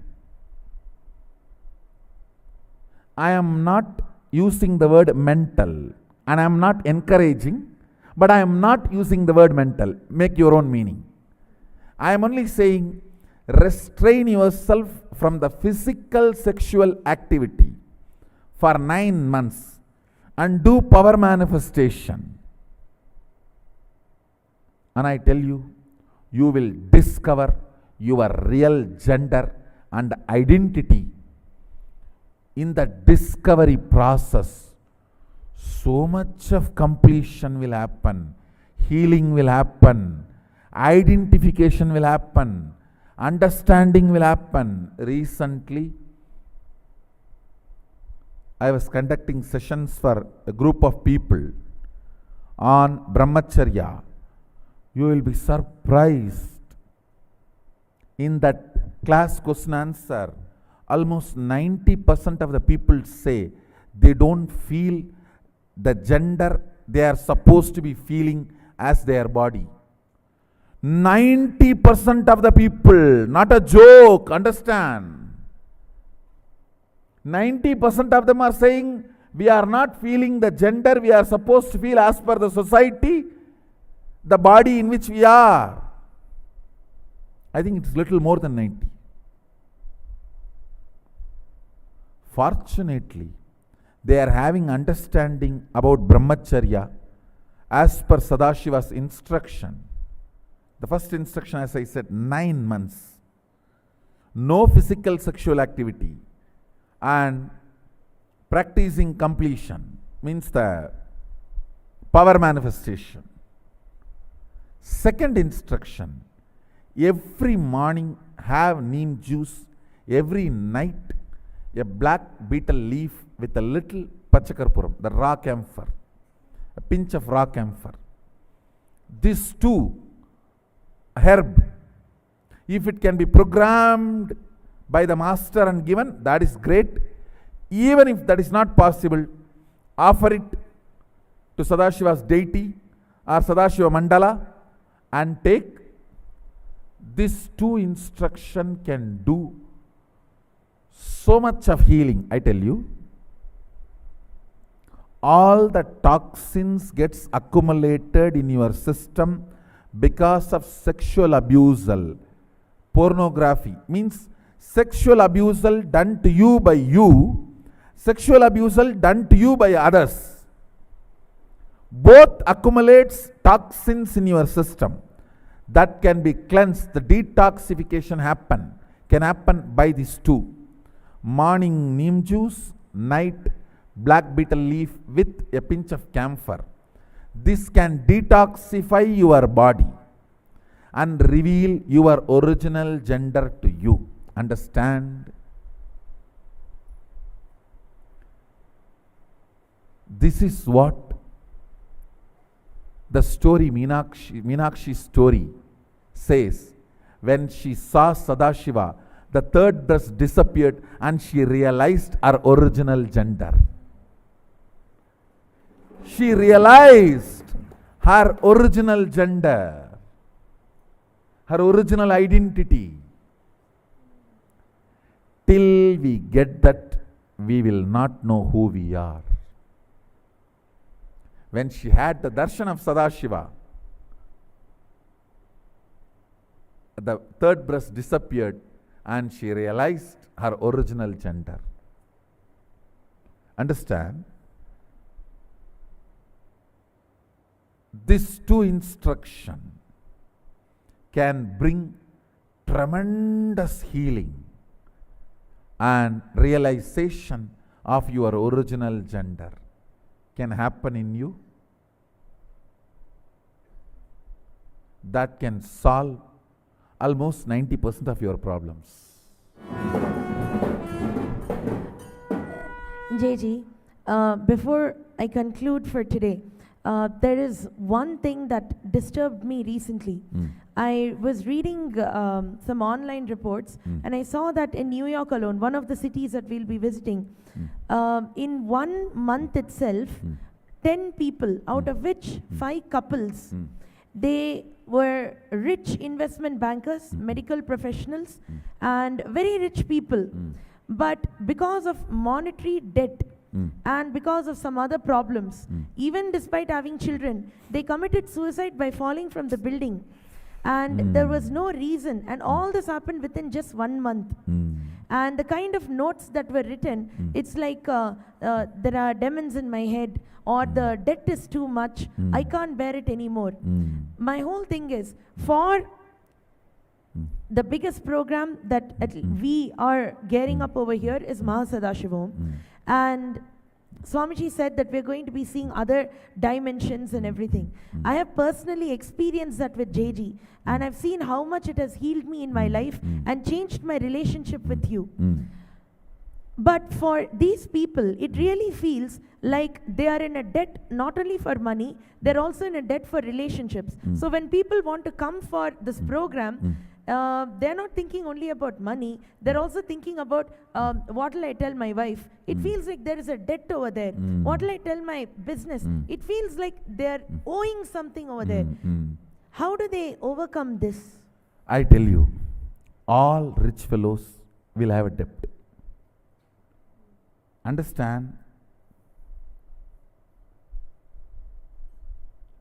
I am not using the word mental, and I am not encouraging, but I am not using the word mental. Make your own meaning. I am only saying, restrain yourself from the physical sexual activity for 9 months and do power manifestation. And I tell you, you will discover your real gender and identity. In the discovery process, so much of completion will happen, healing will happen, identification will happen, understanding will happen. Recently, I was conducting sessions for a group of people on brahmacharya. You will be surprised. In that class question answer, almost 90% of the people say they don't feel the gender they are supposed to be feeling as their body. 90% of the people, not a joke, understand. 90% of them are saying we are not feeling the gender we are supposed to feel as per the society, the body in which we are. I think it's little more than 90. Fortunately, they are having understanding about brahmacharya as per Sadashiva's instruction. The first instruction, as I said, 9 months. No physical sexual activity and practicing completion means the power manifestation. Second instruction, every morning have neem juice, every night a black betel leaf with a little pachakarpuram, the raw camphor, a pinch of raw camphor. These two herb, if it can be programmed by the master and given, that is great. Even if that is not possible, offer it to Sadashiva's deity or Sadashiva mandala and take. These two instruction can do so much of healing, I tell you. All the toxins gets accumulated in your system because of sexual abusal. Pornography means sexual abusal done to you by you, sexual abusal done to you by others. Both accumulates toxins in your system that can be cleansed. The detoxification can happen by these two. Morning neem juice, night black betel leaf with a pinch of camphor. This can detoxify your body and reveal your original gender to you. Understand? This is what the story, Meenakshi's story says. When she saw Sadashiva, the third breast disappeared and she realized her original gender. She realized her original gender, her original identity. Till we get that, we will not know who we are. When she had the darshan of Sadashiva, the third breast disappeared and she realized her original gender. Understand? These two instructions can bring tremendous healing and realization of your original gender. Can happen in you. That can solve almost 90% of your problems. JG, before I conclude for today, there is one thing that disturbed me recently. I was reading some online reports and I saw that in New York alone, one of the cities that we'll be visiting, in 1 month itself, 10 people, out of which 5 couples, they were rich investment bankers, medical professionals, and very rich people. But because of monetary debt and because of some other problems, even despite having children, they committed suicide by falling from the building. And there was no reason, and all this happened within just 1 month. And the kind of notes that were written, it's like there are demons in my head, or the debt is too much, I can't bear it anymore. My whole thing is, for the biggest program that we are gearing up over here is Mahasadashivam. And Swamiji said that we're going to be seeing other dimensions and everything. I have personally experienced that with JG, and I've seen how much it has healed me in my life and changed my relationship with you. But for these people, it really feels like they are in a debt not only for money, they're also in a debt for relationships. So when people want to come for this program, they're not thinking only about money, they're also thinking about what will I tell my wife? It feels like there is a debt over there. What will I tell my business? It feels like they're owing something over there. How do they overcome this? I tell you, all rich fellows will have a debt. Understand?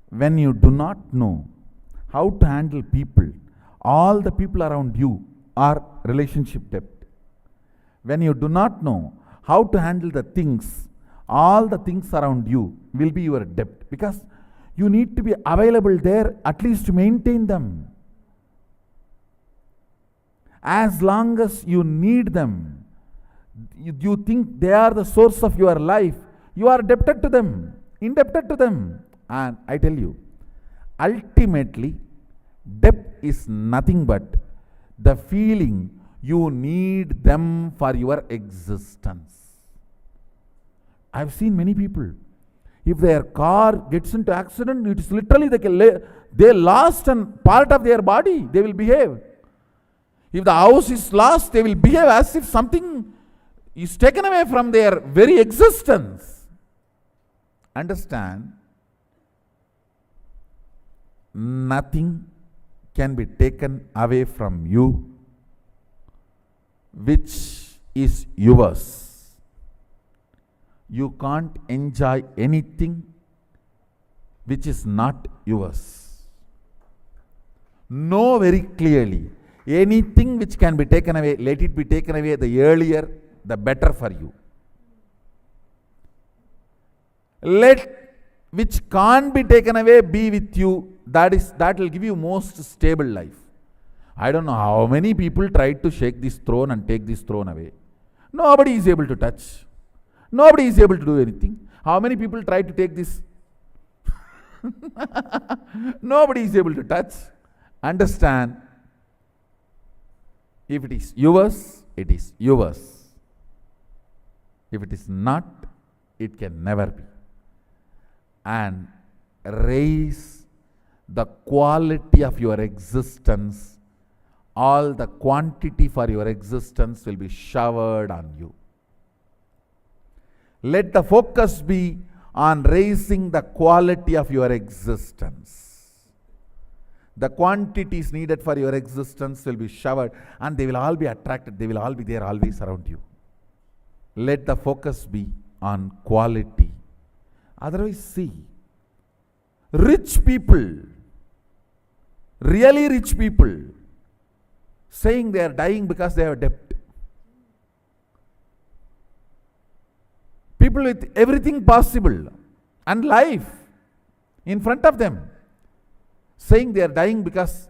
When you do not know how to handle people, all the people around you are relationship debt. When you do not know how to handle the things, all the things around you will be your debt, because you need to be available there at least to maintain them. As long as you need them, you think they are the source of your life, you are indebted to them. And I tell you, ultimately, debt is nothing but the feeling you need them for your existence. I've seen many people, if their car gets into accident, it is literally they lost a part of their body, they will behave. If the house is lost, they will behave as if something is taken away from their very existence. Understand? Nothing can be taken away from you which is yours. You can't enjoy anything which is not yours. Know very clearly, anything which can be taken away, let it be taken away the earlier, the better for you. Let which can't be taken away be with you. That will give you most stable life. I don't know how many people tried to shake this throne and take this throne away. Nobody is able to touch. Nobody is able to do anything. How many people tried to take this? Nobody is able to touch. Understand, if it is yours, it is yours. If it is not, it can never be. And raise the quality of your existence. All the quantity for your existence will be showered on you. Let the focus be on raising the quality of your existence. The quantities needed for your existence will be showered, and they will all be attracted. They will all be there always around you. Let the focus be on quality. Otherwise, see, rich people, really rich people, saying they are dying because they have debt. People with everything possible and life in front of them, saying they are dying because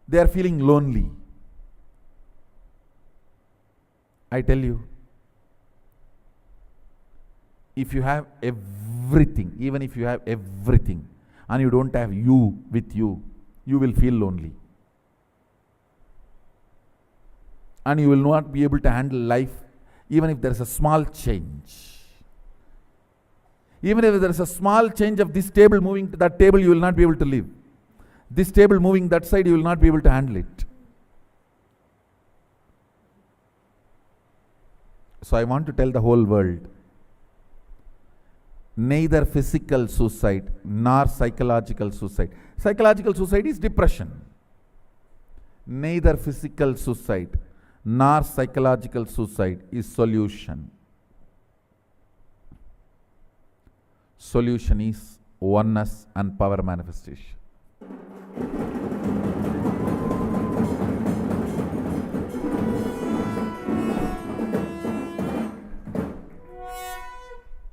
they are feeling lonely. I tell you, if you have everything, even if you have everything, and you don't have you with you, you will feel lonely. And you will not be able to handle life, even if there is a small change. Even if there is a small change of this table moving to that table, you will not be able to live. This table moving that side, you will not be able to handle it. So I want to tell the whole world, neither physical suicide nor psychological suicide. Psychological suicide is depression. Neither physical suicide nor psychological suicide is solution. Solution is oneness and power manifestation.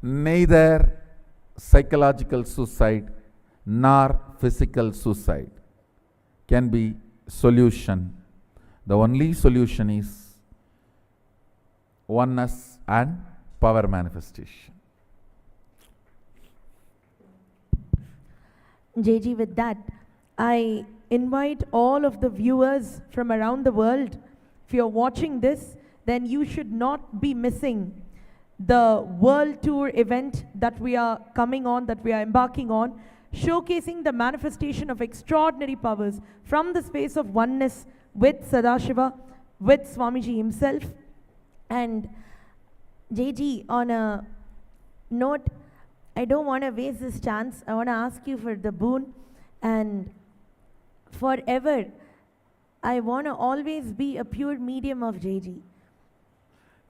Neither psychological suicide nor physical suicide can be solution. The only solution is oneness and power manifestation. JG, with that, I invite all of the viewers from around the world, if you're watching this, then you should not be missing the world tour event that we are coming on, that we are embarking on. showcasing the manifestation of extraordinary powers from the space of oneness with Sadashiva, with Swamiji himself. And JG, on a note, I don't want to waste this chance. I want to ask you for the boon, and forever, I want to always be a pure medium of JG.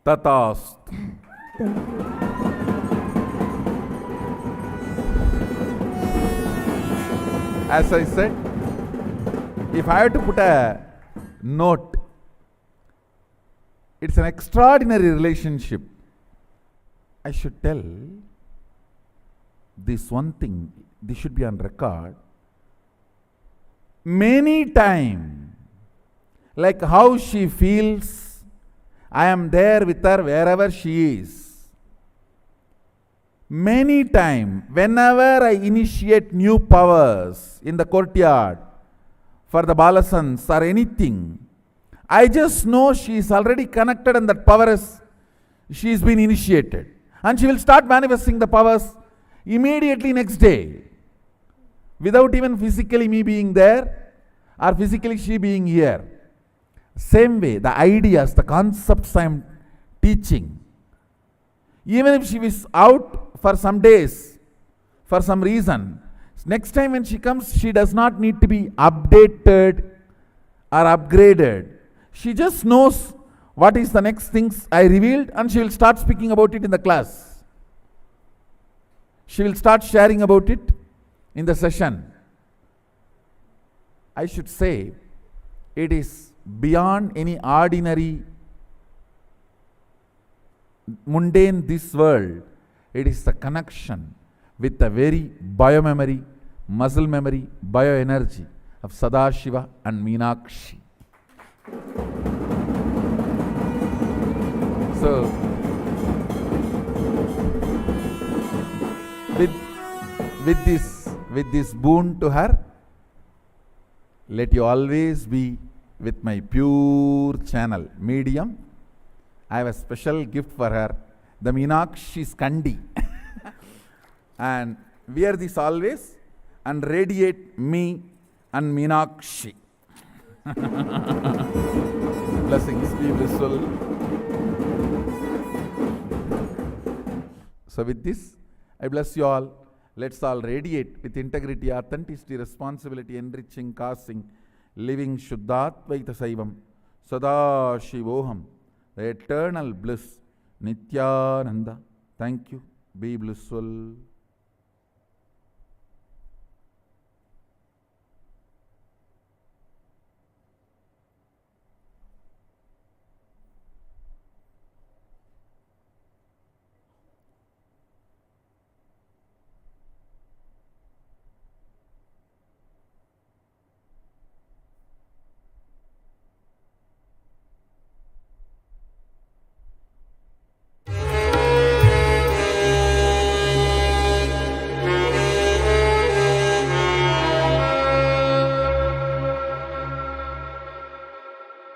Tatast. Thank you. As I said, if I had to put a note, it's an extraordinary relationship. I should tell this one thing, this should be on record. Many times, like how she feels, I am there with her wherever she is. Many times, whenever I initiate new powers in the courtyard for the Balasans or anything, I just know she is already connected and that power is, she has been initiated. And she will start manifesting the powers immediately next day, without even physically me being there or physically she being here. Same way, the ideas, the concepts I am teaching, even if she is out for some days, for some reason, next time when she comes, she does not need to be updated or upgraded. She just knows what is the next things I revealed, and she will start speaking about it in the class. She will start sharing about it in the session. I should say, it is beyond any ordinary mundane this world. It is the connection with the very biomemory, muscle memory, bioenergy of Sadashiva and Meenakshi. So, with this boon to her, let you always be with my pure channel, medium. I have a special gift for her, the Meenakshi's Kandi. And wear this always and radiate me and Meenakshi. Blessings, be blissful. So with this, I bless you all. Let's all radiate with integrity, authenticity, responsibility, enriching, causing, living Shuddhatvaita Saivam, Sada Shivoham, the eternal bliss, Nityananda. Thank you. Be blissful.